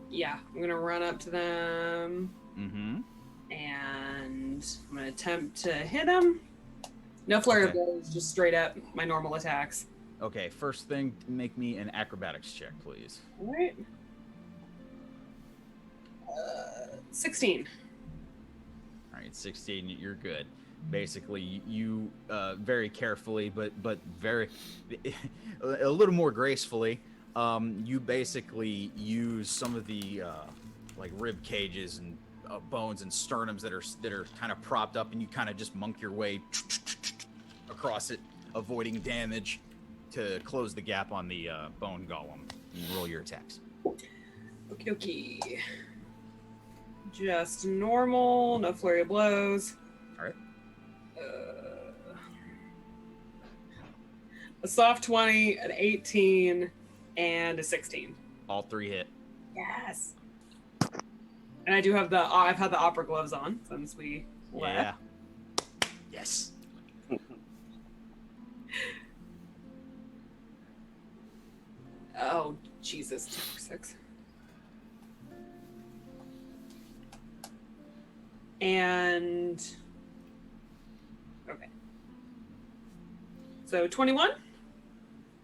Yeah, I'm gonna run up to them. Mm-hmm. And I'm gonna attempt to hit him. No flurry of blows, just straight up my normal attacks. Okay, first thing, make me an acrobatics check, please. All right. 16. All right, 16, you're good. Basically, you very carefully, but very a little more gracefully, you basically use some of the like rib cages and bones and sternums that are kind of propped up, and you kind of just monk your way across it, avoiding damage to close the gap on the bone golem. And roll your attacks. Okay. Just normal, no flurry of blows. All right. A soft 20, an 18, and a 16. All three hit. Yes. And I do have I've had the opera gloves on since we left. Yeah. Yes. Oh, Jesus. 6. And okay. So 21?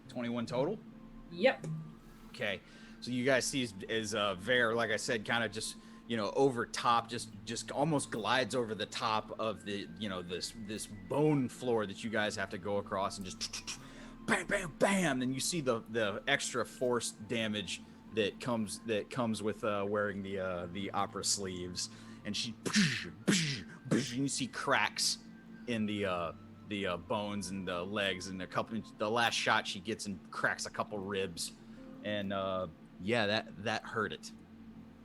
21 total? Yep. Okay. So you guys see as Vare, like I said, kind of just over top, just almost glides over the top of the this bone floor that you guys have to go across, and just bam, bam, bam. Then you see the extra force damage that comes with wearing the opera sleeves, and she and you see cracks in the bones and the legs, and the last shot she gets and cracks a couple ribs, and yeah, that hurt it.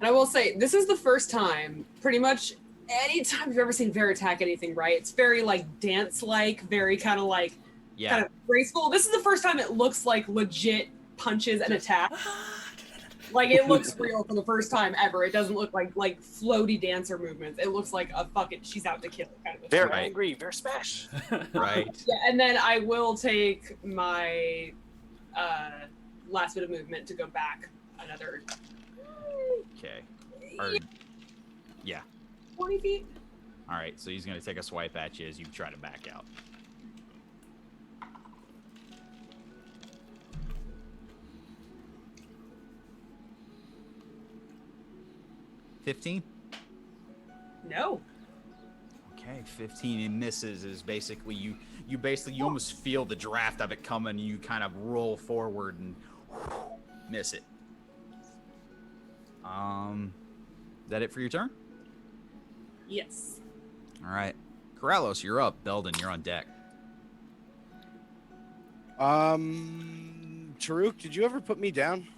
And I will say, this is the first time, pretty much any time you've ever seen Vare attack anything, right? It's very like dance-like, very kind of like kind of graceful. This is the first time it looks like legit punches and attack. Like it looks real for the first time ever. It doesn't look like floaty dancer movements. It looks like a fucking she's out to kill kind of a Very right. angry, very smash. Right. Yeah, and then I will take my last bit of movement to go back another. Okay. 20 feet. All right. So he's gonna take a swipe at you as you try to back out. $15? No. Okay, 15 and misses is basically you almost feel the draft of it coming. You kind of roll forward and miss it. Is that it for your turn? Yes. All right. Corallos, you're up. Beldan, you're on deck. Tarook, did you ever put me down?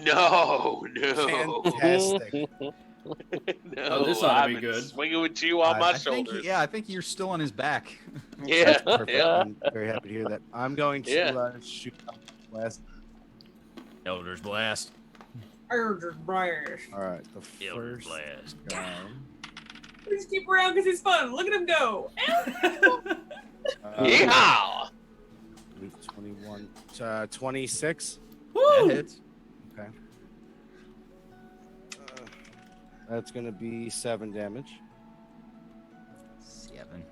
No. Fantastic. No, this ought to I've be been good. swinging with you on my I think, shoulders. I think you're still on his back. Yeah, Perfect. yeah. I'm very happy to hear that. I'm going to shoot last. Elder's Blast. Eldritch Blast. All right, the Elder's first Blast. guy. Please keep around because he's fun. Look at him go. Yeehaw! 21, 26. That hits. Okay. That's going to be 7 damage. Kevin.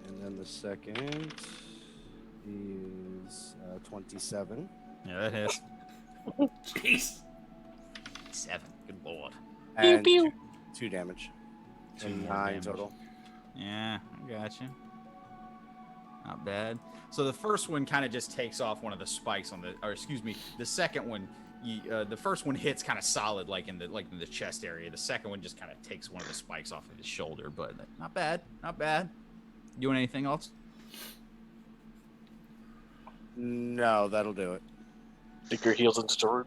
And then the second is 27. Yeah, that hits. Jeez. 7. Good lord. And pew. 2 damage. Two And more 9 damage. total. Yeah, I got you. Not bad. So the first one kind of just takes off one of the spikes on the, or excuse me, the second one. The first one hits kind of solid, like in the chest area. The second one just kind of takes one of the spikes off of his shoulder, but not bad, not bad. Doing anything else? No, that'll do it. Dig your heels into Tarook.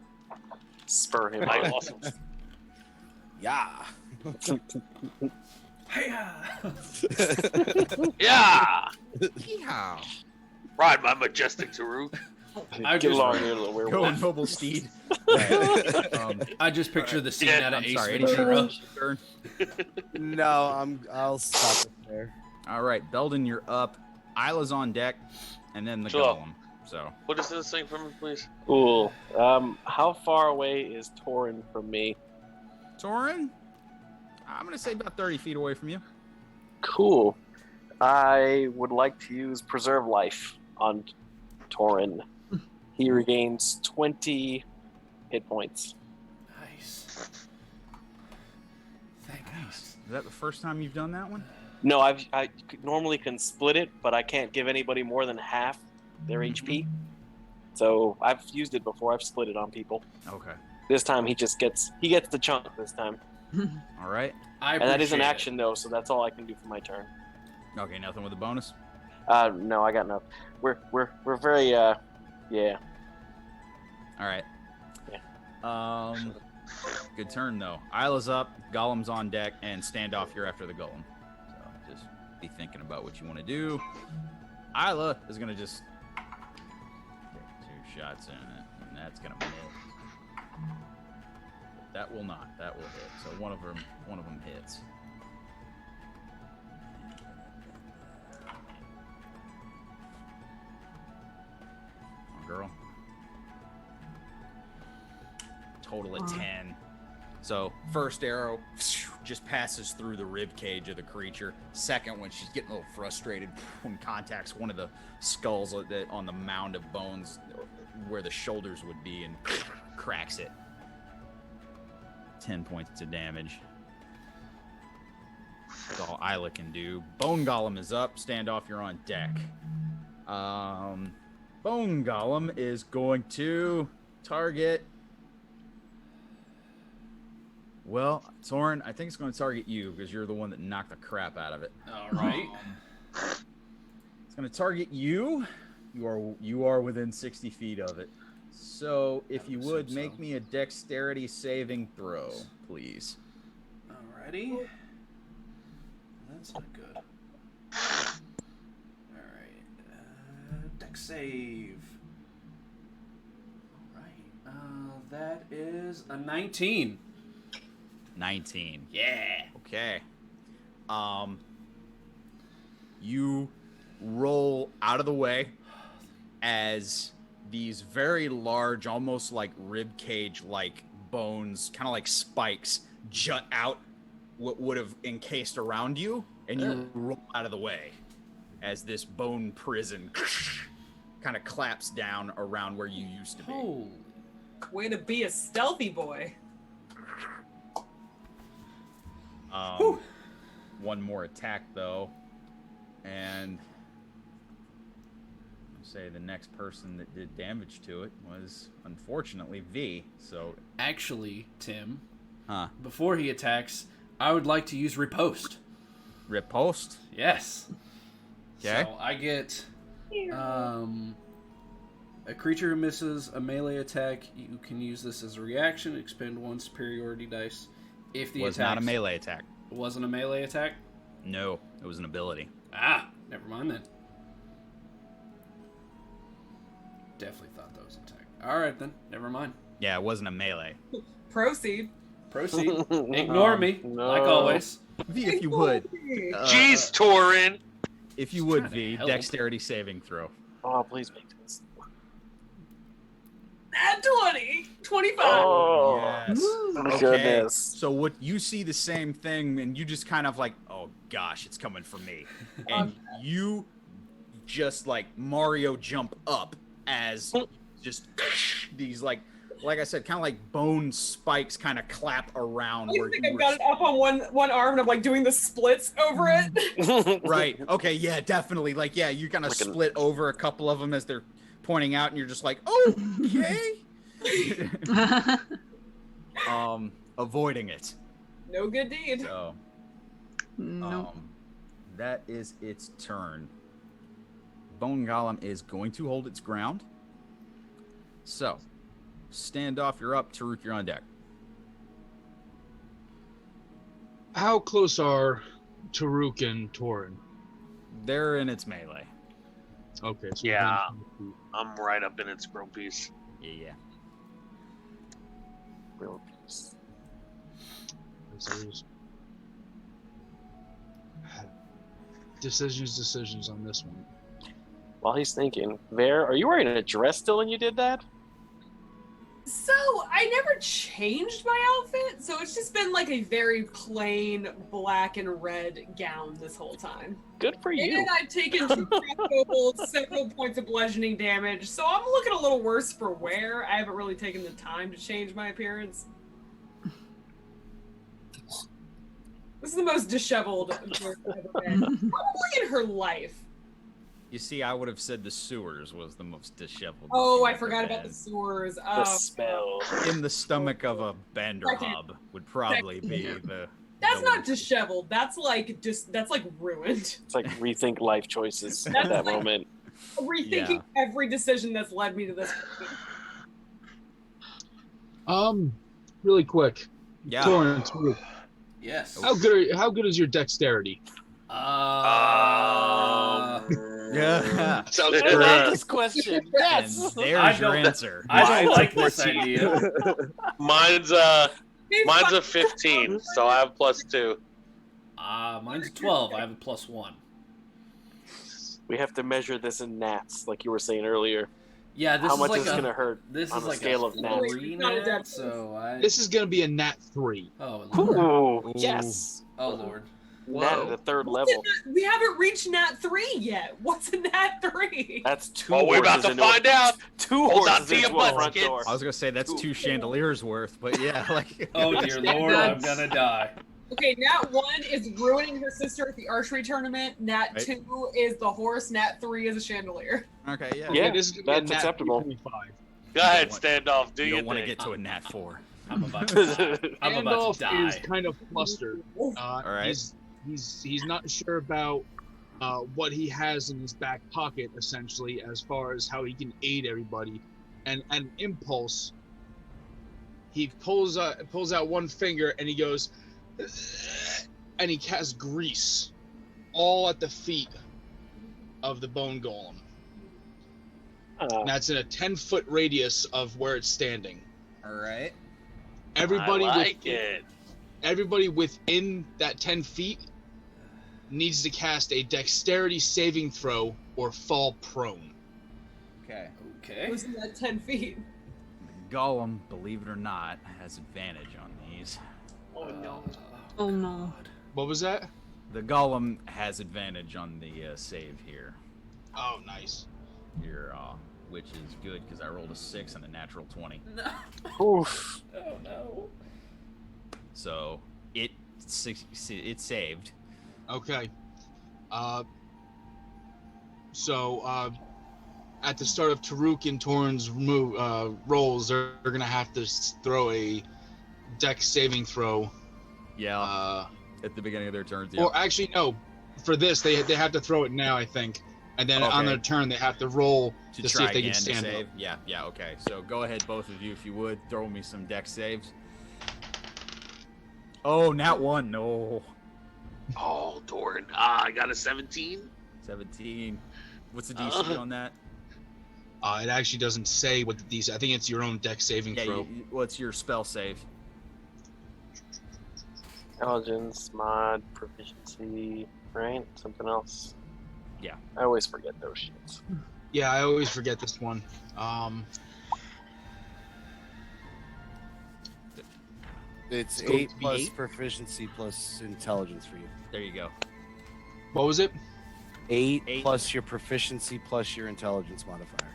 Spur him Like, on. awesome. Yeah. Yeah! Yeehaw! Ride my majestic Tarook. I Get just- along here, little Go werewolf. noble steed. I just picture the scene Yeah, out of I'm Ace sorry. Ventura. Anything turn? No, I'll stop it there. All right, Beldan, you're up. Isla's on deck, and then the Sure. golem. So What is this thing for me, please? Cool. How far away is Torrin from me? Torrin, I'm gonna say about 30 feet away from you. Cool. I would like to use Preserve Life on Torrin. He regains 20 hit points. Nice. Thank Nice. Is that the first time you've done that one? No, I normally can split it, but I can't give anybody more than half their HP. So I've used it before. I've split it on people. Okay. This time he gets the chunk this time. All right. I And that is an appreciate it. action though, so that's all I can do for my turn. Okay. Nothing with a bonus. No, I got enough. We're very yeah. All right. Yeah. Good turn though. Isla's up, Golem's on deck, and standoff. You're after the golem. So just be thinking about what you want to do. Isla is gonna just take 2 shots in it, and that's gonna hit. That will not. That will hit. So one of them hits. Come on, girl. Total of 10. So first arrow just passes through the rib cage of the creature. Second one, she's getting a little frustrated when contacts one of the skulls on the mound of bones where the shoulders would be and cracks it. 10 points of damage. That's all Isla can do. Bone Golem is up. Standoff, you're on deck. Bone Golem is going to target. Well, Torrin, I think it's going to target you because you're the one that knocked the crap out of it. All right. It's going to target you. You are within 60 feet of it. So, if you would, make me a dexterity saving throw, please. Alrighty. That's not good. Alright. Dex save. Alright. That is a 19. 19. Yeah. Okay. You roll out of the way as these very large, almost like rib cage like bones, kind of like spikes, jut out what would have encased around you, and you roll out of the way as this bone prison kind of claps down around where you used to be. Holy. Way to be a stealthy boy. One more attack though, and I'll say the next person that did damage to it was unfortunately V. So Actually, Tim, before he attacks, I would like to use riposte. riposte. Yes. Okay. So I get a creature who misses a melee attack, you can use this as a reaction, expend 1 superiority dice. If the Was attack not a melee attack. wasn't a melee attack? No, it was an ability. Ah, never mind then. Definitely thought that was an attack. Alright then, never mind. Yeah, it wasn't a melee. Proceed. Proceed. Ignore me, no. like always. V, if you would. Jeez, Torrin! If you would, trying to V, help. dexterity saving throw. Oh, please make this. Add 20. 25. Oh, Yes. my goodness. So what you see the same thing, and you just kind of like, oh gosh, it's coming for me, and you just like Mario jump up as just these like I said, kind of like bone spikes kind of clap around. I think I've got it up on one arm and I'm like doing the splits over it. Right. Okay. Yeah. Definitely. Like, yeah, you kind of split over a couple of them as they're pointing out, and you're just like, okay. Avoiding it. No good deed. So, Nope. that is its turn. Bone Golem is going to hold its ground. So, Standoff, you're up. Tarook, you're on deck. How close are Tarook and Torrin? They're in its melee. Okay. So Yeah, I'm right up in its grill piece. Yeah. Real peace. Decisions on this one. While he's thinking, Vare, are you wearing a dress still when you did that? So I never changed my outfit, so it's just been like a very plain black and red gown this whole time. Good for you. And I've taken 2 crossbows, several points of bludgeoning damage, so I'm looking a little worse for wear. I haven't really taken the time to change my appearance. This is the most disheveled Vare I've ever been. Probably in her life. You see, I would have said the sewers was the most disheveled. Oh, I you've forgot ever about the been. sewers. The smell. In the stomach of a bender Second. hub would probably be the. That's the not worst. disheveled. That's like ruined. It's like rethink life choices at That's that like- moment. Rethinking every decision that's led me to this point. Really quick. Yeah. Torrin, Tarook, Yes. how good is your dexterity? Yeah. Sounds I good. love this question. And Yes. there's your answer. I don't like this idea. Mine's mine's a 15, so I have +2. Mine's 12. I have a +1. We have to measure this in gnats, like you were saying earlier. Yeah, this How is much like is it gonna hurt This on is a like scale a of gnats? 3 Not a nat, death. so I. This is gonna be a nat 3. Oh Lord. Ooh, yes. Oh Lord. Nat at the 3rd level. We haven't reached Nat 3 yet. What's a Nat 3? That's 2 Well, we're about horses to into find out. 2 Hold on horses to your into a butts, front kids. door. I was gonna say that's 2 chandeliers worth, but yeah, like. Oh dear Lord, I'm gonna die. Okay, Nat 1 is ruining her sister at the archery tournament. Nat Right. 2 is the horse. Nat 3 is a chandelier. Okay, yeah. Yeah, this is gonna be a that's nat acceptable. 3.5. Go ahead, want- Standoff. Do You your don't want to thing. get to a nat 4. I'm about to die. I'm about to Gandalf is die. kind of flustered. All right. He's not sure about what he has in his back pocket, essentially, as far as how he can aid everybody. And an impulse, he pulls out one finger and he goes, and he casts grease all at the feet of the bone golem. And that's in a 10-foot radius of where it's standing. All right. Everybody I like within, it. everybody within that 10 feet needs to cast a dexterity saving throw or fall prone. Okay. Okay. Who's in that 10 feet? Gollum, believe it or not, has advantage on these. Oh no. Oh no. What was that? The Gollum has advantage on the save here. Oh, nice. Here, which is good because I rolled a 6 and a natural 20. No. Oof. Oh no. So it saved. Okay. So at the start of Tarook and Torrin's rolls, they're going to have to throw a dex saving throw. Yeah. At the beginning of their turns. Yeah. Or actually, no. For this, they have to throw it now, I think. And then on Okay. their turn, they have to roll to to see try if they again can to stand save. up. Yeah. Okay. So go ahead, both of you, if you would, throw me some dex saves. Oh, nat 1. No. Oh, Torrin. I got a 17. 17. What's the DC on that? It actually doesn't say what the DC. I think it's your own dex saving Yeah. throw. What's your spell save? Intelligence, mod, proficiency, right? Something else. Yeah. I always forget those shits. Yeah, I always forget this one. It's So 8 it'd be plus 8? proficiency plus intelligence for you. There you go. What was it? 8 8. plus your proficiency plus your intelligence modifier.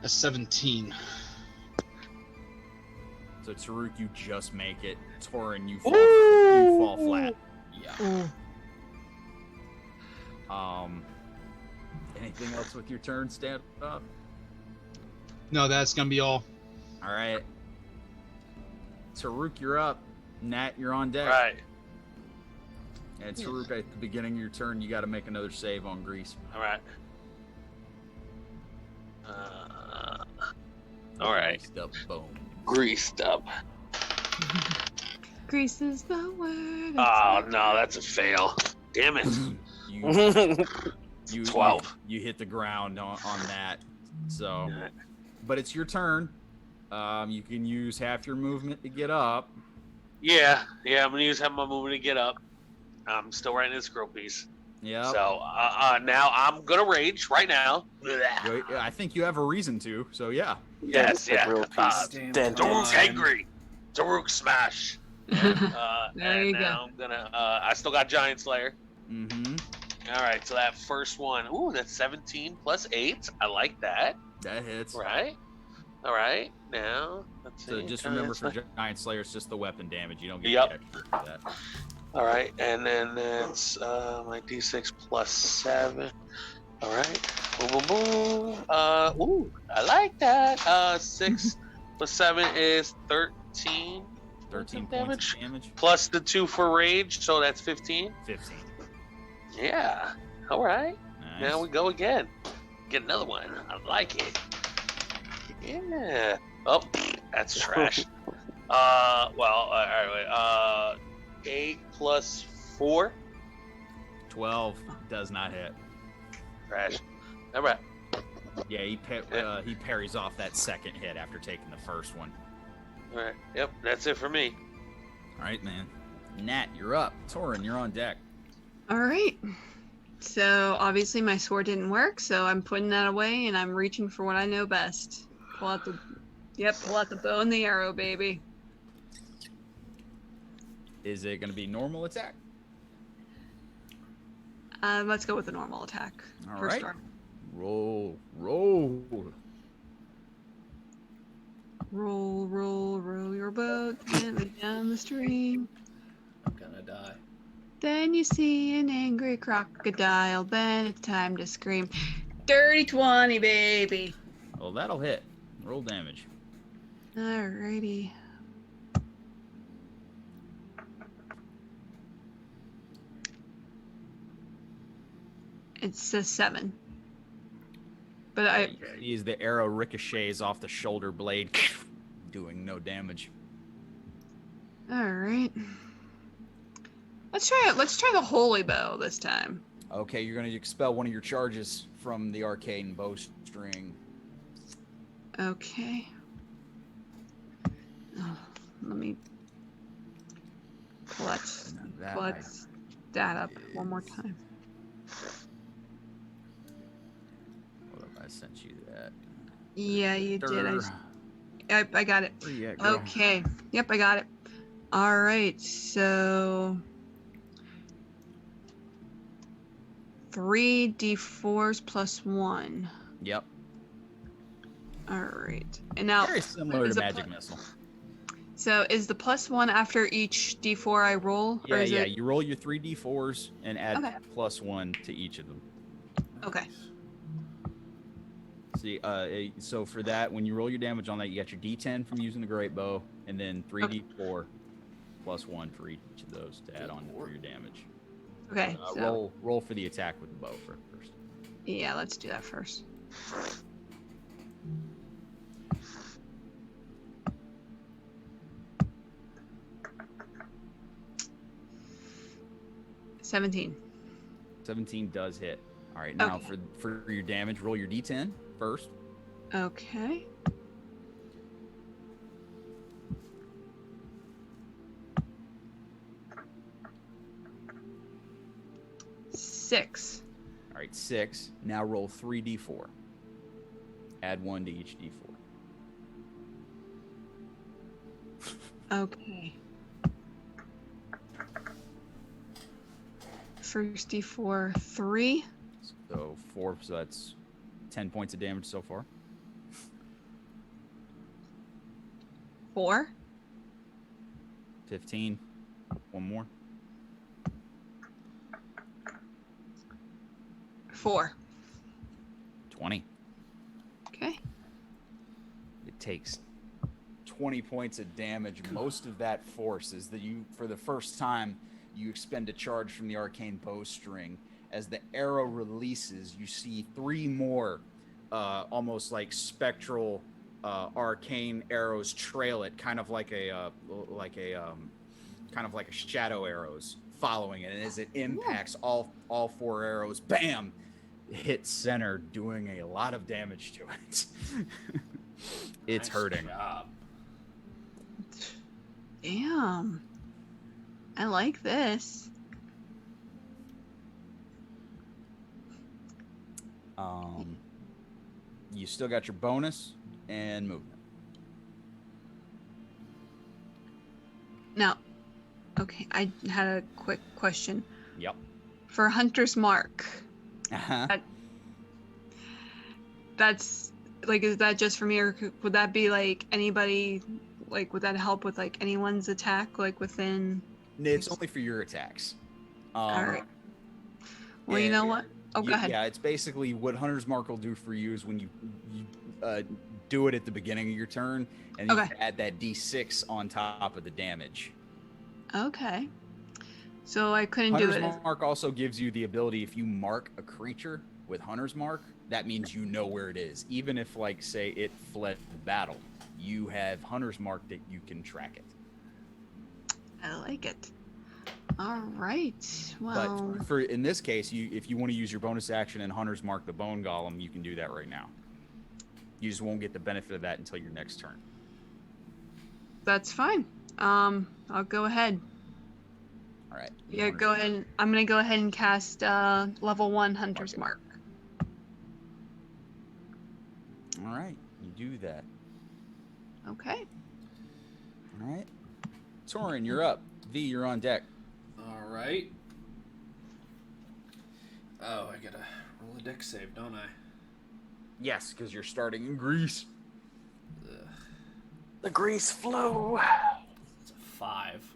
A 17. So Tarook, you just make it. Torrin, you fall flat. Yeah. Anything else with your turn, stand up? No, that's gonna be all. All right. Tarook, you're up. Nat, you're on deck. Right. And Tarook, at the beginning of your turn, you got to make another save on Grease. All right. All right. Greased up bone. Greased up. Grease is the word. Oh no, that's a fail. Damn it. You 12. You hit the ground on that. So, but it's your turn. You can use half your movement to get up. Yeah, I'm gonna use half my movement to get up. I'm still writing this scroll piece. Yeah. So now I'm gonna rage right now. I think you have a reason to. So yeah. Yes, yeah. Real piece. Damn Tarook's fine. angry. Tarook smash. There And you now I'm gonna. I still got Giant Slayer. Mm-hmm. All right, so that first one. Ooh, that's 17 plus 8. I like that. That hits. Right. All right. Now let's see. So just remember, for Giant Slayer, it's just the weapon damage. You don't get Yep. the extra for that. All right, and then that's my D6 plus 7. All right. Boom, boom, boom. Ooh, I like that. 6 plus 7 is 13. 13 damage. points of damage. Plus the 2 for rage, so that's 15. 15. Yeah. All right. Nice. Now we go again. Get another one. I like it. Yeah. Oh, that's trash. All right. 8 plus 4. 12 does not hit. Trash. All right. Yeah, he parries off that second hit after taking the first one. All right. Yep. That's it for me. All right, man. Nat, you're up. Torrin, you're on deck. All right. So obviously my sword didn't work, so I'm putting that away and I'm reaching for what I know best. Pull out the bow and the arrow, baby. Is it going to be normal attack? Let's go with the normal attack. All for right. start. Roll. Roll your boat gently down the stream. I'm gonna die. Then you see an angry crocodile. Then it's time to scream. Dirty 20, baby. Well, that'll hit. Roll damage. Alrighty. It's a 7. But I Use the arrow ricochets off the shoulder blade, doing no damage. Alright. Let's try the holy bow this time. Okay, you're going to expel one of your charges from the arcane bowstring. Okay. Oh, let me pull that up one more time. Hold up, I sent you that. Yeah, you did. Durr. I got it. Where you at, girl? Okay. Yep, I got it. All right. So 3d4s plus 1. Yep. All right. And now Very similar is to it magic missile. So is the plus 1 after each d4 I roll? Yeah, or is yeah. It... You roll your 3d4s and add Okay. +1 to each of them. Okay. See, so for that, when you roll your damage on that, you got your d10 from using the great bow, and then 3d4 plus 1 for each of those to add on for your damage. Okay. So Roll for the attack with the bow first. yeah, let's do that first. $17. 17 does hit. All right, now Okay. for your damage, roll your d10 first. Okay. $6. All right, 6. Now roll 3d4. Add 1 to each d4. Okay. First d4, 3. So 4, so that's 10 points of damage so far. 4. 15. One more. 4. 20. Okay. It takes 20 points of damage. Most of that force is that you, for the first time, you expend a charge from the arcane bowstring. As the arrow releases, you see 3 more, almost like spectral, arcane arrows trail it, kind of like a shadow arrows following it. And as it impacts, all 4 arrows, bam, hit center, doing a lot of damage to it. It's Nice hurting. job. Damn. I like this. You still got your bonus and movement. Now, okay, I had a quick question. Yep. For Hunter's Mark, Uh-huh. that's like, is that just for me, or would that be like anybody? Like, would that help with like anyone's attack, like within? It's only for your attacks. All right. Well, you know what? Oh, go ahead. Yeah, it's basically what Hunter's Mark will do for you is when you do it at the beginning of your turn, and you add that d6 on top of the damage. Okay. So I couldn't Hunter's do it. Mark also gives you the ability, if you mark a creature with Hunter's Mark, that means you know where it is. Even if, like, say, it fled the battle, you have Hunter's Mark that you can track it. I like it. All right. Well, But for in this case, if you want to use your bonus action and Hunter's Mark the Bone Golem, you can do that right now. You just won't get the benefit of that until your next turn. that's fine. I'll go ahead. All right. Yeah, go ahead. I'm gonna go ahead and cast level 1 Hunter's Mark. All right, you do that. Okay. All right. Torrin, you're up. V, you're on deck. All right. Oh, I gotta roll a deck save, don't I? Yes, because you're starting in Greece. Ugh, The grease flew. it's a 5.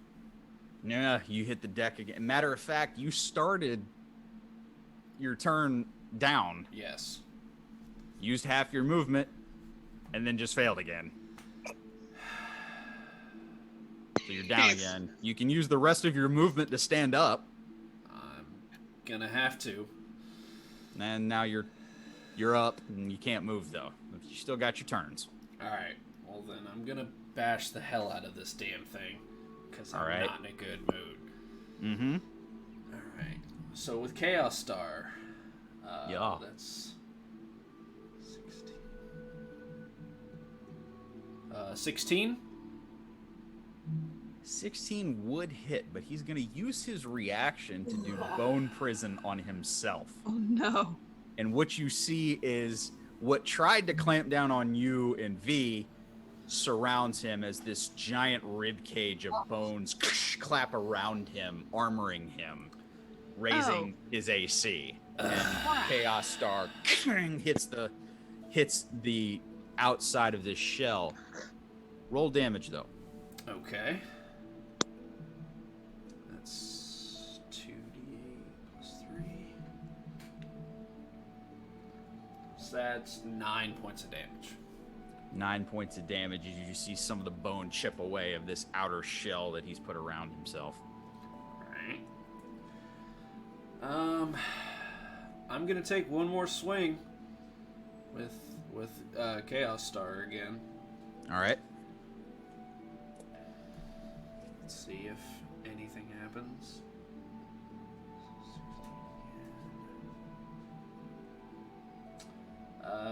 Yeah, you hit the deck again. Matter of fact, you started your turn down, Yes. used half your movement, and then just failed again. So you're down again. You can use the rest of your movement to stand up, I'm gonna have to. and now you're up, and you can't move though. You still got your turns. Alright, well then I'm gonna bash the hell out of this damn thing. Because I'm Alright. not in a good mood. Mm-hmm. Alright, so with Chaos Star, Yeah. that's 16. 16? 16 would hit, but he's going to use his reaction to do Bone Prison on himself. Oh no. And what you see is what tried to clamp down on you and V surrounds him as this giant rib cage of bones clap around him, armoring him, raising his AC. And Chaos Star hits the outside of this shell. Roll damage though. Okay. That's 2d8 plus 3. So that's 9 points of damage. 9 points of damage as you see some of the bone chip away of this outer shell that he's put around himself. Alright. I'm gonna take one more swing with Chaos Star again. All right. Let's see if anything happens.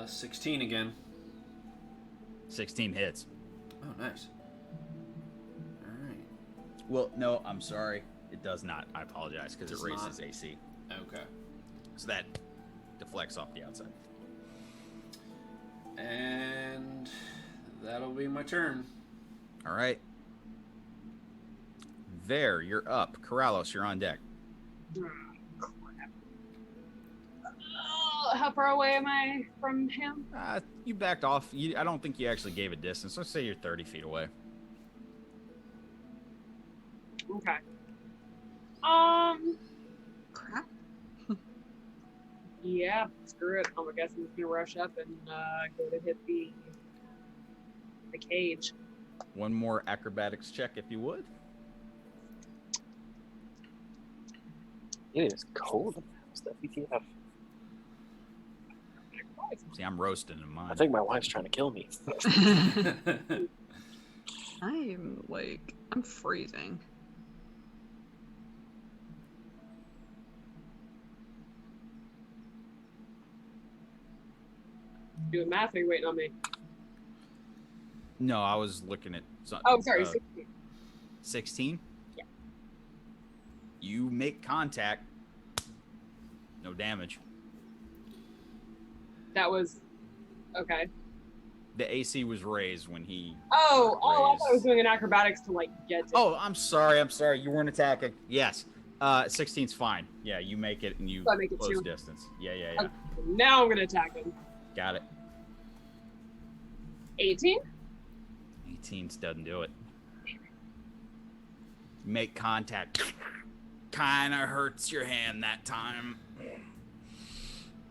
16 again. 16 hits. Oh, nice. Alright. Well, no, I'm sorry. It does not. I apologize because it Does raises not? AC. Okay. So that deflects off the outside. And that'll be my turn. All right. Vare, you're up. Corallos, you're on deck. Crap. Oh, how far away am I from him? You backed off. I don't think you actually gave a distance. Let's say you're 30 feet away. Okay. Crap. Yeah, screw it. I guess I'm just gonna rush up and go to hit the cage. One more acrobatics check, if you would. It is cold in the house. That we have. See, I'm roasting in mine. I think my wife's trying to kill me. I'm freezing. Doing math, or are you waiting on me? No, I was looking at... Oh, sorry, 16. 16? Yeah. You make contact. No damage. That was... Okay. The AC was raised when he... Oh, I raised. thought I was doing an acrobatics to, like, get to... Oh, I'm sorry. You weren't attacking. Yes. 16's fine. Yeah, you make it and you So I make it close 2. distance. Yeah. Okay, now I'm going to attack him. Got it. 18? 18 doesn't do it. Make contact. Kind of hurts your hand that time.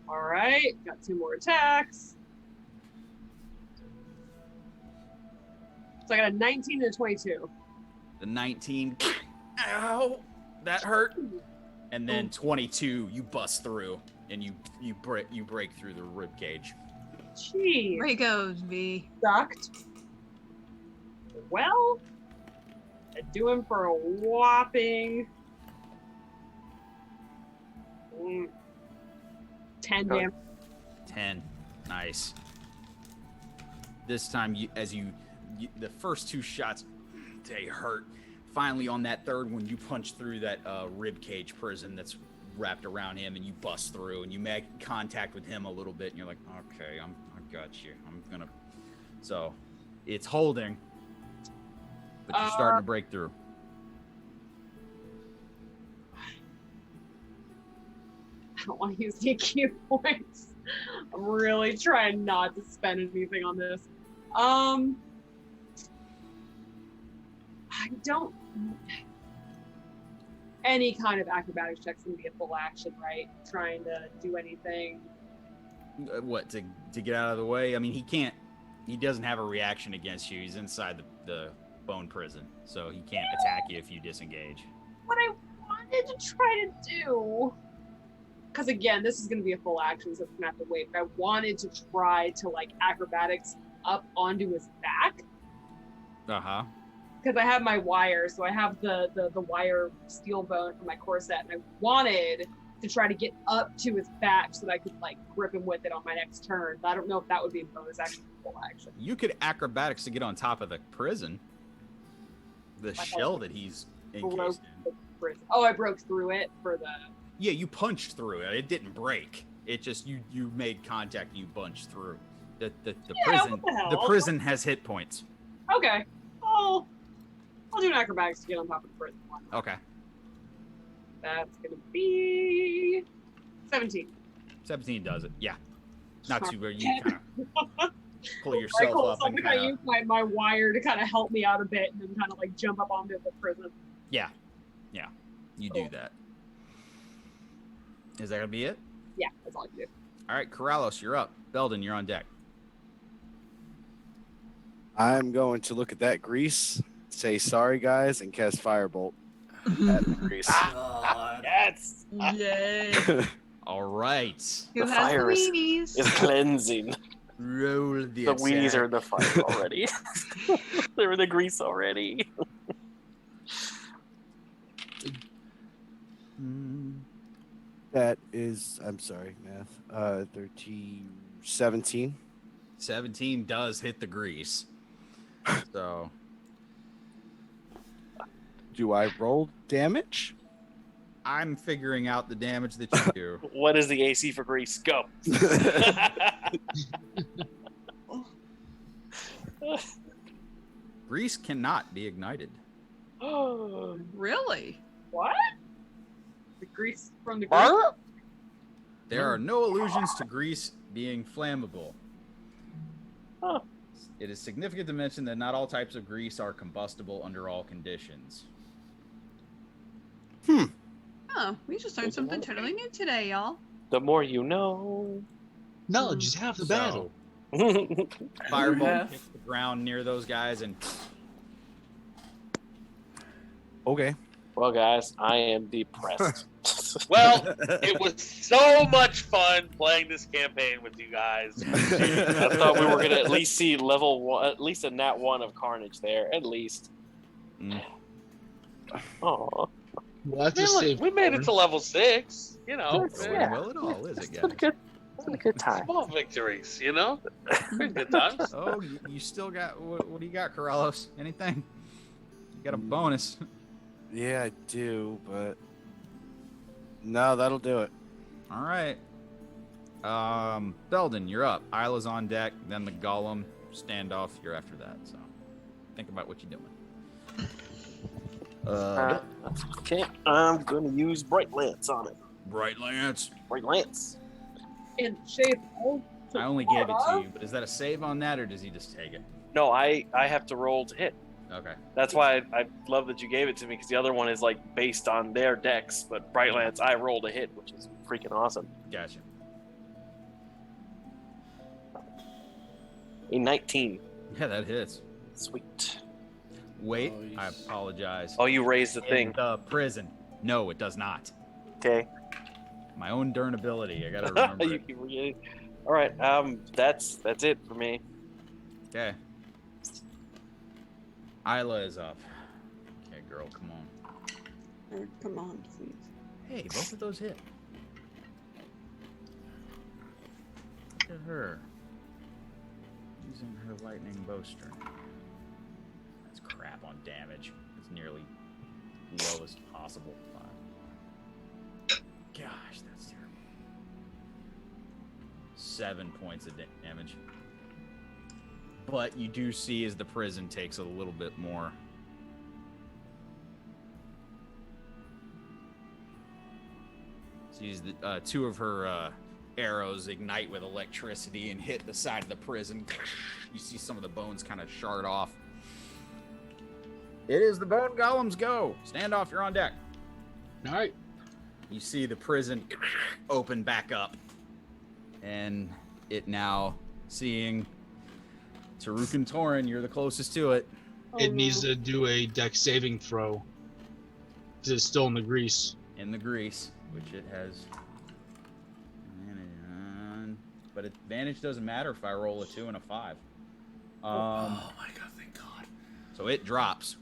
All right, got 2 more attacks. So I got a 19 and a 22. The 19. Ow, that hurt. And then 22, you bust through and you break through the rib cage. Jeez. Where he goes, V. Sucked. Well, I do him for a whopping 10 damage. 10. Nice. This time, the first 2 shots, they hurt. Finally, on that third one, you punch through that rib cage prison that's wrapped around him, and you bust through, and you make contact with him a little bit, and you're like, okay, I got you. I'm gonna. So, it's holding, but you're starting to break through. I don't want to use the EQ points. I'm really trying not to spend anything on this. I don't. Any kind of acrobatics check's gonna be a full action, right? Trying to do anything. What, to get out of the way? I mean, he doesn't have a reaction against you. He's inside the bone prison, so he can't attack you if you disengage. What I wanted to try to do, because again, this is going to be a full action, so I'm going to have to wait, but I wanted to try to, like, acrobatics up onto his back. Uh-huh. Because I have my wire, so I have the wire steel bone from my corset, and I wanted to try to get up to his back so that I could, like, grip him with it on my next turn. But I don't know if that would be a bonus action or full action. You could acrobatics to get on top of the prison. The shell that he's encased in. Oh, I broke through it for the... Yeah, you punched through it. It didn't break. It just, you made contact and you bunched through. The prison has hit points. Okay. I'll do an acrobatics to get on top of the prison one. Okay. That's going to be 17. 17 does it. Yeah. Not too bad. You kind of pull yourself Right, cool. up So I'm and going to kind use of... my wire to kind of help me out a bit and then kind of like jump up onto the prison. Yeah. Yeah. You do that. Is that going to be it? Yeah, that's all I can do. All right, Corallos, you're up. Beldan, you're on deck. I'm going to look at that grease, say sorry guys, and cast Firebolt at the grease. Yes. Yay. All right. Who The has the fire is- weenies? It's cleansing. Roll The weenies are in the fire already. They're in the grease already. That is, I'm sorry, math. 13, 17. 17 does hit the grease. So, Do I roll damage? I'm figuring out the damage that you do. What is the AC for grease? Go. Grease cannot be ignited. Really? What? The grease from the grease? There are no allusions to grease being flammable. Huh. It is significant to mention that not all types of grease are combustible under all conditions. Oh, we just learned something totally new today, y'all. The more you know. Knowledge is half the battle. Fireball hits the ground near those guys and... Okay. Well, guys, I am depressed. Well, it was so much fun playing this campaign with you guys. I thought we were going to at least see level 1, at least a nat 1 of Carnage there, at least. Oh, Well, that's a save. we made it to level 6, you know. Yeah. Well, it all is, It's again. been a good time. Small victories, you know. Good times. Oh, you still got... What do you got, Corallos? Anything? You got a bonus. Yeah, I do, but no, that'll do it. All right. Beldan, you're up. Isla's on deck, then the golem standoff. You're after that, so think about what you're doing. Okay, I'm going to use Bright Lance on it. Bright Lance. Bright Lance. In shape. I only gave it to you, but is that a save on that, or does he just take it? No, I have to roll to hit. Okay. That's why I love that you gave it to me, because the other one is like based on their decks, but Bright Lance, I rolled a hit, which is freaking awesome. Gotcha. A 19. Yeah, that hits. Sweet. Wait, Oh, you I apologize. Oh, you raised the thing. In the prison. No, it does not. Okay. My own darn ability. I gotta remember You it. can really... All right. That's it for me. Okay. Isla is up. Okay, girl, come on. Come on, please. Hey, both of those hit. Look at her. Using her lightning bowstring. That's crap on damage. It's nearly lowest possible. Gosh, that's terrible. 7 points of damage. But you do see as the prison takes a little bit more. Sees the two of her arrows ignite with electricity and hit the side of the prison. You see some of the bones kind of shard off. It is the bone golem's go. Stand off, you're on deck. All right. You see the prison open back up. And it now seeing Tarook and Torrin, you're the closest to it. It needs to do a deck saving throw. 'Cause it's still in the grease. In the grease, which it has. But advantage doesn't matter if I roll a 2 and a 5. Oh my god, thank God. So it drops.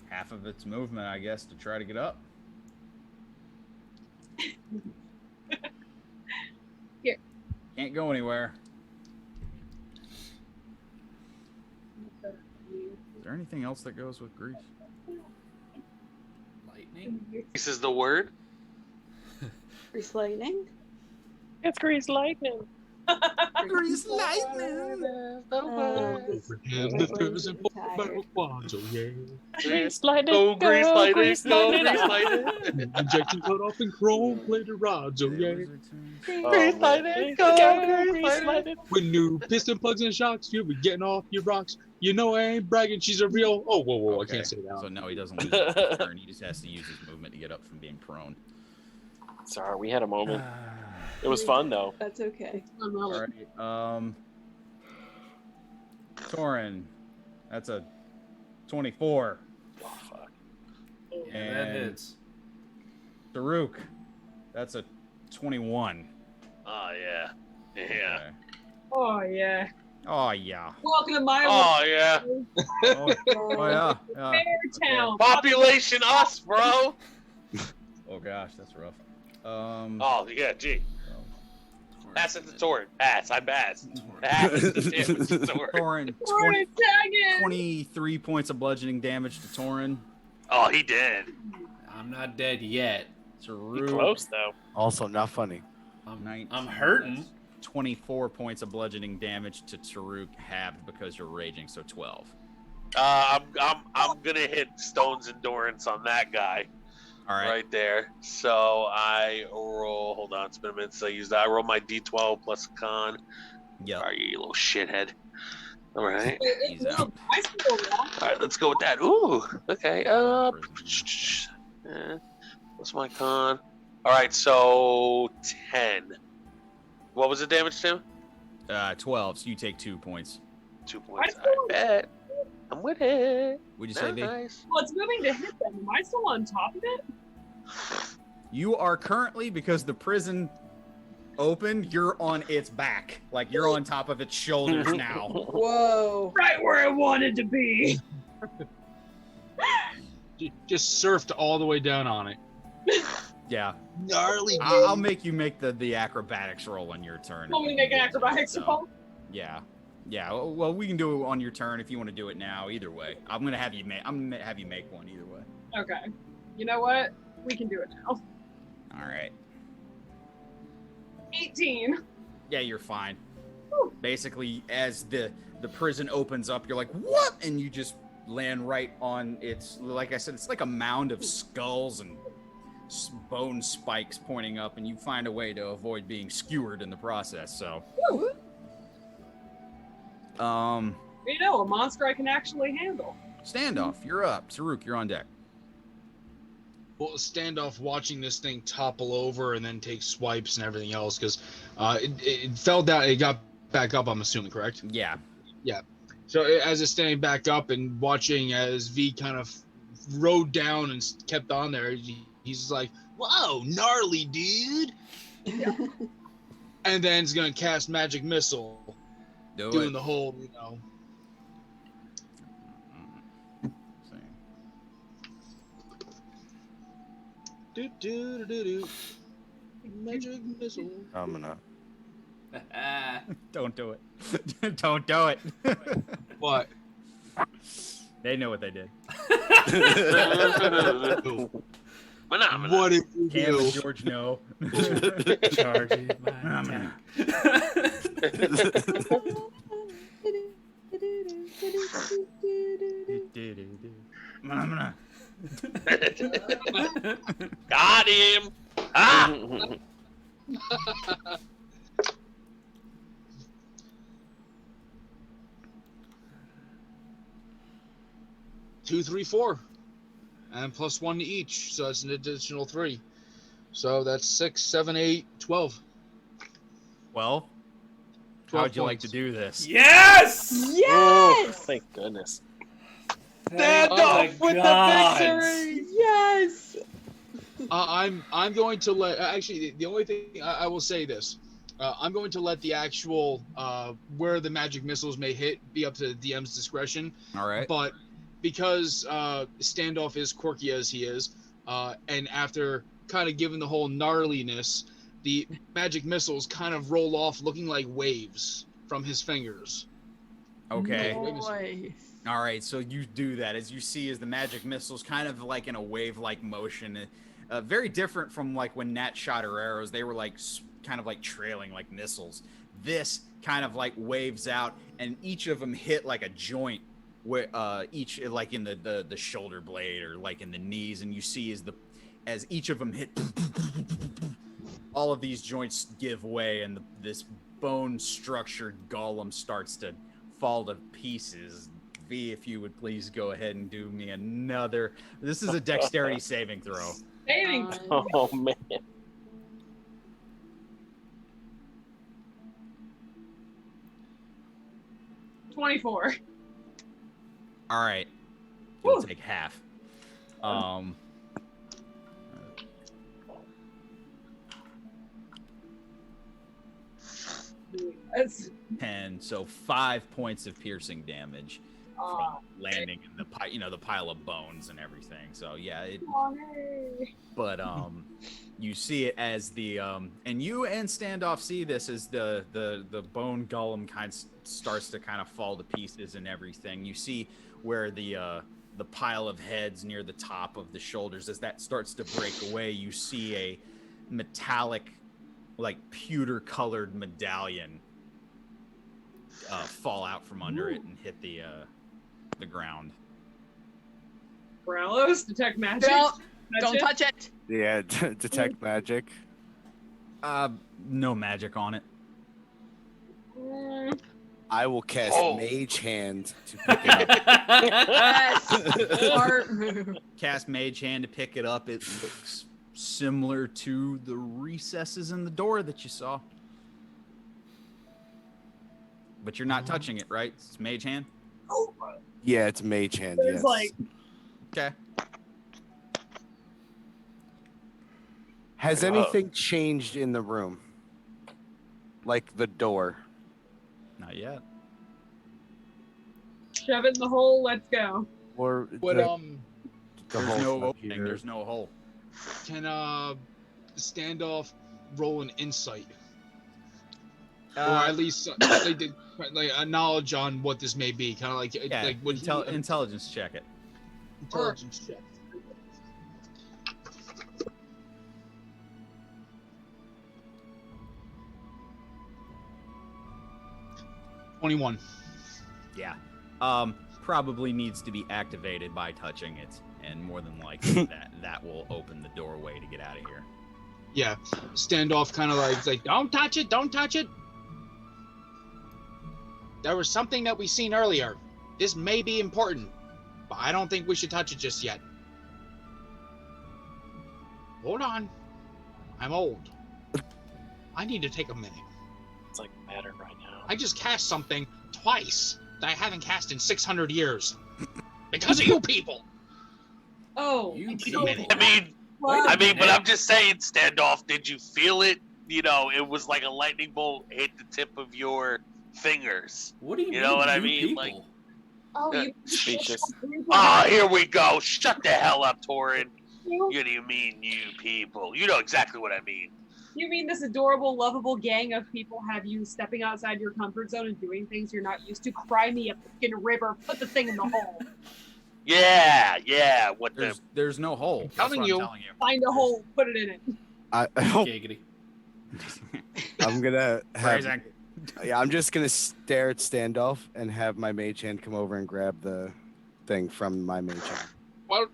Half of its movement, I guess, to try to get up. Here. Can't go anywhere. Is there anything else that goes with grease? Lightning? This is the word. Grease lightning? It's Grease Lightning. Grease lightning. Overhand the prison metal wands, oh yeah. Grease Lightning. Go Grease Lightning. Grease Go Lightning. Grease Lightning. Injection cut off and chrome plated rods, oh yeah. Grease Lightning. Go Grease Lightning. When new piston plugs and shocks, you'll be getting off your rocks. You know I ain't bragging, she's a real. Oh, whoa, Okay, I can't say that. So no, he doesn't lose his turn. He just has to use his movement to get up from being prone. Sorry, we had a moment. It was fun though. That's okay. All right. Torrin, that's a 24. Oh, fuck. Yeah, that And hits. Tarook, that's a 21. Oh yeah. Yeah. Okay. Oh yeah. Oh yeah. Welcome to my Oh yeah. Oh yeah. Yeah. fair town. Population us, bro. Oh gosh, that's rough. Oh yeah, gee. Pass it to Torrin. Pass. I pass. Pass the damage to Torrin. Torrin, 23 points of bludgeoning damage to Torrin. Oh, he did. I'm not dead yet. You Tarook, close though. Also, not funny. I'm 19. hurting. 24 points of bludgeoning damage to Tarook, halved because you're raging, so 12. I'm gonna hit Stone's Endurance on that guy. All Right there. So I roll. Hold on, it's been a minute since I used that. I roll my D12 plus con. Yep. All right, you little shithead. All right. He's out. All right, let's go with that. Ooh. Okay. What's my con? All right, so 10. What was the damage to? 12. So you take 2 points. 2 points. I bet. I'm with it. Would you say, V? Nice. Well, it's moving to hit them. Am I still on top of it? You are currently, because the prison opened, you're on its back. Like, you're on top of its shoulders now. Whoa. Right where I wanted to be. Just surfed all the way down on it. Yeah. Gnarly. I'll make you make the acrobatics roll on your turn. Want me to make an acrobatics roll? Yeah. Yeah. Well, we can do it on your turn if you want to do it now. Either way, I'm gonna have you make one either way. Okay. You know what? We can do it now. All right. 18. Yeah, you're fine. Whew. Basically, as the prison opens up, you're like, what? And you just land right on its, like I said, it's like a mound of skulls and bone spikes pointing up, and you find a way to avoid being skewered in the process, so. Woo. You know, a monster I can actually handle. Standoff, you're up. Tarook, you're on deck. Well, Standoff watching this thing topple over and then take swipes and everything else, because it fell down, it got back up, I'm assuming, correct? Yeah. Yeah. So as it's standing back up and watching as V kind of rode down and kept on there, he's like, whoa, gnarly, dude. And then he's going to cast Magic Missile, doing the whole, you know. Do. Magic Missile. I'm gonna. Don't do it. Don't do it. What? They know what they did. What did you Cam do? and George know. Charging my attack. Got him. Ah! 2, 3, 4, and plus 1 to each, so that's an additional 3. So that's 6, 7, 8, 12. Well, 12 how'd you like points. to do this? Yes! Oh, Yes! thank goodness. Stand off with the victory! Yes! I'm going to let, actually, the only thing I will say this. I'm going to let the actual where the magic missiles may hit be up to the DM's discretion. All right. But because Standoff is quirky as he is, and after kind of given the whole gnarliness, the magic missiles kind of roll off looking like waves from his fingers. Okay. Nice. All right, so you do that as you see as the magic missiles kind of like in a wave-like motion. Very different from like when Nat shot her arrows. They were like kind of like trailing like missiles. This kind of like waves out, and each of them hit like a joint where each like in the shoulder blade or like in the knees, and you see as each of them hit, all of these joints give way, and this bone-structured golem starts to fall to pieces. V, if you would please go ahead and do me another. This is a dexterity saving throw. Saving. Oh, man. $24. All right, you'll Woo. take half. That's 10, so 5 points of piercing damage from landing in the pile of bones and everything. So yeah, but you see it as the and you and Standoff see this as the bone golem starts to kind of fall to pieces and everything. You see where the pile of heads near the top of the shoulders, as that starts to break away, you see a metallic like pewter-colored medallion fall out from under it and hit the ground. Corallos, detect magic. Don't touch it. Yeah, detect magic. No magic on it. I will cast Oh. Mage Hand to pick it up. Yes. Smart move. Cast Mage Hand to pick it up. It looks similar to the recesses in the door that you saw. But you're not touching it, right? It's Mage Hand? Yeah, it's Mage Hand. There's Yes. like Okay. Has anything changed in the room? Like the door? Not yet. shove it in the hole. Let's go. Or But the There's hole's no not opening. here. There's no hole. can standoff roll an insight, or at least like a knowledge on what this may be, kind of like yeah, like what intelligence check it. intelligence check. 21. Yeah. Probably needs to be activated by touching it, and more than likely that will open the doorway to get out of here. Yeah, standoff kind of like don't touch it, don't touch it. There was something that we seen earlier. This may be important, but I don't think we should touch it just yet. Hold on, I'm old. I need to take a minute. It's like matter right now. I just cast something twice that I haven't cast in 600 years because of you people. Oh, You I people. don't- I mean, but I'm just saying, standoff. Did you feel it? You know, it was like a lightning bolt hit the tip of your fingers. What do you You mean, know what I you mean? people? Like- Oh, you Speechless. Ah, here we go. Shut the hell up, Torrin. What do you mean, you people? You know exactly what I mean. You mean this adorable, lovable gang of people have you stepping outside your comfort zone and doing things you're not used to? Cry me a fucking river, put the thing in the hole. Yeah. What There's no hole. That's Telling what you. I'm telling you. Find a hole, put it in it. Giggity. I'm gonna have. Phrasing. Yeah, I'm just gonna stare at standoff and have my mage hand come over and grab the thing from my mage hand. Well,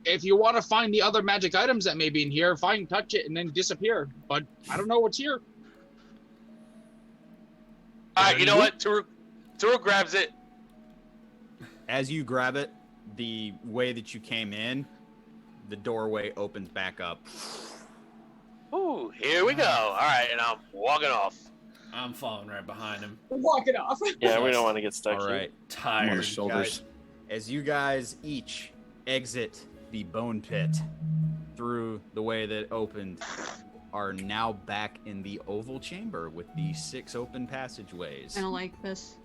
if you want to find the other magic items that may be in here, touch it, and then disappear. But I don't know what's here. All right, you know what? Tarook grabs it. As you grab it, the way that you came in, the doorway opens back up. Ooh, here we go. All right, and I'm walking off. I'm following right behind him. Walk it off. Yeah, we don't want to get stuck All here. right. On the Tired. shoulders. As you guys each exit the bone pit through the way that it opened, are now back in the oval chamber with the 6 open passageways. I don't like this.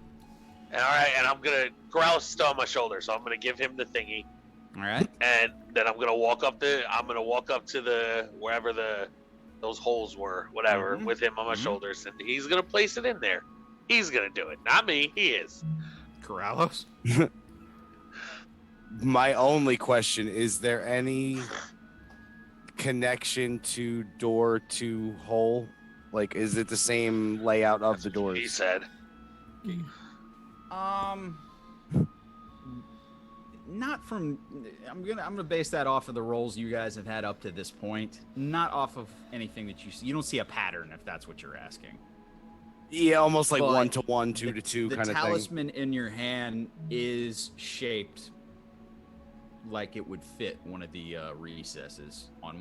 And all right, and I'm gonna Corallos is still on my shoulder, so I'm gonna give him the thingy, All right. and then I'm gonna walk up to the wherever those holes were, whatever, Mhm. with him on my shoulders, and he's gonna place it in there. He's gonna do it, not me. He is. Corallos? My only question is: there any connection to door to hole? Like, is it the same layout of the He doors? said. Not from. I'm gonna base that off of the rolls you guys have had up to this point, not off of anything that you see. You don't see a pattern, if that's what you're asking. Yeah, almost like But 1-to-1, 2-to-2 The kind of thing. talisman in your hand is shaped like it would fit one of the recesses on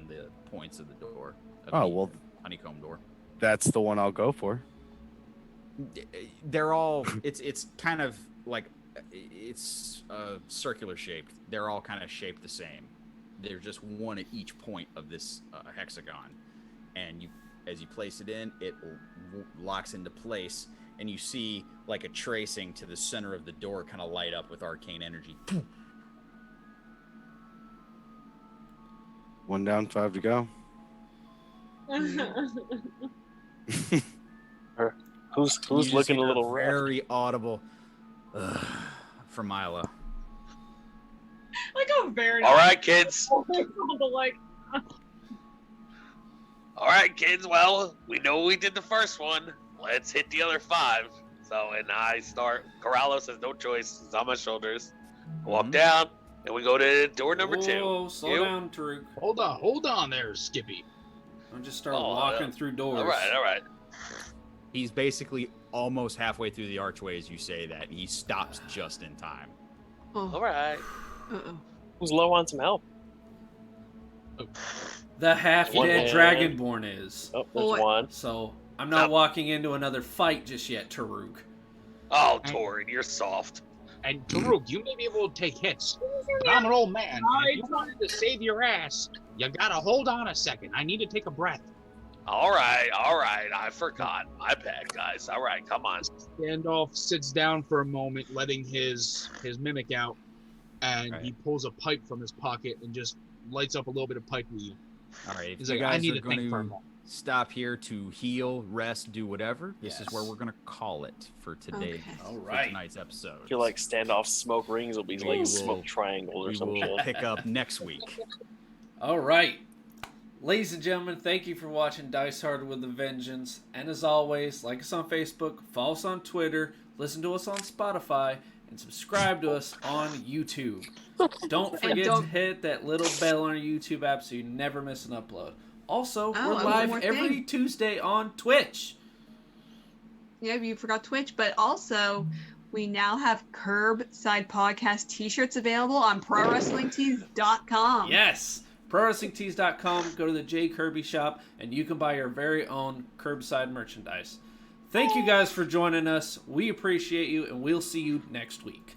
the points of the door. Of Oh the well, honeycomb door. that's the one I'll go for. They're all. It's kind of like it's circular shaped. They're all kind of shaped the same. They're just one at each point of this hexagon, and as you place it in, it locks into place, and you see like a tracing to the center of the door kind of light up with arcane energy. 1 down, 5 to go. Who's You just looking a hear little red? very audible from Mila. Like a very All right, kids. like All right, kids. Well, we know we did the first one. Let's hit the other 5. So, and I start. Corallos has no choice. It's on my shoulders. I walk down, and we go to door number 2. Whoa, slow down, Tarook. Hold on there, Skippy. Don't just start walking through doors. All right. He's basically almost halfway through the archway as you say that, and he stops just in time. Oh. All right. Uh-oh. Who's low on some help? The half-dead Dragonborn is. Oh, there's one. So, I'm not walking into another fight just yet, Tarook. Oh, Torrin, you're soft. And Tarook, you may be able to take hits, but I'm an old man. And if you wanted to save your ass, you gotta hold on a second. I need to take a breath. All right. I forgot. My bad, guys. All right, come on. Gandalf sits down for a moment, letting his mimic out, and he pulls a pipe from his pocket and just lights up a little bit of pipe weed. All right, if He's you like, I guys need are to think for a going to moment. stop here to heal, rest, do whatever, this is where Yes. we're going to call it for today. Okay. All For right. tonight's episode. I feel like standoff smoke rings will be We like will- smoke triangles or we some will shit. pick up next week. All right. Ladies and gentlemen, thank you for watching Dice Harder with a Vengeance. And as always, like us on Facebook, follow us on Twitter, listen to us on Spotify, and subscribe to us on YouTube. Don't forget to hit that little bell on our YouTube app so you never miss an upload. Also, we're one live more every thing. Tuesday on Twitch. Yeah, you forgot Twitch, but also we now have Curbside Podcast t-shirts available on ProWrestlingTees.com. Yes, ProWrestlingTees.com. Go to the J Kirby shop, and you can buy your very own Curbside merchandise. Thank you guys for joining us. We appreciate you, and we'll see you next week.